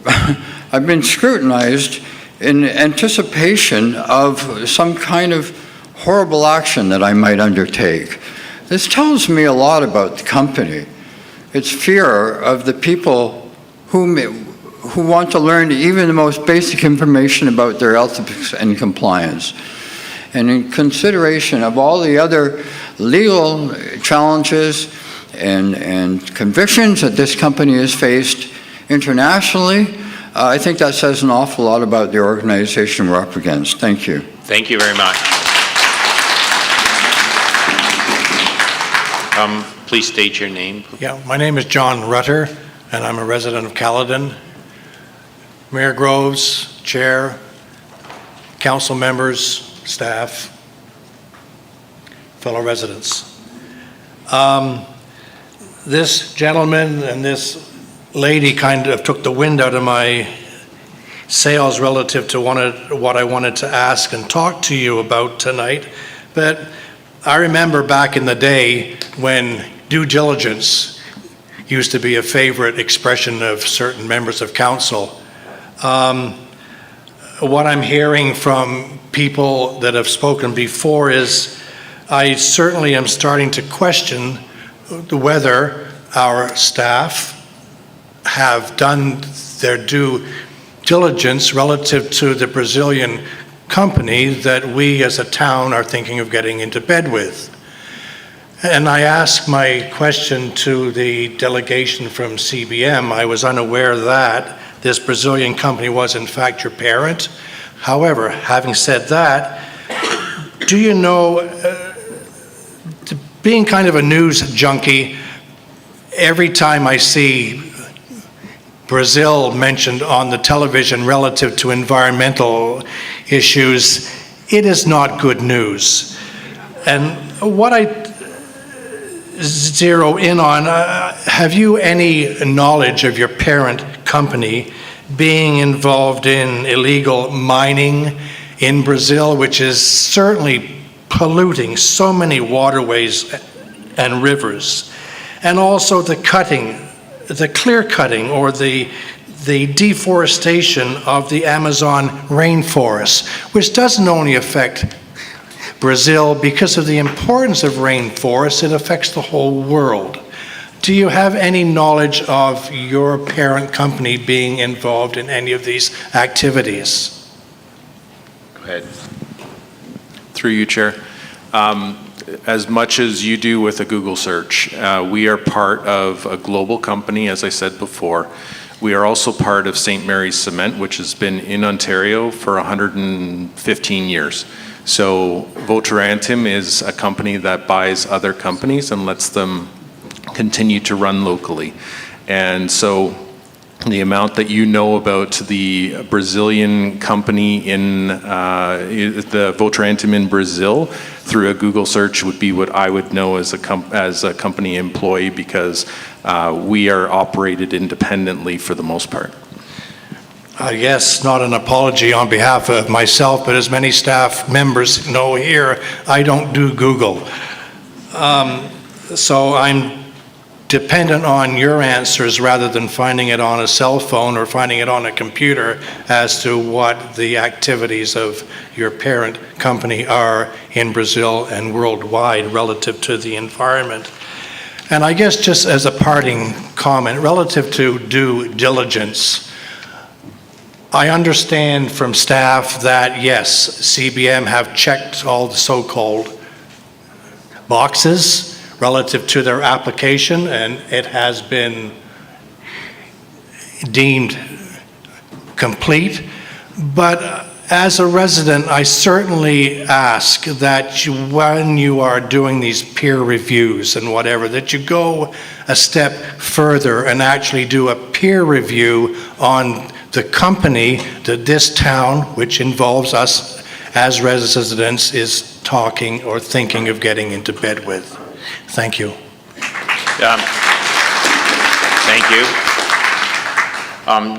I've been scrutinized in anticipation of some kind of horrible action that I might undertake. This tells me a lot about the company. It's fear of the people who want to learn even the most basic information about their ethics and compliance. And in consideration of all the other legal challenges and convictions that this company has faced internationally, I think that says an awful lot about the organization we're up against. Thank you. Thank you very much. Please state your name. Yeah, my name is John Rutter, and I'm a resident of Caledon. Mayor Groves, Chair, council members, staff, fellow residents. This gentleman and this lady kind of took the wind out of my sails relative to what I wanted to ask and talk to you about tonight. But I remember back in the day when due diligence used to be a favorite expression of certain members of council. What I'm hearing from people that have spoken before is I certainly am starting to question whether our staff have done their due diligence relative to the Brazilian company that we as a town are thinking of getting into bed with. And I asked my question to the delegation from CBM. I was unaware that this Brazilian company was in fact your parent. However, having said that, do you know, being kind of a news junkie, every time I see Brazil mentioned on the television relative to environmental issues, it is not good news. And what I zero in on, have you any knowledge of your parent company being involved in illegal mining in Brazil, which is certainly polluting so many waterways and rivers, and also the clear cutting or the the deforestation of the Amazon rainforest, which doesn't only affect Brazil because of the importance of rainforests, it affects the whole world. Do you have any knowledge of your parent company being involved in any of these activities? Go ahead. Through you, Chair. As much as you do with a Google search, we are part of a global company, as I said before. We are also part of St. Mary's Cement, which has been in Ontario for 115 years. So Votorantim is a company that buys other companies and lets them continue to run locally. And so the amount that you know about the Brazilian company in the Votorantim in Brazil through a Google search would be what I would know as a company employee, because we are operated independently for the most part. Yes, not an apology on behalf of myself, but as many staff members know here, I don't do Google. So I'm dependent on your answers rather than finding it on a cell phone or finding it on a computer as to what the activities of your parent company are in Brazil and worldwide relative to the environment. And I guess just as a parting comment, relative to due diligence, I understand from staff that, yes, CBM have checked all the so-called boxes relative to their application, and it has been deemed complete. But as a resident, I certainly ask that when you are doing these peer reviews and whatever, that you go a step further and actually do a peer review on the company that this town, which involves us as residents, is talking or thinking of getting into bed with. Thank you. Thank you.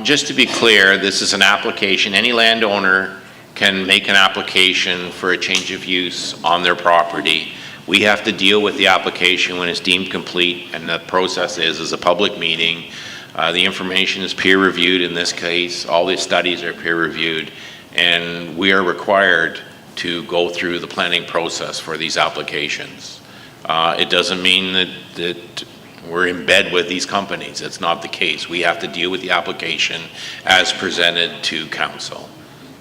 Just to be clear, this is an application. Any landowner can make an application for a change of use on their property. We have to deal with the application when it's deemed complete, and the process is a public meeting. The information is peer reviewed in this case. All the studies are peer reviewed, and we are required to go through the planning process for these applications. It doesn't mean that we're in bed with these companies. It's not the case. We have to deal with the application as presented to council.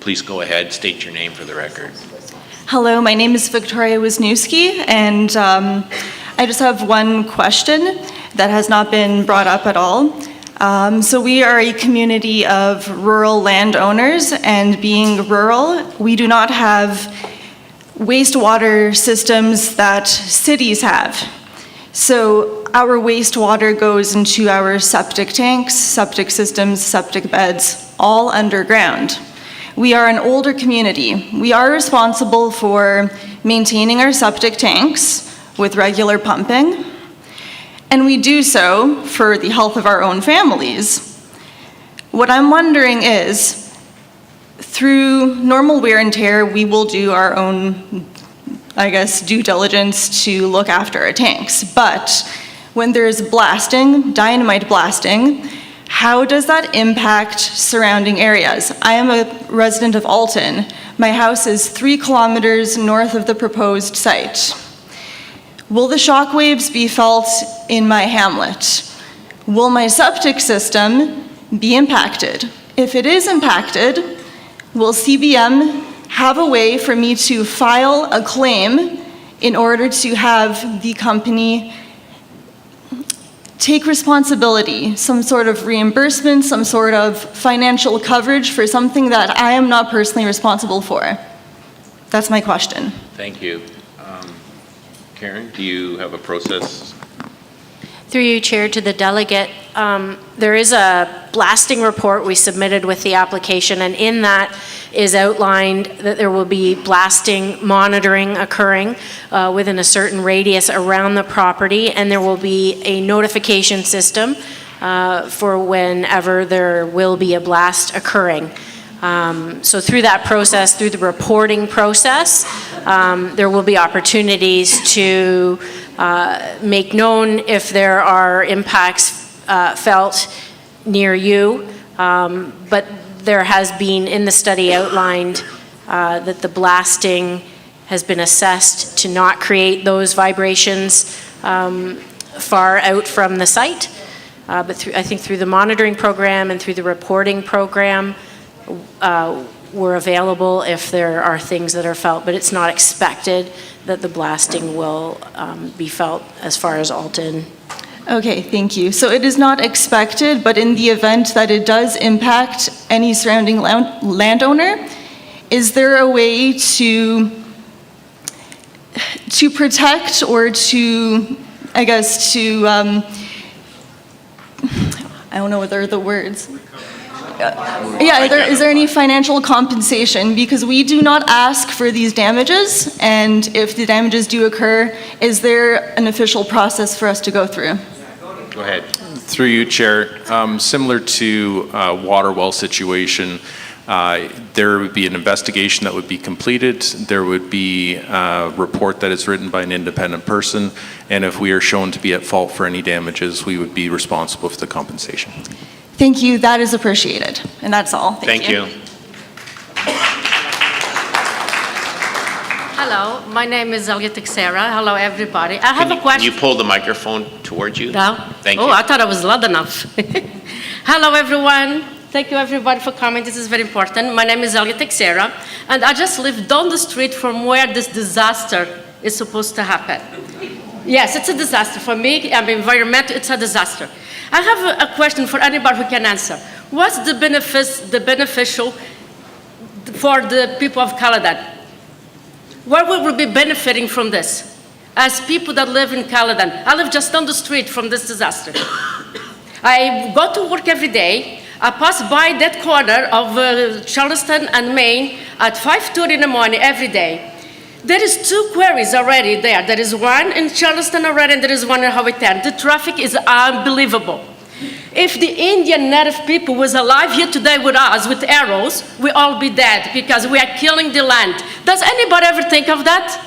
Please go ahead, state your name for the record. Hello, my name is Victoria Wisniewski, and I just have one question that has not been brought up at all. So we are a community of rural landowners, and being rural, we do not have wastewater systems that cities have. So our wastewater goes into our septic tanks, septic systems, septic beds, all underground. We are an older community. We are responsible for maintaining our septic tanks with regular pumping, and we do so for the health of our own families. What I'm wondering is, through normal wear and tear, we will do our own, I guess, due diligence to look after our tanks. But when there's blasting, dynamite blasting, how does that impact surrounding areas? I am a resident of Alton. My house is 3 kilometers north of the proposed site. Will the shock waves be felt in my hamlet? Will my septic system be impacted? If it is impacted, will CBM have a way for me to file a claim in order to have the company take responsibility, some sort of reimbursement, some sort of financial coverage for something that I am not personally responsible for? That's my question. Thank you. Karen, do you have a process? Through you, Chair, to the delegate, there is a blasting report we submitted with the application, and in that is outlined that there will be blasting monitoring occurring within a certain radius around the property, and there will be a notification system for whenever there will be a blast occurring. So through that process, through the reporting process, there will be opportunities to make known if there are impacts felt near you. But there has been, in the study outlined, that the blasting has been assessed to not create those vibrations far out from the site. But I think through the monitoring program and through the reporting program, we're available if there are things that are felt, but it's not expected that the blasting will be felt as far as Alton. Okay, thank you. So it is not expected, but in the event that it does impact any surrounding landowner, is there a way to protect or to, I guess, to, I don't know what are the words. Is there any financial compensation? Because we do not ask for these damages, and if the damages do occur, is there an official process for us to go through? Go ahead. Through you, Chair. Similar to water well situation, there would be an investigation that would be completed. There would be a report that is written by an independent person, and if we are shown to be at fault for any damages, we would be responsible for the compensation. Thank you, that is appreciated. And that's all. Thank you. Hello, my name is Elga Teixeira. Hello, everybody. I have a question. Can you pull the microphone towards you? No? Thank you. Oh, I thought I was loud enough. Hello, everyone. Thank you, everybody, for coming. This is very important. My name is Elga Teixeira, and I just live down the street from where this disaster is supposed to happen. Yes, it's a disaster. For me, I'm environmental, it's a disaster. I have a question for anybody who can answer. What's the beneficial for the people of Caledon? What will we be benefiting from this? As people that live in Caledon, I live just down the street from this disaster. I go to work every day. I pass by that corner of Charleston and Maine at 5:30 in the morning every day. There is 2 quarries already there. There is one in Charleston already, and there is one in Highway 10. The traffic is unbelievable. If the Indian native people was alive here today with us, with arrows, we all be dead because we are killing the land. Does anybody ever think of that?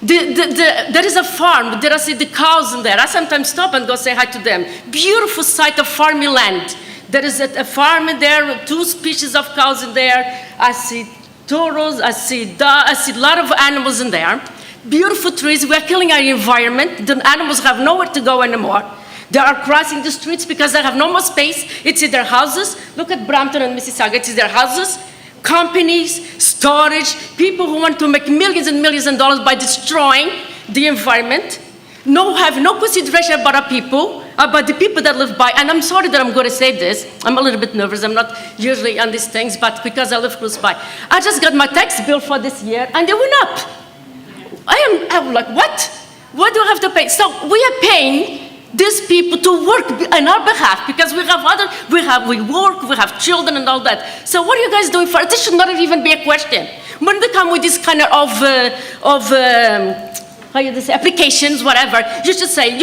There is a farm. There I see the cows in there. I sometimes stop and go say hi to them. Beautiful site of farming land. There is a farm in there, 2 species of cows in there. I see toros, I see a lot of animals in there. Beautiful trees. We are killing our environment. The animals have nowhere to go anymore. They are crossing the streets because they have no more space. It's in their houses. Look at Brampton and Mississauga. It's in their houses, companies, storage, people who want to make millions and millions of dollars by destroying the environment. Have no consideration about our people, about the people that live by. And I'm sorry that I'm going to say this. I'm a little bit nervous. I'm not usually on these things, but because I live close by. I just got my tax bill for this year, and they went up. I'm like, what? What do I have to pay? So we are paying these people to work on our behalf because we work, we have children and all that. So what are you guys doing for it? This should not even be a question. When they come with this kind of applications, whatever, you should say,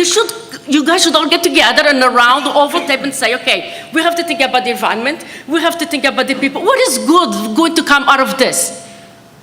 you guys should all get together and around the oval table and say, okay, we have to think about the environment, we have to think about the people. What is good going to come out of this?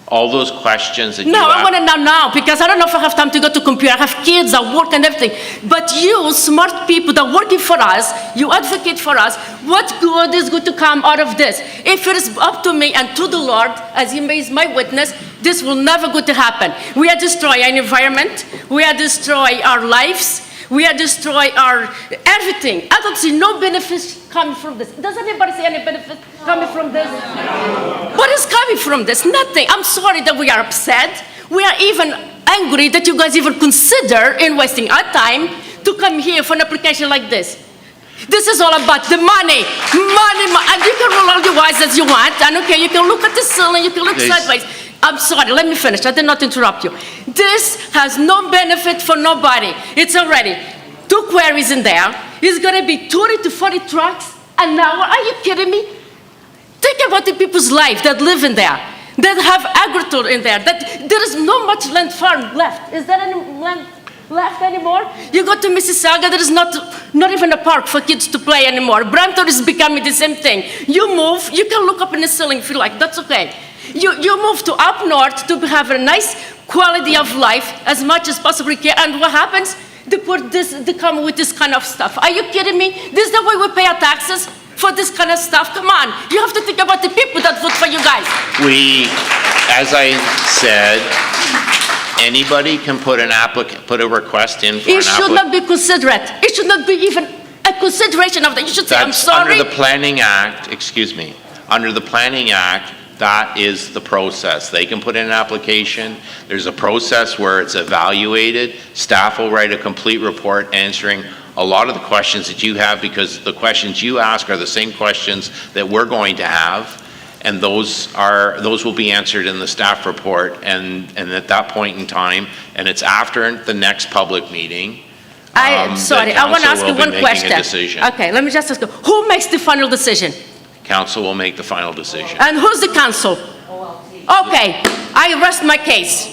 All those questions that No, I want to know now because I don't know if I have time to go to computer. I have kids, I work and everything. But you, smart people that are working for us, you advocate for us, what good is going to come out of this? If it is up to me and to the Lord, as He is my witness, this will never going to happen. We are destroying our environment. We are destroying our lives. We are destroying our everything. I don't see no benefits coming from this. Does anybody see any benefit coming from this? What is coming from this? Nothing. I'm sorry that we are upset. We are even angry that you guys even consider in wasting our time to come here for an application like this. This is all about the money. Money. And you can roll all your eyes as you want. And okay, you can look at the ceiling, you can look sideways. I'm sorry, let me finish. I did not interrupt you. This has no benefit for nobody. It's already 2 quarries in there. It's going to be 30 to 40 trucks an hour. Are you kidding me? Think about the people's life that live in there, that have agriculture in there, that there is no much land farm left. Is there any land left anymore? You go to Mississauga, there is not even a park for kids to play anymore. Brampton is becoming the same thing. You move, you can look up in the ceiling if you like, that's okay. You move to up north to have a nice quality of life as much as possibly can. And what happens? They come with this kind of stuff. Are you kidding me? This is the way we pay our taxes for this kind of stuff. Come on, you have to think about the people that vote for you guys. As I said, anybody can put a request in for an It should not be considerate. It should not be even a consideration of that. You should say, I'm sorry. Under the Planning Act, excuse me, under the Planning Act, that is the process. They can put in an application. There's a process where it's evaluated. Staff will write a complete report answering a lot of the questions that you have, because the questions you ask are the same questions that we're going to have. And those will be answered in the staff report, and at that point in time, and it's after the next public meeting. Sorry, I want to ask you one question. Decision. Okay, let me just ask you, who makes the final decision? Council will make the final decision. And who's the council? Okay, I rest my case.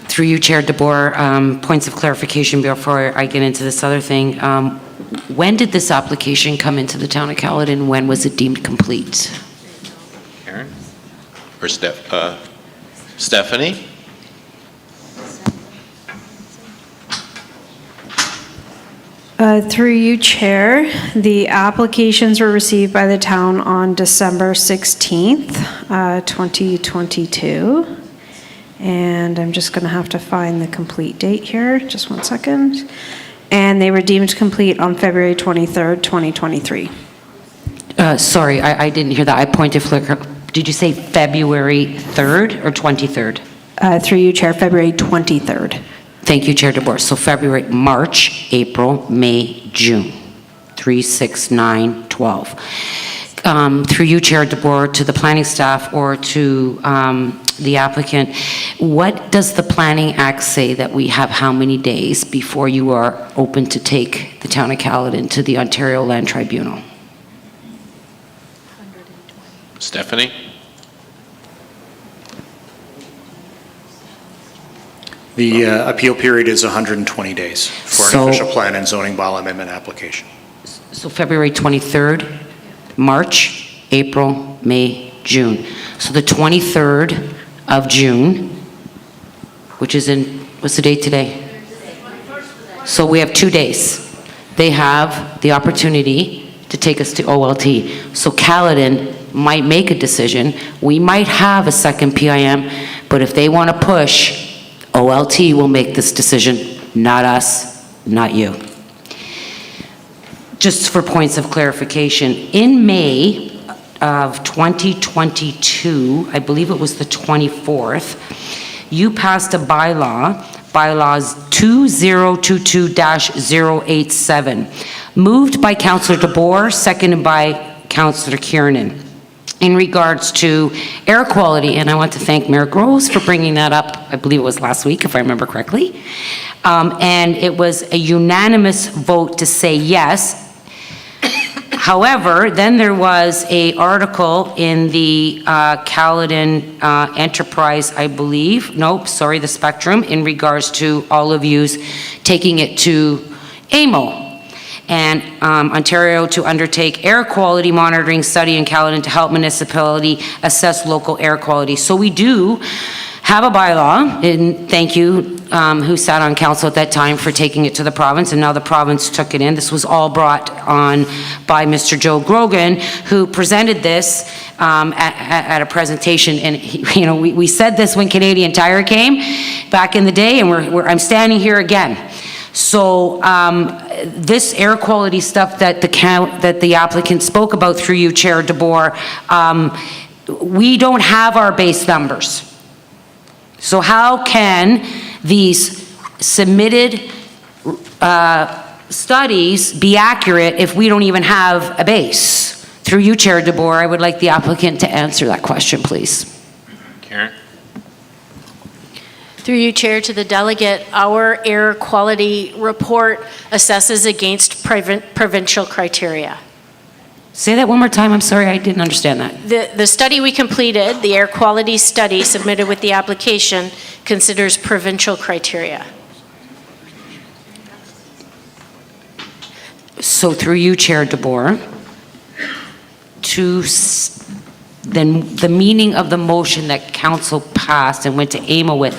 Through you, Chair DeBoer, points of clarification before I get into this other thing. When did this application come into the town of Caledon? When was it deemed complete? Karen? Or Stephanie? Through you, Chair, the applications were received by the town on December 16th, 2022. And I'm just going to have to find the complete date here. Just one second. And they were deemed complete on February 23rd, 2023. Sorry, I didn't hear that. I pointed flicker. Did you say February 3rd or 23rd? Through you, Chair, February 23rd. Thank you, Chair DeBoer. So February, March, April, May, June. 3, 6, 9, 12. Through you, Chair DeBoer, to the planning staff or to the applicant, what does the Planning Act say that we have how many days before you are open to take the town of Caledon to the Ontario Land Tribunal? Stephanie? The appeal period is 120 days for an official plan and zoning bylaw amendment application. So February 23rd, March, April, May, June. So the 23rd of June, which is what's the date today? So we have 2 days. They have the opportunity to take us to OLT. So Caledon might make a decision. We might have a second PIM, but if they want to push, OLT will make this decision, not us, not you. Just for points of clarification, in May of 2022, I believe it was the 24th, you passed a bylaws 2022-087, moved by Councillor DeBoer, seconded by Councillor Kiernan, in regards to air quality. And I want to thank Mayor Groves for bringing that up. I believe it was last week, if I remember correctly. And it was a unanimous vote to say yes. However, then there was an article in the Caledon Enterprise, I believe, the Spectrum, in regards to all of yous taking it to AMO. And Ontario to undertake air quality monitoring study in Caledon to help municipality assess local air quality. So we do have a bylaw, and thank you, who sat on council at that time, for taking it to the province, and now the province took it in. This was all brought on by Mr. Joe Grogan, who presented this at a presentation, and we said this when Canadian Tire came back in the day, and I'm standing here again. So this air quality stuff that the applicant spoke about through you, Chair DeBoer, we don't have our base numbers. So how can these submitted studies be accurate if we don't even have a base? Through you, Chair DeBoer, I would like the applicant to answer that question, please. Karen? Through you, Chair, to the delegate, our air quality report assesses against provincial criteria. Say that one more time. I'm sorry, I didn't understand that. The study we completed, the air quality study submitted with the application, considers provincial criteria. So through you, Chair DeBoer, then the meaning of the motion that council passed and went to AMO with,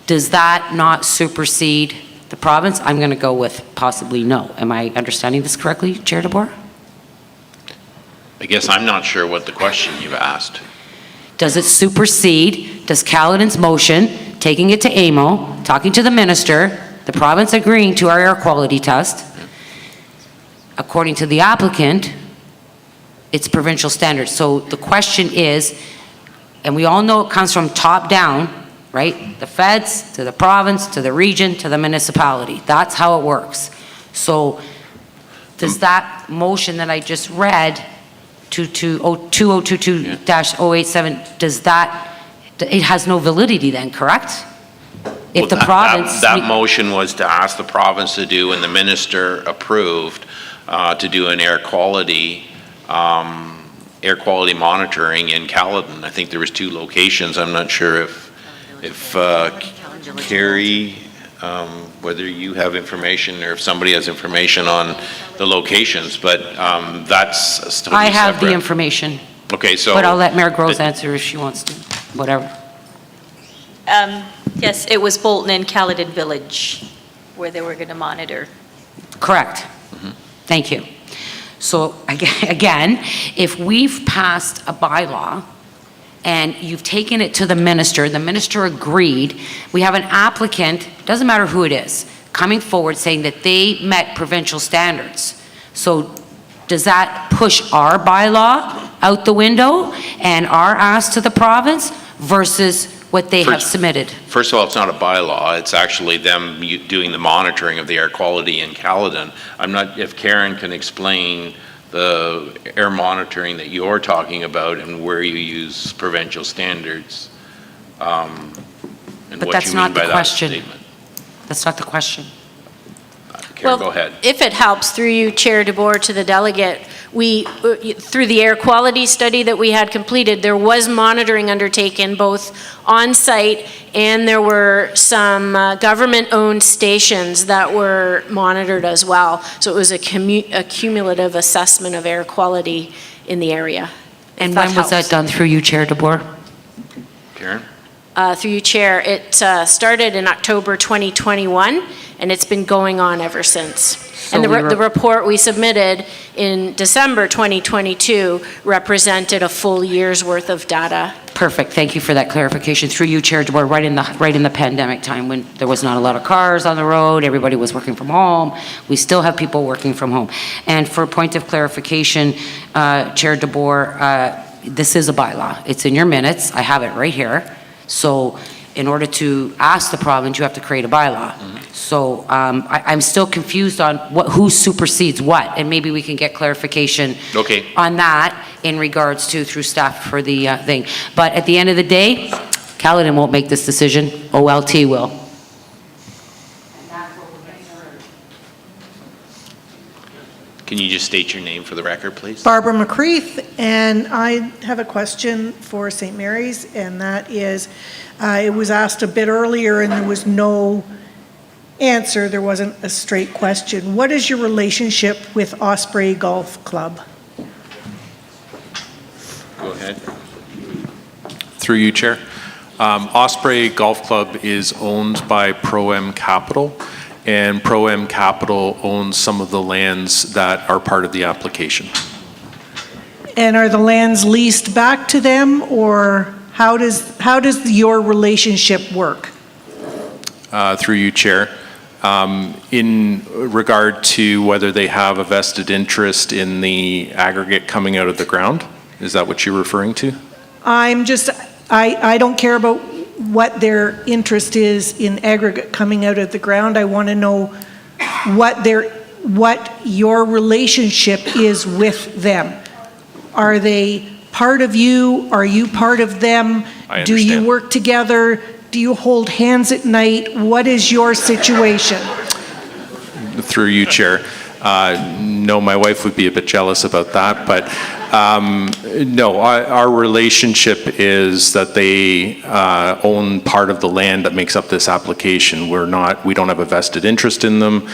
does that not supersede the province? I'm going to go with possibly no. Am I understanding this correctly, Chair DeBoer? I guess I'm not sure what the question you've asked. Does it supersede, does Caledon's motion, taking it to AMO, talking to the minister, the province agreeing to our air quality test, according to the applicant, it's provincial standards. So the question is, and we all know it comes from top down, right? The feds, to the province, to the region, to the municipality. That's how it works. So does that motion that I just read, 2022-087, does that, it has no validity then, correct? If the province... That motion was to ask the province to do, and the minister approved, to do an air quality monitoring in Caledon. I think there was 2 locations. I'm not sure if Carrie, whether you have information or if somebody has information on the locations, but that's totally I have separate. the information. Okay, so... But I'll let Mayor Groves answer if she wants to, whatever. Yes, it was Bolton and Caledon Village where they were going to monitor. Correct. Thank you. So again, if we've passed a bylaw and you've taken it to the minister agreed, we have an applicant, doesn't matter who it is, coming forward saying that they met provincial standards. So does that push our bylaw out the window and our ask to the province versus what they have submitted? First of all, it's not a bylaw. It's actually them doing the monitoring of the air quality in Caledon. I'm not, if Karen can explain the air monitoring that you're talking about and where you use provincial standards, and But what that's you not mean by the that question. statement. That's not the question. Karen, go ahead. If it helps, through you, Chair DeBoer, to the delegate, we, through the air quality study that we had completed, there was monitoring undertaken both on-site and there were some government-owned stations that were monitored as well. So it was a cumulative assessment of air quality in the area. And when was that done through you, Chair DeBoer? Karen? Through you, Chair, it started in October 2021, and it's been going on ever since. So And the report we submitted in December 2022 represented a full year's worth of data. Perfect. Thank you for that clarification. Through you, Chair DeBoer, right in the pandemic time when there was not a lot of cars on the road, everybody was working from home. We still have people working from home. And for a point of clarification, Chair DeBoer, this is a bylaw. It's in your minutes. I have it right here. So in order to ask the province, you have to create a bylaw. So I'm still confused on who supersedes what, and maybe we can get clarification on that in regards to through staff for the thing. But at the end of the day, Caledon won't make this decision. OLT will. Can you just state your name for the record, please? Barbara McCreath, and I have a question for St. Mary's, and that is, it was asked a bit earlier and there was no answer, there wasn't a straight question. What is your relationship with Osprey Golf Club? Go ahead. Through you, Chair. Osprey Golf Club is owned by Pro-M Capital, and Pro-M Capital owns some of the lands that are part of the application. And are the lands leased back to them, or how does your relationship work? Through you, Chair. In regard to whether they have a vested interest in the aggregate coming out of the ground, is that what you're referring to? I don't care about what their interest is in aggregate coming out of the ground. I want to know what your relationship is with them. Are they part of you? Are you part of them? I understand. Do you work together? Do you hold hands at night? What is your situation? Through you, Chair. No, my wife would be a bit jealous about that, but no, our relationship is that they own part of the land that makes up this application. We don't have a vested interest in them.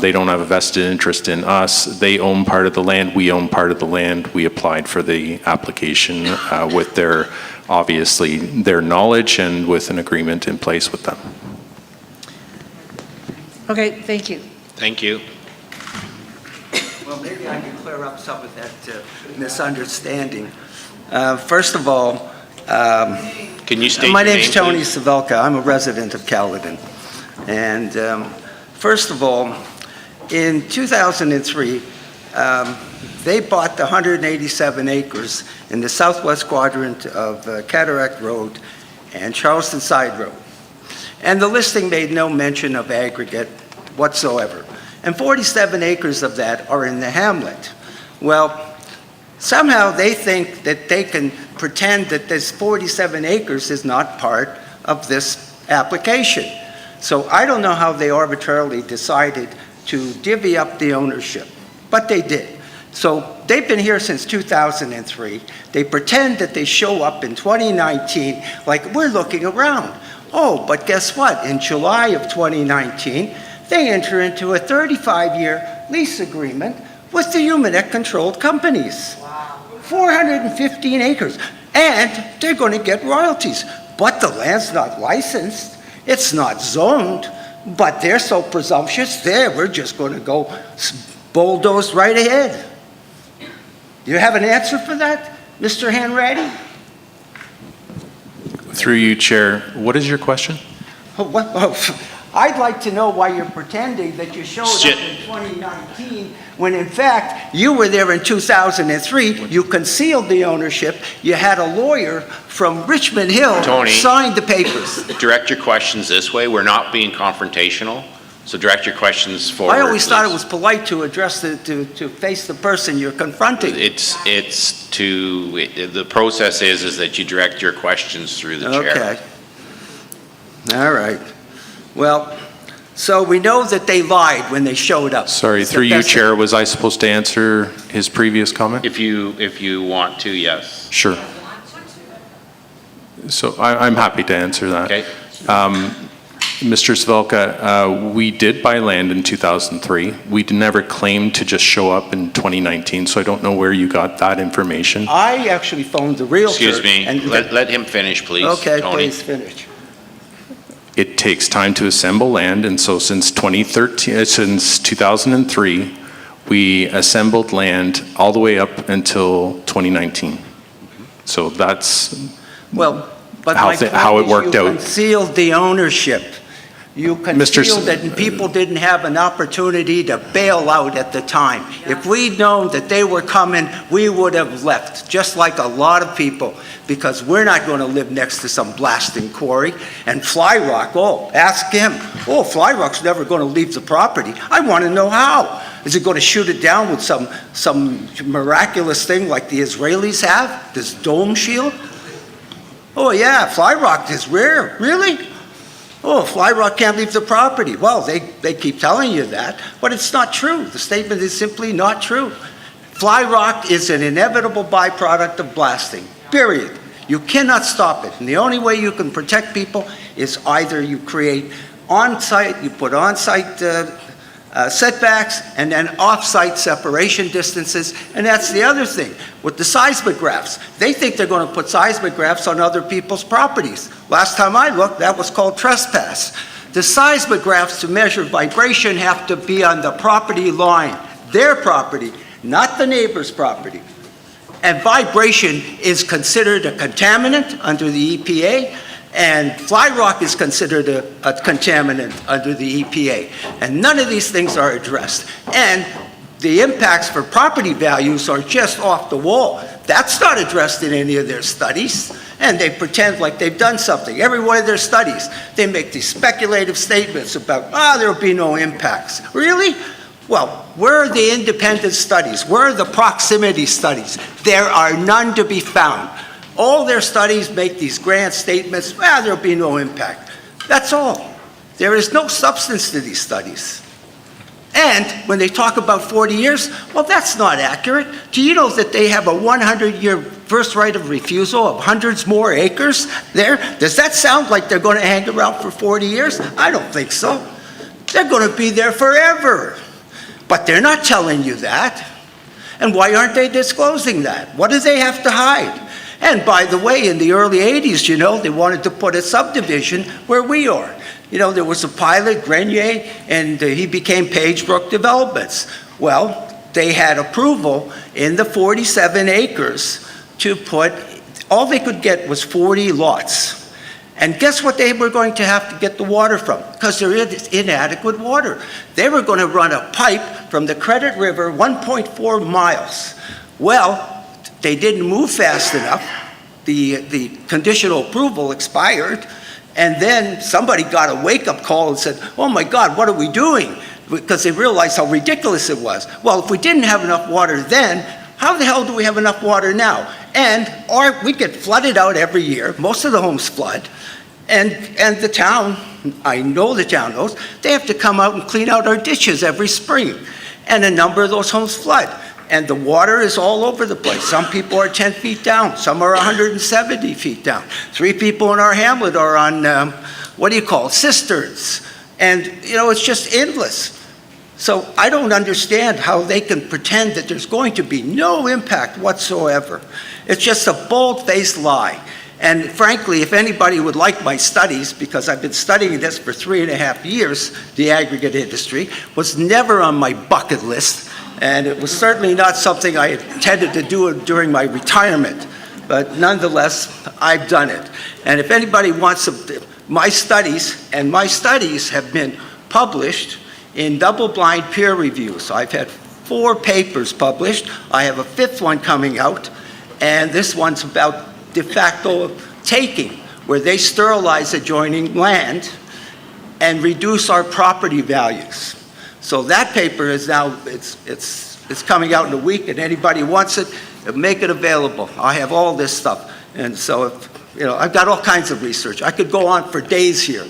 They don't have a vested interest in us. They own part of the land. We own part of the land. We applied for the application with their obviously their knowledge and with an agreement in place with them. Okay, thank you. Thank you. Well, maybe I can clear up some of that misunderstanding. First of all, Can you state my your name's name, Tony please? Savelka. I'm a resident of Caledon. And first of all, in 2003, they bought the 187 acres in the southwest quadrant of Cataract Road and Charleston Side Road. And the listing made no mention of aggregate whatsoever. And 47 acres of that are in the hamlet. Well, somehow they think that they can pretend that this 47 acres is not part of this application. So I don't know how they arbitrarily decided to divvy up the ownership, but they did. So they've been here since 2003. They pretend that they show up in 2019 like we're looking around. Oh, but guess what? In July of 2019, they enter into a 35-year lease agreement with the Humanet-controlled companies. Wow. 415 acres. And they're going to get royalties. But the land's not licensed. It's not zoned. But they're so presumptuous, we're just going to go bulldoze right ahead. Do you have an answer for that, Mr. Hanratty? Through you, Chair, what is your question? I'd like to know why you're pretending that you showed up in 2019 when in fact you were there in 2003, you concealed the ownership, you had a lawyer from Richmond Hill sign the papers. Direct your questions this way. We're not being confrontational, so direct your questions forward. I always thought it please. was polite to address to face the person you're confronting. The process is that you direct your questions through the chair. Okay. All right. Well, so we know that they lied when they showed up. Sorry, through you, Chair, was I supposed to answer his previous comment? If you want to, yes. Sure. So I'm happy to answer that. Okay. Mr. Svelka, we did buy land in 2003. We never claimed to just show up in 2019, so I don't know where you got that information. I actually phoned the realtor. Excuse me. Let him finish, please. Okay, Tony. please finish. It takes time to assemble land, and so since 2003, we assembled land all the way up until 2019. So that's how it worked out. You concealed the ownership. You concealed it, and people didn't have an opportunity to bail out at the time. If we'd known that they were coming, we would have left, just like a lot of people, because we're not going to live next to some blasting quarry. And Fly Rock, ask him. Fly Rock's never going to leave the property. I want to know how. Is it going to shoot it down with some miraculous thing like the Israelis have, this dome shield? Oh yeah, Fly Rock is rare, really? Fly Rock can't leave the property. Well, they keep telling you that, but it's not true. The statement is simply not true. Fly Rock is an inevitable byproduct of blasting, period. You cannot stop it. And the only way you can protect people is either you create on-site, you put on-site setbacks and then off-site separation distances. And that's the other thing. With the seismographs, they think they're going to put seismographs on other people's properties. Last time I looked, that was called trespass. The seismographs to measure vibration have to be on the property line, their property, not the neighbor's property. And vibration is considered a contaminant under the EPA. And Fly Rock is considered a contaminant under the EPA. And none of these things are addressed. And the impacts for property values are just off the wall. That's not addressed in any of their studies. And they pretend like they've done something. Every one of their studies, they make these speculative statements about, there'll be no impacts. Really? Well, where are the independent studies? Where are the proximity studies? There are none to be found. All their studies make these grand statements, there'll be no impact. That's all. There is no substance to these studies. And when they talk about 40 years, well, that's not accurate. Do you know that they have a 100-year first right of refusal of hundreds more acres there? Does that sound like they're going to hang around for 40 years? I don't think so. They're going to be there forever. But they're not telling you that. And why aren't they disclosing that? What do they have to hide? And by the way, in the early 80s, you know, they wanted to put a subdivision where we are. You know, there was a pilot, Grenier, and he became Pagebrook Developments. Well, they had approval in the 47 acres to put, all they could get was 40 lots. And guess what they were going to have to get the water from? Because there is inadequate water. They were going to run a pipe from the Credit River 1.4 miles. Well, they didn't move fast enough. The conditional approval expired. And then somebody got a wake-up call and said, oh my God, what are we doing? Because they realized how ridiculous it was. Well, if we didn't have enough water then, how the hell do we have enough water now? And we get flooded out every year. Most of the homes flood. And the town, I know the town knows, they have to come out and clean out our ditches every spring. And a number of those homes flood. And the water is all over the place. Some people are 10 feet down. Some are 170 feet down. 3 people in our hamlet are on, cisterns. And, you know, it's just endless. So I don't understand how they can pretend that there's going to be no impact whatsoever. It's just a bold-faced lie. And frankly, if anybody would like my studies, because I've been studying this for 3.5 years, the aggregate industry, was never on my bucket list. And it was certainly not something I intended to do during my retirement. But nonetheless, I've done it. And if anybody wants my studies, and my studies have been published in double-blind peer reviews. I've had 4 papers published. I have a 5th one coming out. And this one's about de facto taking, where they sterilize adjoining land and reduce our property values. So that paper is now, it's coming out in a week, and anybody who wants it, make it available. I have all this stuff. And so, I've got all kinds of research. I could go on for days here,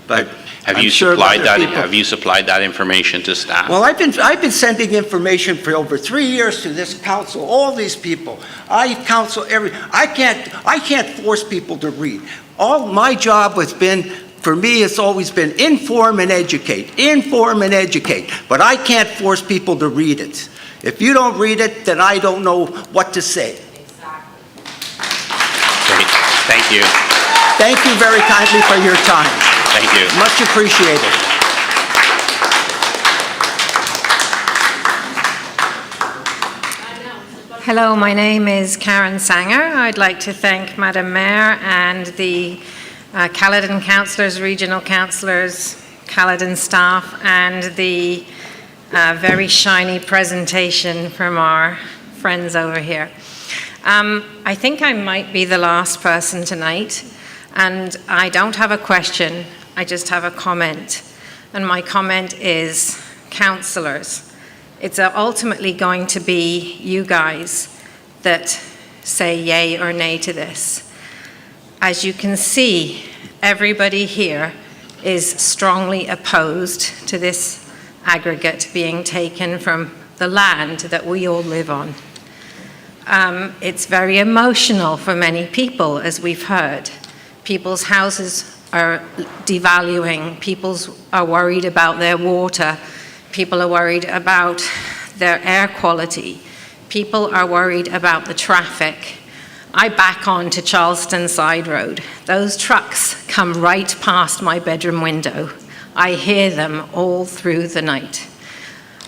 but have you supplied that information to staff? Well, I've been sending information for over 3 years to this council, all these people. I counsel I can't force people to read. All my job has been, for me, it's always been inform and educate, but I can't force people to read it. If you don't read it, then I don't know what to say. Great. Thank you. Thank you very kindly for your time. Thank you. Much appreciated. Hello, my name is Karen Sanger. I'd like to thank Madam Mayor and the Caledon councillors, regional councillors, Caledon staff, and the very shiny presentation from our friends over here. I think I might be the last person tonight, and I don't have a question, I just have a comment. And my comment is, councillors, it's ultimately going to be you guys that say yay or nay to this. As you can see, everybody here is strongly opposed to this aggregate being taken from the land that we all live on. It's very emotional for many people, as we've heard. People's houses are devaluing. People are worried about their water. People are worried about their air quality. People are worried about the traffic. I back onto Charleston Side Road. Those trucks come right past my bedroom window. I hear them all through the night.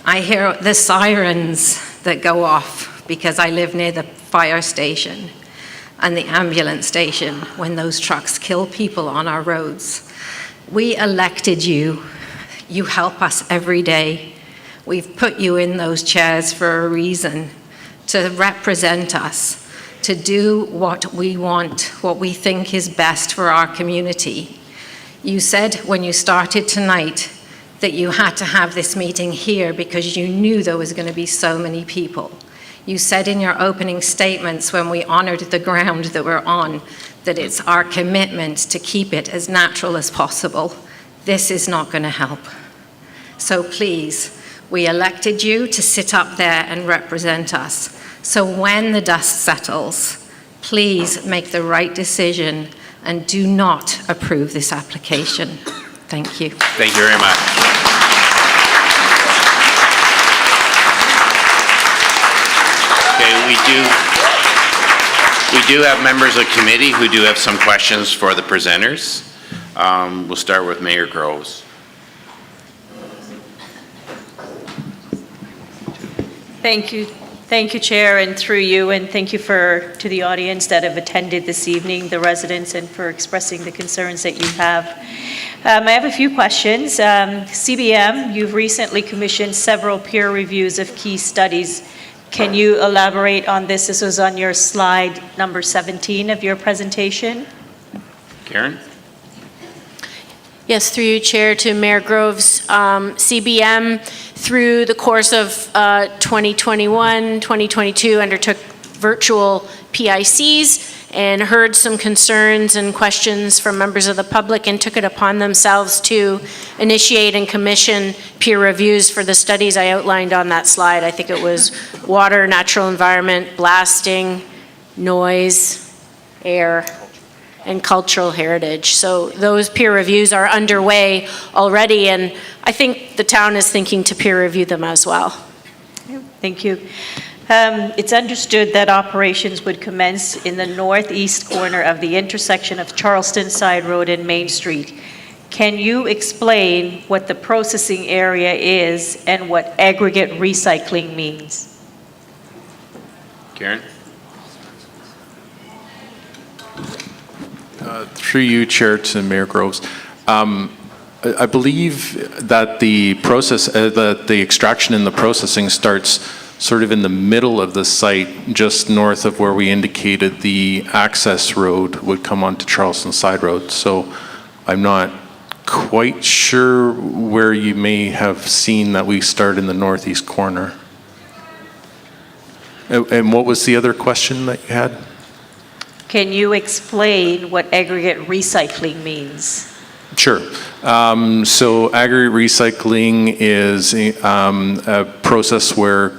I hear the sirens that go off because I live near the fire station and the ambulance station when those trucks kill people on our roads. We elected you. You help us every day. We've put you in those chairs for a reason, to represent us, to do what we want, what we think is best for our community. You said when you started tonight that you had to have this meeting here because you knew there was going to be so many people. You said in your opening statements when we honored the ground that we're on that it's our commitment to keep it as natural as possible. This is not going to help. So please, we elected you to sit up there and represent us. So when the dust settles, please make the right decision and do not approve this application. Thank you. Thank you very much. Okay, We do have members of committee who do have some questions for the presenters. We'll start with Mayor Groves. Thank you. Thank you, Chair, and through you, and thank you to the audience that have attended this evening, the residents, and for expressing the concerns that you have. I have a few questions. CBM, you've recently commissioned several peer reviews of key studies. Can you elaborate on this? This was on your slide number 17 of your presentation. Karen? Yes, through you, Chair, to Mayor Groves. CBM, through the course of 2021, 2022, undertook virtual PICs and heard some concerns and questions from members of the public and took it upon themselves to initiate and commission peer reviews for the studies I outlined on that slide. I think it was water, natural environment, blasting, noise, air, and cultural heritage. So those peer reviews are underway already, and I think the town is thinking to peer review them as well. Thank you. It's understood that operations would commence in the northeast corner of the intersection of Charleston Side Road and Main Street. Can you explain what the processing area is and what aggregate recycling means? Karen? Through you, Chair, to Mayor Groves. I believe that the process, that the extraction and the processing starts sort of in the middle of the site, just north of where we indicated the access road would come onto Charleston Side Road. So I'm not quite sure where you may have seen that we start in the northeast corner. And what was the other question that you had? Can you explain what aggregate recycling means? Sure. So aggregate recycling is a process where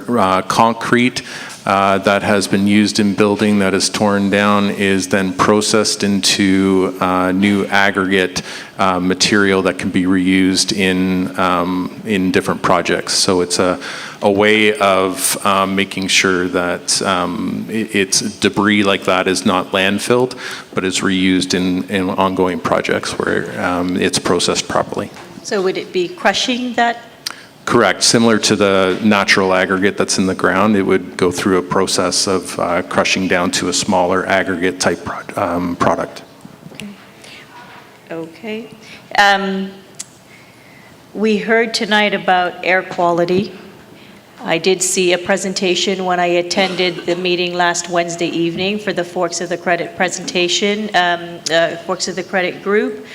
concrete that has been used in building that is torn down is then processed into new aggregate material that can be reused in different projects. So it's a way of making sure that it's debris like that is not landfilled, but is reused in ongoing projects where it's processed properly. So would it be crushing that? Correct. Similar to the natural aggregate that's in the ground, it would go through a process of crushing down to a smaller aggregate type product. Okay. We heard tonight about air quality. I did see a presentation when I attended the meeting last Wednesday evening for the Forks of the Credit presentation, Forks of the Credit group.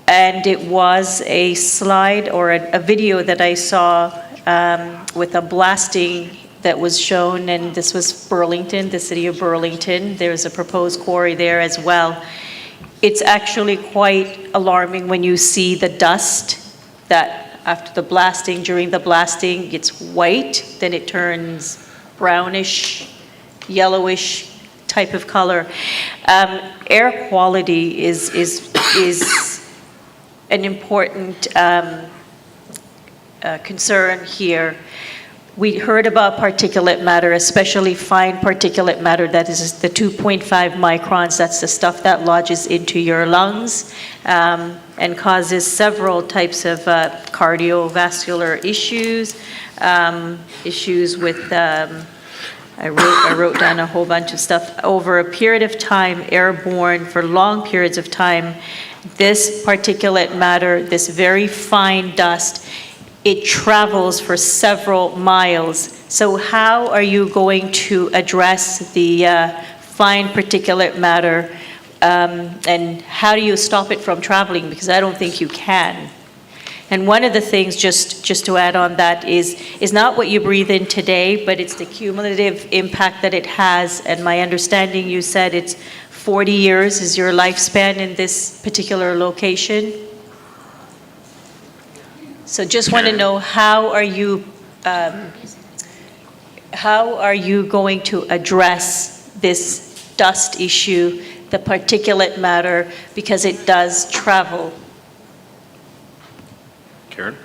And it was a slide or a video that I saw with a blasting that was shown, and this was Burlington, the city of Burlington. There's a proposed quarry there as well. It's actually quite alarming when you see the dust that after the blasting, during the blasting, it's white, then it turns brownish, yellowish type of color. Air quality is an important concern here. We heard about particulate matter, especially fine particulate matter, that is the 2.5 microns. That's the stuff that lodges into your lungs and causes several types of cardiovascular issues, issues with, I wrote down a whole bunch of stuff. Over a period of time, airborne for long periods of time, this particulate matter, this very fine dust, it travels for several miles. So how are you going to address the fine particulate matter and how do you stop it from traveling? Because I don't think you can. And one of the things, just to add on that, is not what you breathe in today, but it's the cumulative impact that it has. And my understanding, you said it's 40 years is your lifespan in this particular location. So just want to know how are you going to address this dust issue, the particulate matter, because it does travel? Karen?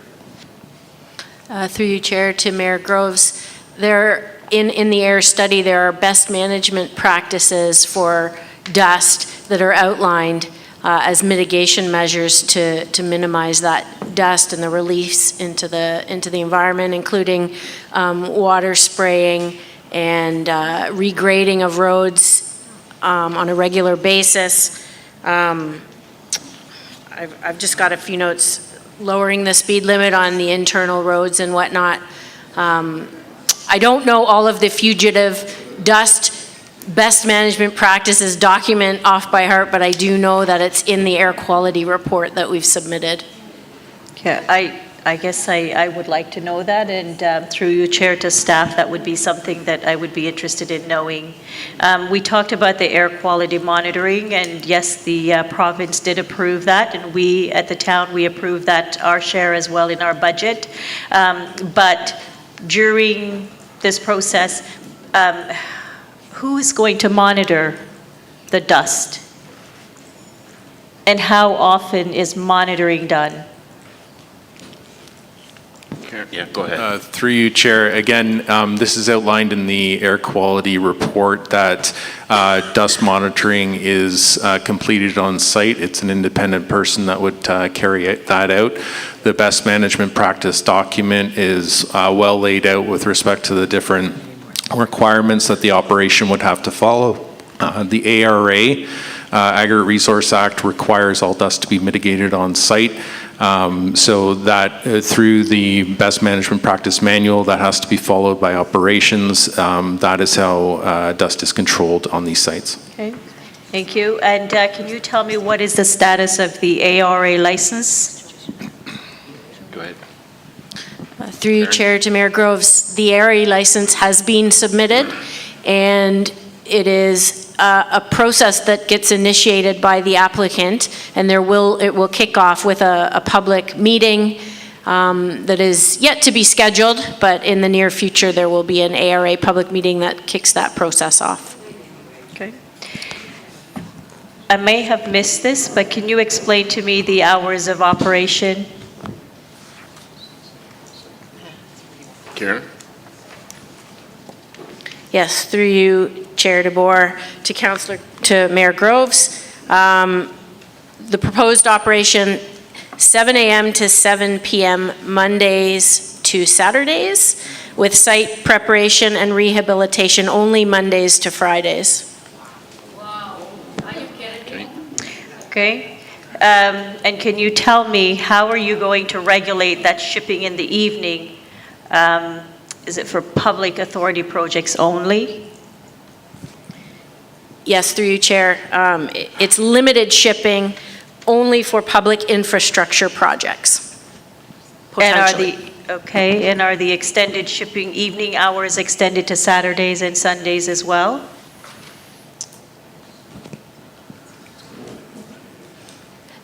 Through you, Chair, to Mayor Groves. in the air study, there are best management practices for dust that are outlined as mitigation measures to minimize that dust and the release into the environment, including water spraying and regrading of roads on a regular basis. I've just got a few notes: lowering the speed limit on the internal roads and whatnot. I don't know all of the fugitive dust best management practices document off by heart, but I do know that it's in the air quality report that we've submitted. Yeah, I guess I would like to know that, and through you, Chair, to staff, that would be something that I would be interested in knowing. We talked about the air quality monitoring, and yes, the province did approve that, and we at the town, we approved that, our share as well in our budget. But during this process, who is going to monitor the dust? And how often is monitoring done? Yeah, go ahead. Through you, Chair. Again, this is outlined in the air quality report that dust monitoring is completed on site. It's an independent person that would carry that out. The best management practice document is well laid out with respect to the different requirements that the operation would have to follow. The ARA, Aggregate Resource Act, requires all dust to be mitigated on site. So that through the best management practice manual, that has to be followed by operations. That is how dust is controlled on these sites. Okay, thank you. And can you tell me what is the status of the ARA license? Go ahead. Through you, Chair, to Mayor Groves, the ARA license has been submitted, and it is a process that gets initiated by the applicant, and it will kick off with a public meeting that is yet to be scheduled, but in the near future there will be an ARA public meeting that kicks that process off. Okay. I may have missed this, but can you explain to me the hours of operation? Karen? Yes, through you, Chair DeBoer, to Mayor Groves. The proposed operation, 7 a.m. to 7 p.m. Mondays to Saturdays, with site preparation and rehabilitation only Mondays to Fridays. Okay. And can you tell me, how are you going to regulate that shipping in the evening? Is it for public authority projects only? Yes, through you, Chair. It's limited shipping only for public infrastructure projects. And Potentially. are the extended shipping evening hours extended to Saturdays and Sundays as well?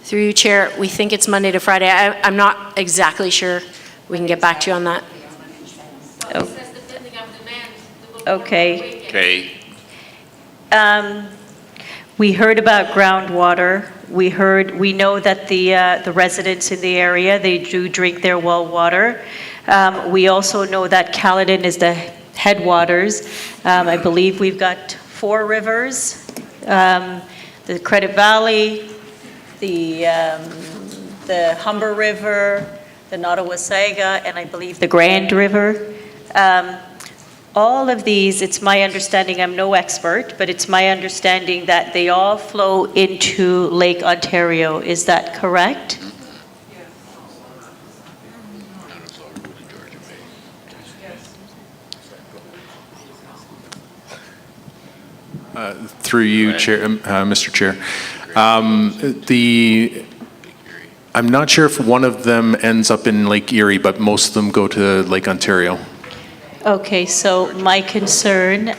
Through you, Chair, we think it's Monday to Friday. I'm not exactly sure. We can get back to you on that. Okay. Okay. We heard about groundwater. We know that the residents in the area, they do drink their well water. We also know that Caledon is the headwaters. I believe we've got 4 rivers, the Credit Valley, the Humber River, the Nottawasaga, and I believe the Grand River. All of these, it's my understanding, I'm no expert, but it's my understanding that they all flow into Lake Ontario. Is that correct? Through you, Chair, Mr. Chair. I'm not sure if one of them ends up in Lake Erie, but most of them go to Lake Ontario. Okay, so my concern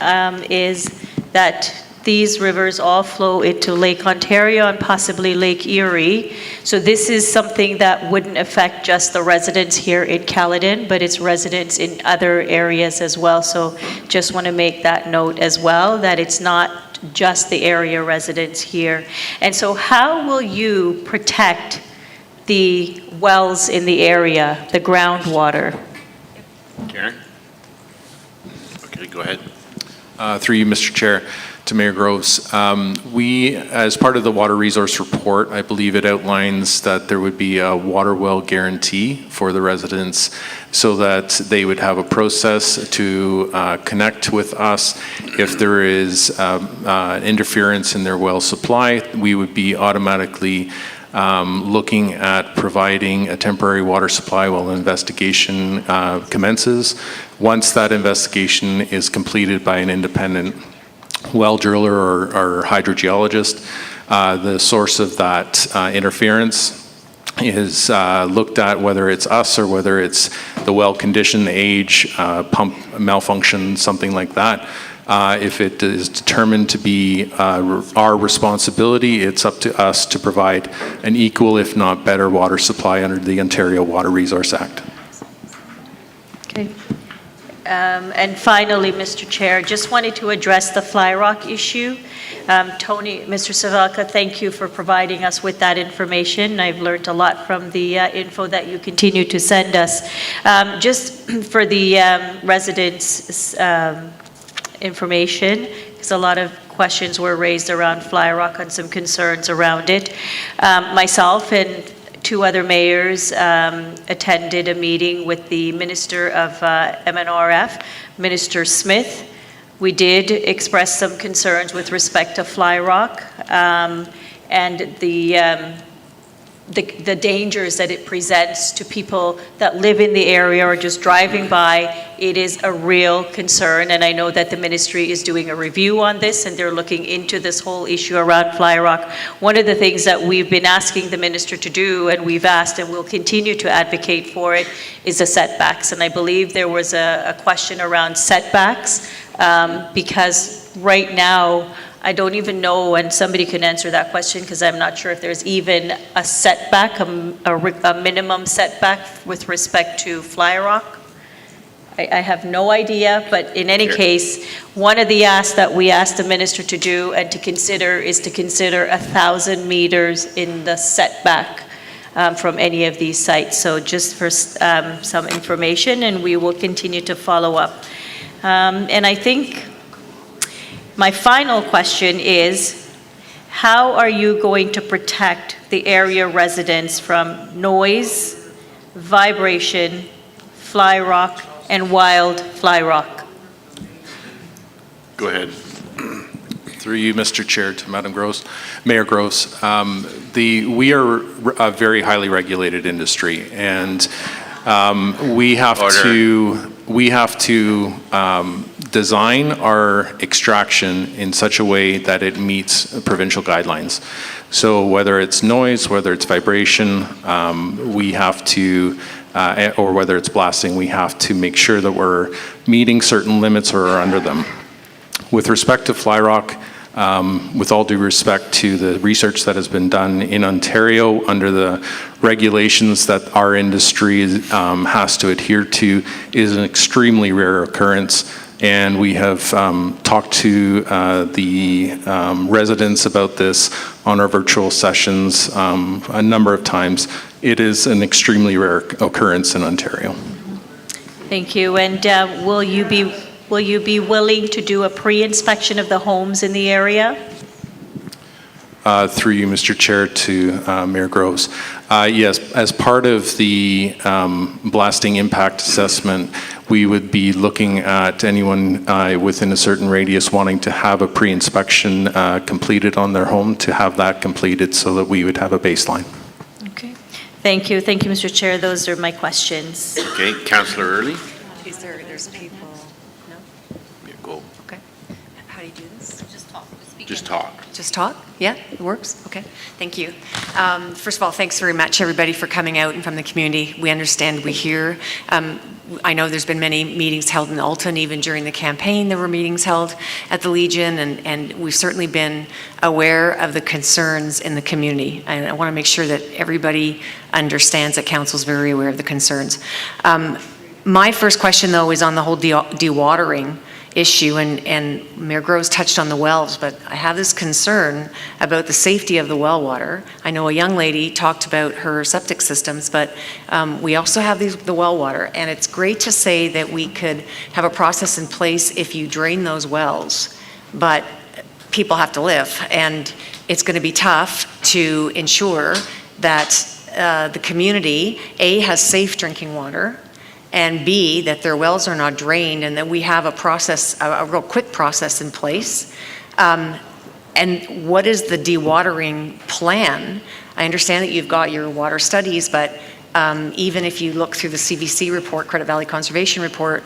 is that these rivers all flow into Lake Ontario and possibly Lake Erie. So this is something that wouldn't affect just the residents here in Caledon, but it's residents in other areas as well. So just want to make that note as well, that it's not just the area residents here. And so how will you protect the wells in the area, the groundwater? Karen? Okay, go ahead. Through you, Mr. Chair, to Mayor Groves. We, as part of the water resource report, I believe it outlines that there would be a water well guarantee for the residents so that they would have a process to connect with us. If there is interference in their well supply, we would be automatically looking at providing a temporary water supply while the investigation commences. Once that investigation is completed by an independent well driller or hydrogeologist, the source of that interference is looked at, whether it's us or whether it's the well condition, age, pump malfunction, something like that. If it is determined to be our responsibility, it's up to us to provide an equal, if not better, water supply under the Ontario Water Resource Act. Okay. And finally, Mr. Chair, just wanted to address the fly rock issue. Tony, Mr. Savelka, thank you for providing us with that information. I've learned a lot from the info that you continue to send us. Just for the residents' information, because a lot of questions were raised around fly rock and some concerns around it. Myself and two other mayors attended a meeting with the Minister of MNRF, Minister Smith. We did express some concerns with respect to fly rock and the dangers that it presents to people that live in the area or just driving by. It is a real concern, and I know that the ministry is doing a review on this and they're looking into this whole issue around fly rock. One of the things that we've been asking the minister to do, and we've asked and we'll continue to advocate for it, is the setbacks. And I believe there was a question around setbacks because right now, I don't even know, and somebody can answer that question because I'm not sure if there's even a setback, a minimum setback with respect to fly rock. I have no idea, but in any case, one of the asks that we asked the minister to do and to consider is to consider 1,000 meters in the setback from any of these sites. So just for some information, and we will continue to follow up. And I think my final question is, how are you going to protect the area residents from noise, vibration, fly rock, and wild fly rock? Go ahead. Through you, Mr. Chair, to Madam Groves, Mayor Groves. We are a very highly regulated industry, and we have to design our extraction in such a way that it meets provincial guidelines. So whether it's noise, whether it's vibration, we have to, or whether it's blasting, we have to make sure that we're meeting certain limits or are under them. With respect to fly rock, with all due respect to the research that has been done in Ontario under the regulations that our industry has to adhere to, is an extremely rare occurrence. And we have talked to the residents about this on our virtual sessions a number of times. It is an extremely rare occurrence in Ontario. Thank you. And will you be willing to do a pre-inspection of the homes in the area? Through you, Mr. Chair, to Mayor Groves. Yes, as part of the blasting impact assessment, we would be looking at anyone within a certain radius wanting to have a pre-inspection completed on their home, to have that completed so that we would have a baseline. Okay. Thank you. Thank you, Mr. Chair. Those are my questions. Okay, Councillor Early. There's people, no? Yeah, go. Okay. How do you do this? Just talk. Just talk. Just talk? Yeah, it works? Okay, thank you. First of all, thanks very much, everybody, for coming out and from the community. We understand, we hear. I know there's been many meetings held in Alton, even during the campaign there were meetings held at the Legion, and we've certainly been aware of the concerns in the community. And I want to make sure that everybody understands that Council's very aware of the concerns. My first question, though, is on the whole dewatering issue, and Mayor Groves touched on the wells, but I have this concern about the safety of the well water. I know a young lady talked about her septic systems, but we also have the well water, and it's great to say that we could have a process in place if you drain those wells, but people have to live, and it's going to be tough to ensure that the community, A, has safe drinking water, and B, that their wells are not drained, and that we have a process, a real quick process in place. And what is the dewatering plan? I understand that you've got your water studies, but even if you look through the CVC report, Credit Valley Conservation Report,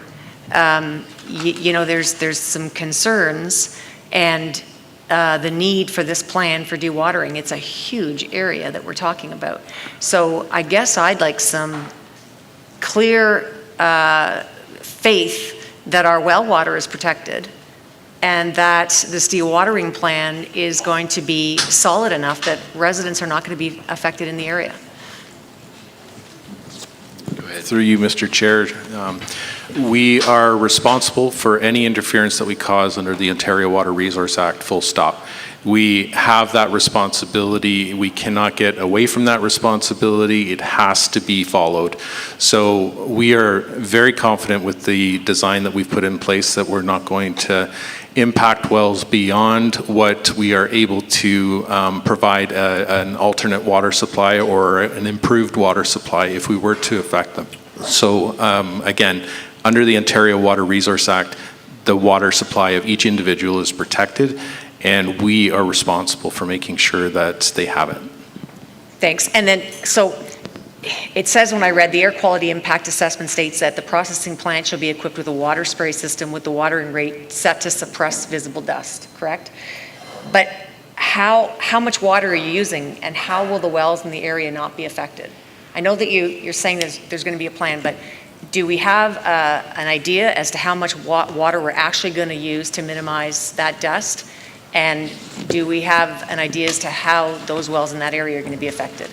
you know, there's some concerns, and the need for this plan for dewatering. It's a huge area that we're talking about. So I guess I'd like some clear faith that our well water is protected and that this dewatering plan is going to be solid enough that residents are not going to be affected in the area. Through you, Mr. Chair, we are responsible for any interference that we cause under the Ontario Water Resource Act, full stop. We have that responsibility. We cannot get away from that responsibility. It has to be followed. So we are very confident with the design that we've put in place that we're not going to impact wells beyond what we are able to provide an alternate water supply or an improved water supply if we were to affect them. So again, under the Ontario Water Resource Act, the water supply of each individual is protected, and we are responsible for making sure that they have it. Thanks. And then, so it says when I read the air quality impact assessment states that the processing plant shall be equipped with a water spray system with the watering rate set to suppress visible dust, correct? But how much water are you using, and how will the wells in the area not be affected? I know that you're saying there's going to be a plan, but do we have an idea as to how much water we're actually going to use to minimize that dust? And do we have an idea as to how those wells in that area are going to be affected?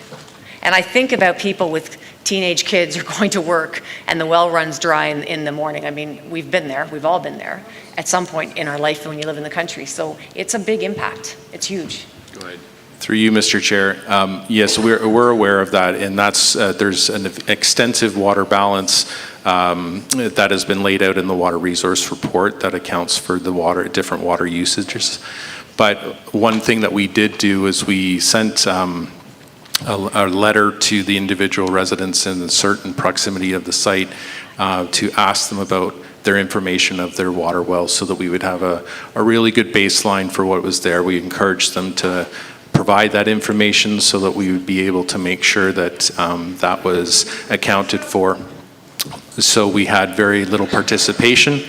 And I think about people with teenage kids who are going to work and the well runs dry in the morning. I mean, we've been there. We've all been there at some point in our life when you live in the country. So it's a big impact. It's huge. Go ahead. Through you, Mr. Chair. Yes, we're aware of that, and that's there's an extensive water balance that has been laid out in the water resource report that accounts for the different water usages. But one thing that we did do is we sent a letter to the individual residents in a certain proximity of the site to ask them about their information of their water wells so that we would have a really good baseline for what was there. We encouraged them to provide that information so that we would be able to make sure that that was accounted for. So we had very little participation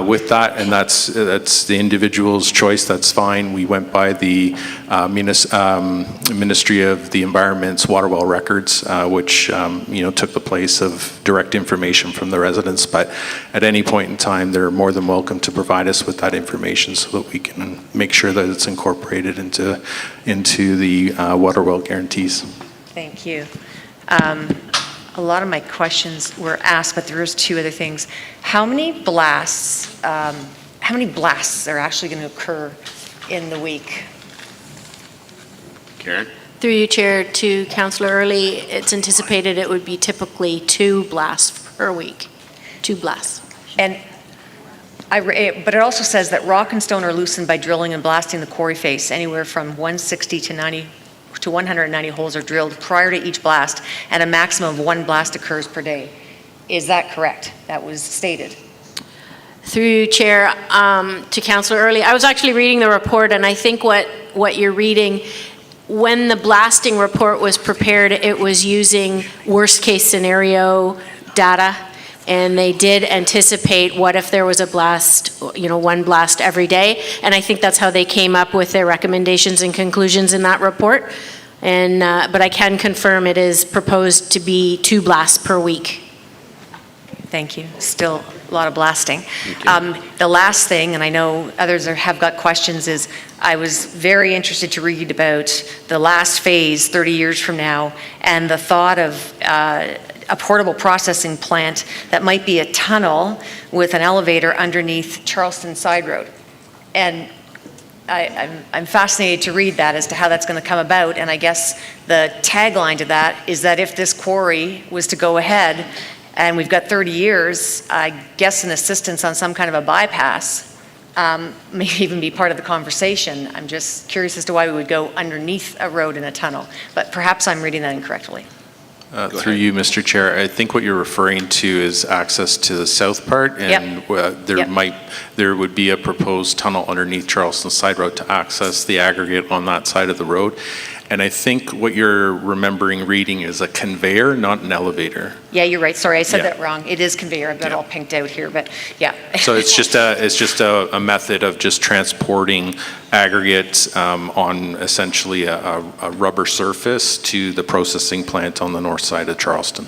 with that, and that's the individual's choice. That's fine. We went by the Ministry of the Environment's water well records, which took the place of direct information from the residents. But at any point in time, they're more than welcome to provide us with that information so that we can make sure that it's incorporated into the water well guarantees. Thank you. A lot of my questions were asked, but there is two other things. How many blasts are actually going to occur in the week? Karen? Through you, Chair, to Councillor Early, it's anticipated it would be typically 2 blasts per week. 2 blasts. And but it also says that rock and stone are loosened by drilling and blasting the quarry face. Anywhere from 160 to 190 holes are drilled prior to each blast, and a maximum of 1 blast occurs per day. Is that correct? That was stated. Through you, Chair, to Councillor Early, I was actually reading the report, and I think what you're reading, when the blasting report was prepared, it was using worst case scenario data, and they did anticipate what if there was a blast, 1 blast every day, and I think that's how they came up with their recommendations and conclusions in that report. And but I can confirm it is proposed to be 2 blasts per week. Thank you. Still a lot of blasting. The last thing, and I know others have got questions, is I was very interested to read about the last phase 30 years from now, and the thought of a portable processing plant that might be a tunnel with an elevator underneath Charleston Side Road. And I'm fascinated to read that as to how that's going to come about, and I guess the tagline to that is that if this quarry was to go ahead, and we've got 30 years, I guess an assistance on some kind of a bypass may even be part of the conversation. I'm just curious as to why we would go underneath a road in a tunnel, but perhaps I'm reading that incorrectly. Through you, Mr. Chair, I think what you're referring to is access to the south part, and there would be a proposed tunnel underneath Charleston Side Road to access the aggregate on that side of the road. And I think what you're remembering reading is a conveyor, not an elevator. Yeah, you're right. Sorry, I said that wrong. It is conveyor. I've got it all pinked out here, but yeah. So it's just a method of just transporting aggregate on essentially a rubber surface to the processing plant on the north side of Charleston.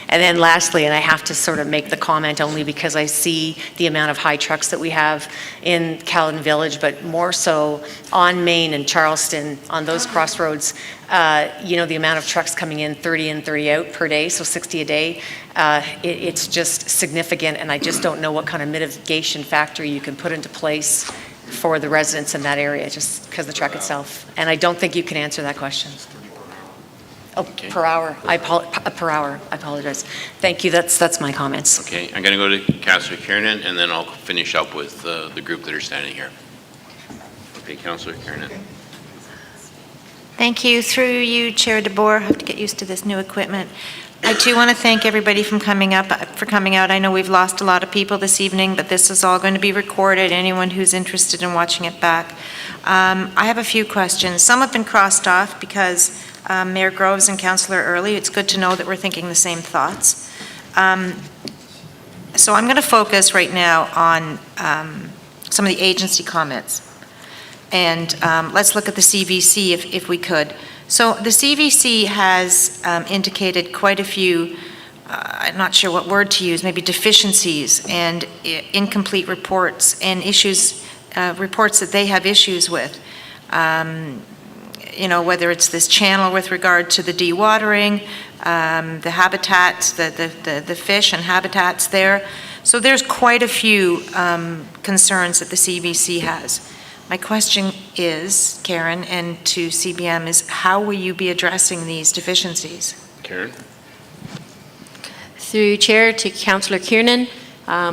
And then lastly, and I have to sort of make the comment only because I see the amount of high trucks that we have in Caledon Village, but more so on Main and Charleston, on those crossroads, the amount of trucks coming in 30 in, 30 out per day, so 60 a day, it's just significant, and I just don't know what kind of mitigation factor you can put into place for the residents in that area, just because of the truck itself. And I don't think you can answer that question. Oh, okay. Per hour. Per hour. I apologize. Thank you. That's my comments. Okay, I'm going to go to Councillor Kiernan, and then I'll finish up with the group that are standing here. Okay, Councillor Kiernan. Thank you. Through you, Chair DeBoer. I have to get used to this new equipment. I too want to thank everybody for coming out. I know we've lost a lot of people this evening, but this is all going to be recorded. Anyone who's interested in watching it back. I have a few questions. Some have been crossed off because Mayor Groves and Councillor Early, it's good to know that we're thinking the same thoughts. So I'm going to focus right now on some of the agency comments. And let's look at the CVC if we could. So the CVC has indicated quite a few, I'm not sure what word to use, maybe deficiencies and incomplete reports and issues, reports that they have issues with. Whether it's this channel with regard to the dewatering, the habitats, the fish and habitats there. So there's quite a few concerns that the CVC has. My question is, Karen, and to CBM, is how will you be addressing these deficiencies? Karen? Through Chair to Councillor Kiernan,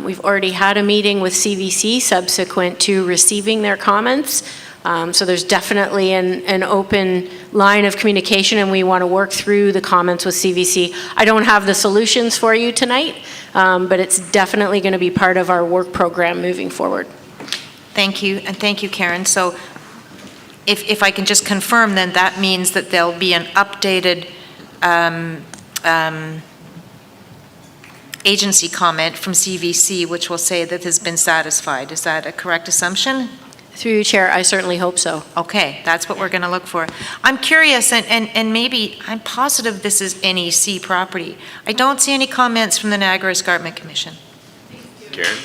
we've already had a meeting with CVC subsequent to receiving their comments. So there's definitely an open line of communication, and we want to work through the comments with CVC. I don't have the solutions for you tonight, but it's definitely going to be part of our work program moving forward. Thank you, and thank you, Karen. So if I can just confirm, then that means that there'll be an updated agency comment from CVC, which will say that has been satisfied. Is that a correct assumption? Through you, Chair, I certainly hope so. Okay, that's what we're going to look for. I'm curious, and maybe I'm positive this is NEC property. I don't see any comments from the Niagara Escarpment Commission. Karen?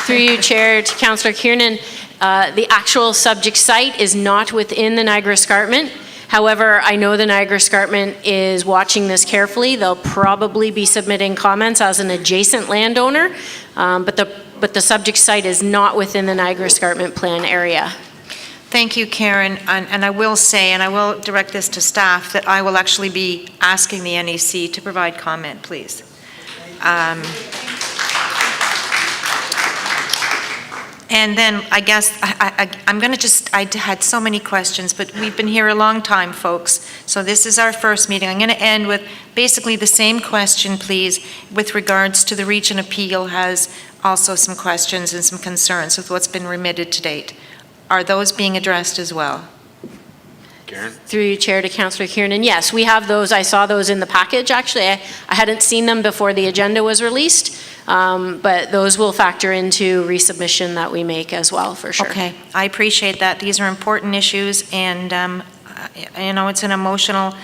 Through you, Chair, to Councillor Kiernan, the actual subject site is not within the Niagara Escarpment. However, I know the Niagara Escarpment is watching this carefully. They'll probably be submitting comments as an adjacent landowner, but the subject site is not within the Niagara Escarpment plan area. Thank you, Karen. And I will say, and I will direct this to staff, that I will actually be asking the NEC to provide comment, please. And then I guess I'm going to just, I had so many questions, but we've been here a long time, folks. So this is our first meeting. I'm going to end with basically the same question, please, with regards to the Region Appeal has also some questions and some concerns with what's been remitted to date. Are those being addressed as well? Karen? Through you, Chair, to Councillor Kiernan. Yes, we have those. I saw those in the package, actually. I hadn't seen them before the agenda was released, but those will factor into resubmission that we make as well, for sure. Okay, I appreciate that. These are important issues, and it's an emotional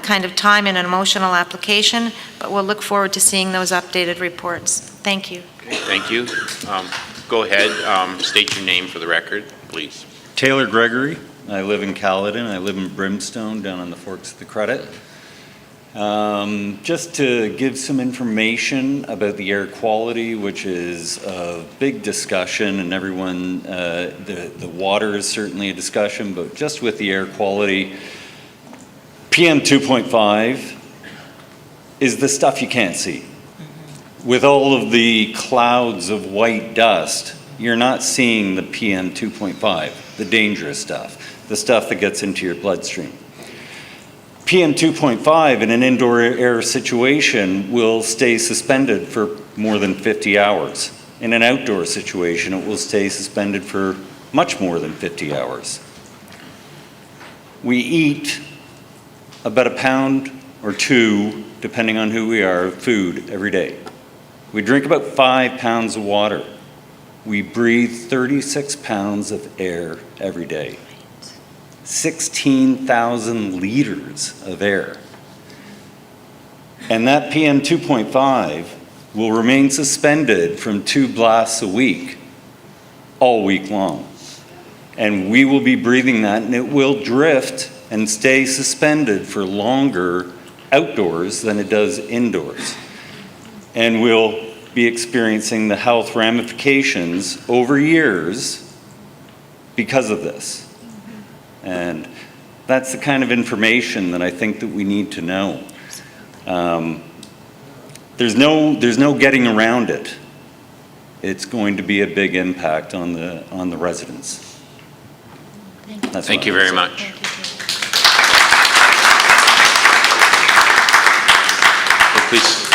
kind of time and an emotional application, but we'll look forward to seeing those updated reports. Thank you. Okay, thank you. Go ahead, state your name for the record, please. Taylor Gregory. I live in Caledon. I live in Brimstone, down on the Forks of the Credit. Just to give some information about the air quality, which is a big discussion, and everyone, the water is certainly a discussion, but just with the air quality, PM 2.5 is the stuff you can't see. With all of the clouds of white dust, you're not seeing the PM 2.5, the dangerous stuff, the stuff that gets into your bloodstream. PM 2.5 in an indoor air situation will stay suspended for more than 50 hours. In an outdoor situation, it will stay suspended for much more than 50 hours. We eat about a pound or 2, depending on who we are, of food every day. We drink about 5 pounds of water. We breathe 36 pounds of air every day. 16,000 liters of air. And that PM 2.5 will remain suspended from 2 blasts a week, all week long. And we will be breathing that, and it will drift and stay suspended for longer outdoors than it does indoors. And we'll be experiencing the health ramifications over years because of this. And that's the kind of information that I think that we need to know. There's no getting around it. It's going to be a big impact on the residents. Thank you very much. Please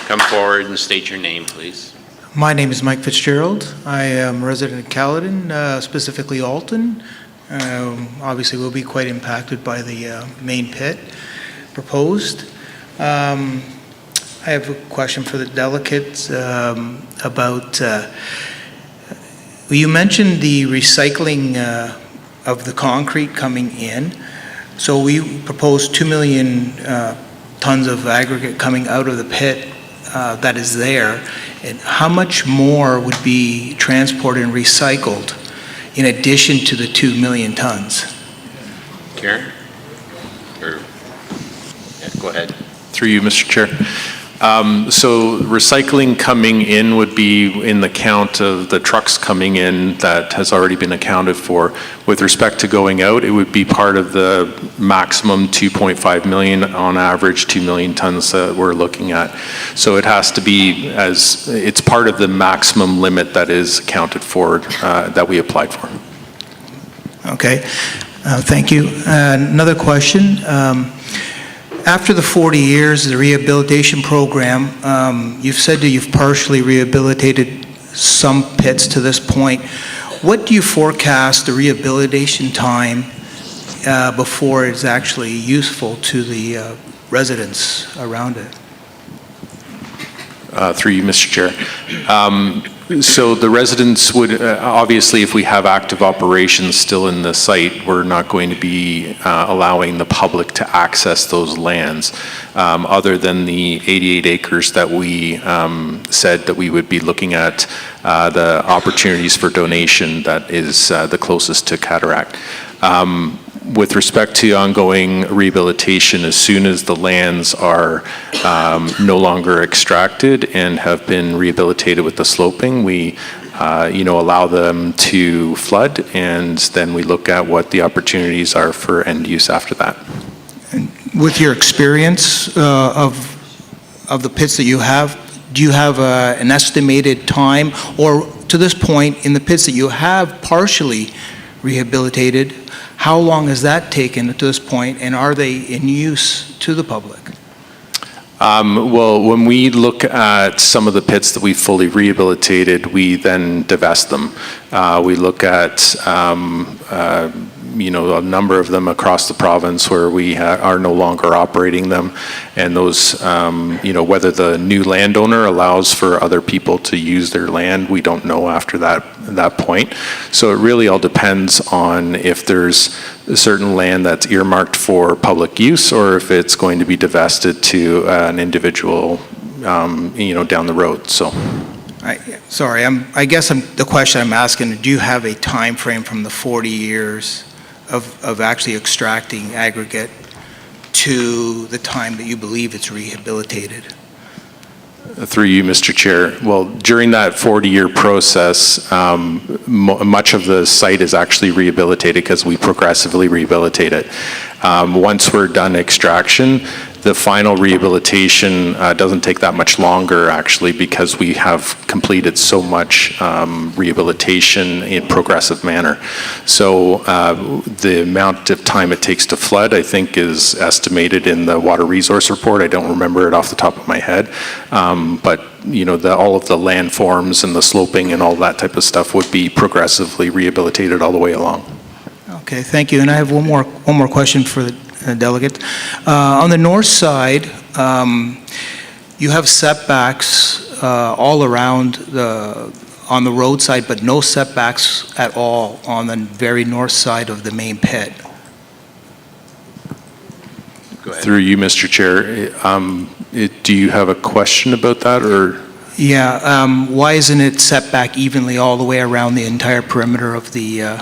come forward and state your name, please. My name is Mike Fitzgerald. I am a resident of Caledon, specifically Alton. Obviously, we'll be quite impacted by the main pit proposed. I have a question for the delegates about, you mentioned the recycling of the concrete coming in. So we proposed 2 million tons of aggregate coming out of the pit that is there. And how much more would be transported and recycled in addition to the 2 million tons? Karen? Or, yeah, go ahead. Through you, Mr. Chair. So recycling coming in would be in the count of the trucks coming in that has already been accounted for. With respect to going out, it would be part of the maximum 2.5 million, on average 2 million tons that we're looking at. So it has to be, as it's part of the maximum limit that is accounted for, that we applied for. Okay, thank you. Another question. After the 40 years, the rehabilitation program, you've said that you've partially rehabilitated some pits to this point. What do you forecast the rehabilitation time before it's actually useful to the residents around it? Through you, Mr. Chair. So the residents would, obviously, if we have active operations still in the site, we're not going to be allowing the public to access those lands, other than the 88 acres that we said that we would be looking at the opportunities for donation that is the closest to Cataract. With respect to ongoing rehabilitation, as soon as the lands are no longer extracted and have been rehabilitated with the sloping, we allow them to flood, and then we look at what the opportunities are for end use after that. And with your experience of the pits that you have, do you have an estimated time, or to this point, in the pits that you have partially rehabilitated, how long has that taken to this point, and are they in use to the public? Well, when we look at some of the pits that we fully rehabilitated, we then divest them. We look at a number of them across the province where we are no longer operating them, and those, whether the new landowner allows for other people to use their land, we don't know after that point. So it really all depends on if there's a certain land that's earmarked for public use, or if it's going to be divested to an individual, down the road. So. I guess the question I'm asking, do you have a time frame from the 40 years of actually extracting aggregate to the time that you believe it's rehabilitated? Through you, Mr. Chair. Well, during that 40-year process, much of the site is actually rehabilitated because we progressively rehabilitate it. Once we're done extraction, the final rehabilitation doesn't take that much longer, actually, because we have completed so much rehabilitation in progressive manner. So the amount of time it takes to flood, I think, is estimated in the water resource report. I don't remember it off the top of my head. But you know, all of the landforms and the sloping and all that type of stuff would be progressively rehabilitated all the way along. Okay, thank you. And I have one more question for the delegate. On the north side, you have setbacks all around on the roadside, but no setbacks at all on the very north side of the main pit. Go ahead. Through you, Mr. Chair. Do you have a question about that, or? Yeah, why isn't it set back evenly all the way around the entire perimeter of the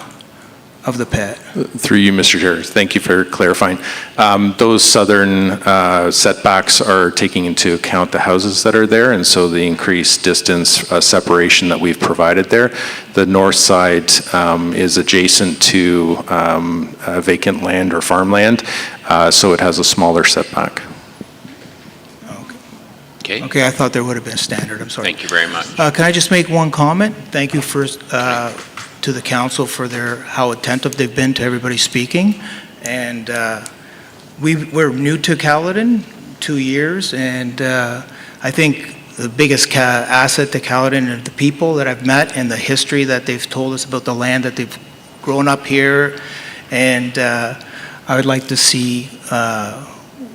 pit? Through you, Mr. Chair. Thank you for clarifying. Those southern setbacks are taking into account the houses that are there, and so the increased distance separation that we've provided there. The north side is adjacent to vacant land or farmland, so it has a smaller setback. Okay. Okay, I thought there would have been a standard. I'm sorry. Thank you very much. Can I just make one comment? Thank you first to the council for how attentive they've been to everybody speaking. And we're new to Caledon, 2 years, and I think the biggest asset to Caledon are the people that I've met and the history that they've told us about the land that they've grown up here. And I would like to see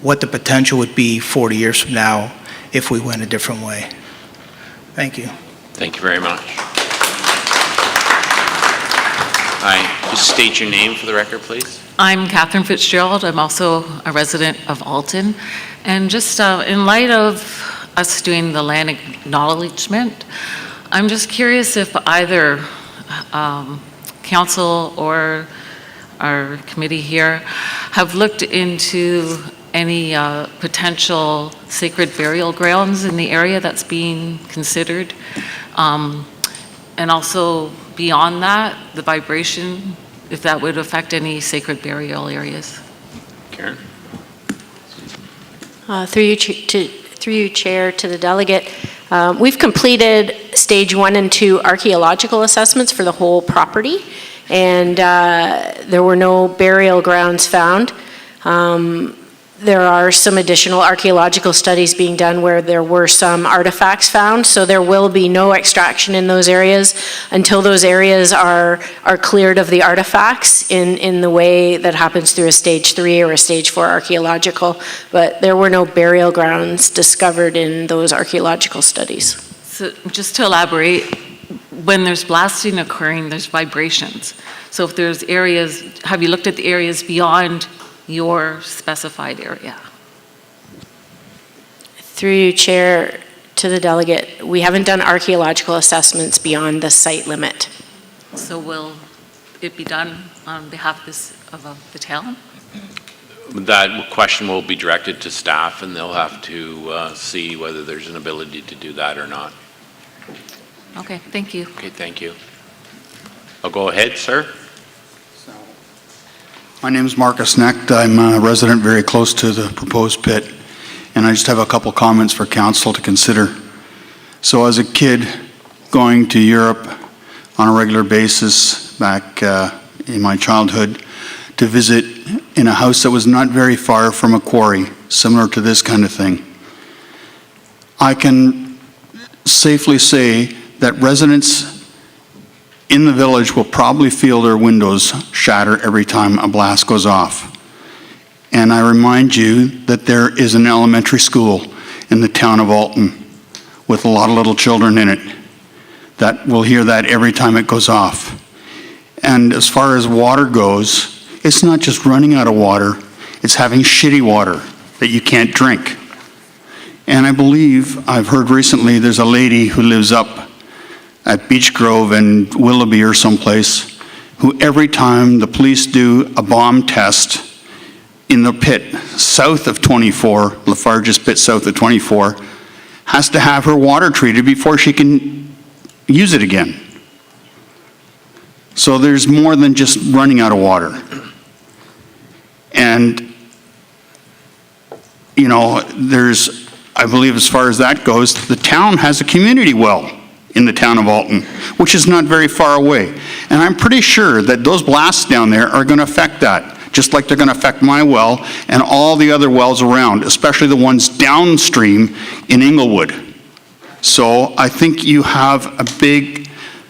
what the potential would be 40 years from now if we went a different way. Thank you. Thank you very much. Just state your name for the record, please. I'm Catherine Fitzgerald. I'm also a resident of Alton. And just in light of us doing the land acknowledgement, I'm just curious if either council or our committee here have looked into any potential sacred burial grounds in the area that's being considered. And also beyond that, the vibration, if that would affect any sacred burial areas. Karen? Through you, Chair, to the delegate, we've completed stage 1 and 2 archaeological assessments for the whole property, and there were no burial grounds found. There are some additional archaeological studies being done where there were some artifacts found, so there will be no extraction in those areas until those areas are cleared of the artifacts in the way that happens through a stage 3 or a stage 4 archaeological, but there were no burial grounds discovered in those archaeological studies. So just to elaborate, when there's blasting occurring, there's vibrations. So if there's areas, have you looked at the areas beyond your specified area? Through you, Chair, to the delegate, we haven't done archaeological assessments beyond the site limit. So will it be done on behalf of the town? That question will be directed to staff, and they'll have to see whether there's an ability to do that or not. Okay, thank you. Okay, thank you. I'll go ahead, sir. My name is Marcus Necht. I'm a resident very close to the proposed pit, and I just have a couple comments for council to consider. So as a kid going to Europe on a regular basis back in my childhood to visit in a house that was not very far from a quarry, similar to this kind of thing, I can safely say that residents in the village will probably feel their windows shatter every time a blast goes off. And I remind you that there is an elementary school in the town of Alton with a lot of little children in it that will hear that every time it goes off. And as far as water goes, it's not just running out of water, it's having shitty water that you can't drink. And I believe, I've heard recently, there's a lady who lives up at Beech Grove and Willoughby or someplace, who every time the police do a bomb test in the pit south of 24, Lafarge's pit south of 24, has to have her water treated before she can use it again. So there's more than just running out of water. And, you know, there's, I believe as far as that goes, the town has a community well in the town of Alton, which is not very far away. And I'm pretty sure that those blasts down there are going to affect that, just like they're going to affect my well and all the other wells around, especially the ones downstream in Inglewood. So I think you have a big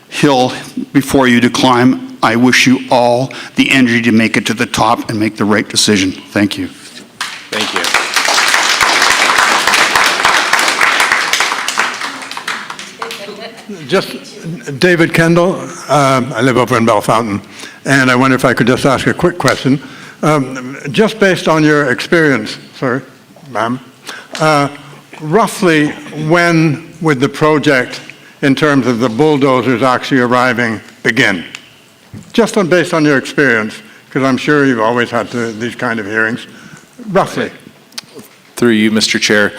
hill before you to climb. I wish you all the energy to make it to the top and make the right decision. Thank you. Thank you. Just David Kendall. I live over in Bellefontaine, and I wonder if I could just ask a quick question. Just based on your experience, sorry, ma'am, roughly when would the project, in terms of the bulldozers actually arriving, begin? Just based on your experience, because I'm sure you've always had these kind of hearings, roughly. Through you, Mr. Chair.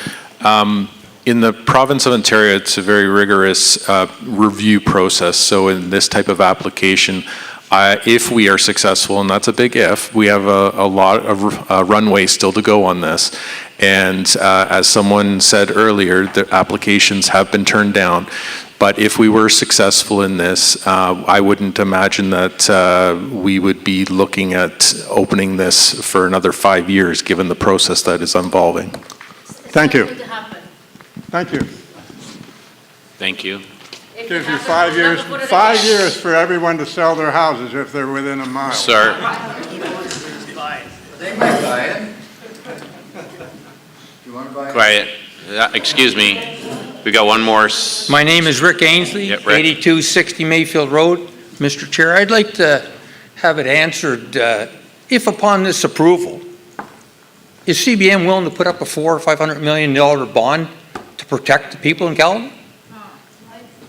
In the province of Ontario, it's a very rigorous review process. So in this type of application, if we are successful, and that's a big if, we have a lot of runway still to go on this. And as someone said earlier, the applications have been turned down. But if we were successful in this, I wouldn't imagine that we would be looking at opening this for another 5 years, given the process that is involving. Thank you. Thank you. Thank you. Gives you 5 years. 5 years for everyone to sell their houses if they're within a mile. Sir. They might buy it. You want to buy it? Quiet. Excuse me. We got one more. My name is Rick Ainsley, Yeah, Rick. 8260 Mayfield Road. Mr. Chair, I'd like to have it answered, if upon this approval, is CBM willing to put up a $400 or $500 million bond to protect the people in Caledon?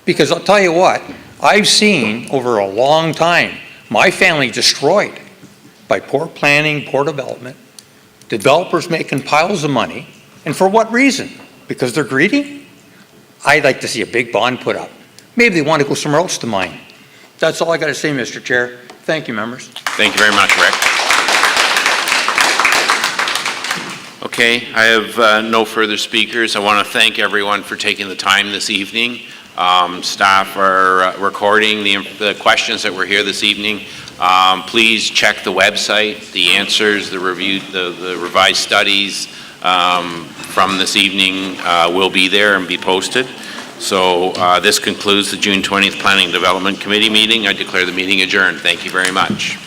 Because I'll tell you what, I've seen over a long time, my family destroyed by poor planning, poor development, developers making piles of money, and for what reason? Because they're greedy? I'd like to see a big bond put up. Maybe they want to go somewhere else to mine. That's all I got to say, Mr. Chair. Thank you, members. Thank you very much, Rick. Okay, I have no further speakers. I want to thank everyone for taking the time this evening. Staff are recording the questions that were here this evening. Please check the website. The answers, the review, the revised studies from this evening will be there and be posted. So this concludes the June 20th Planning and Development Committee meeting. I declare the meeting adjourned. Thank you very much.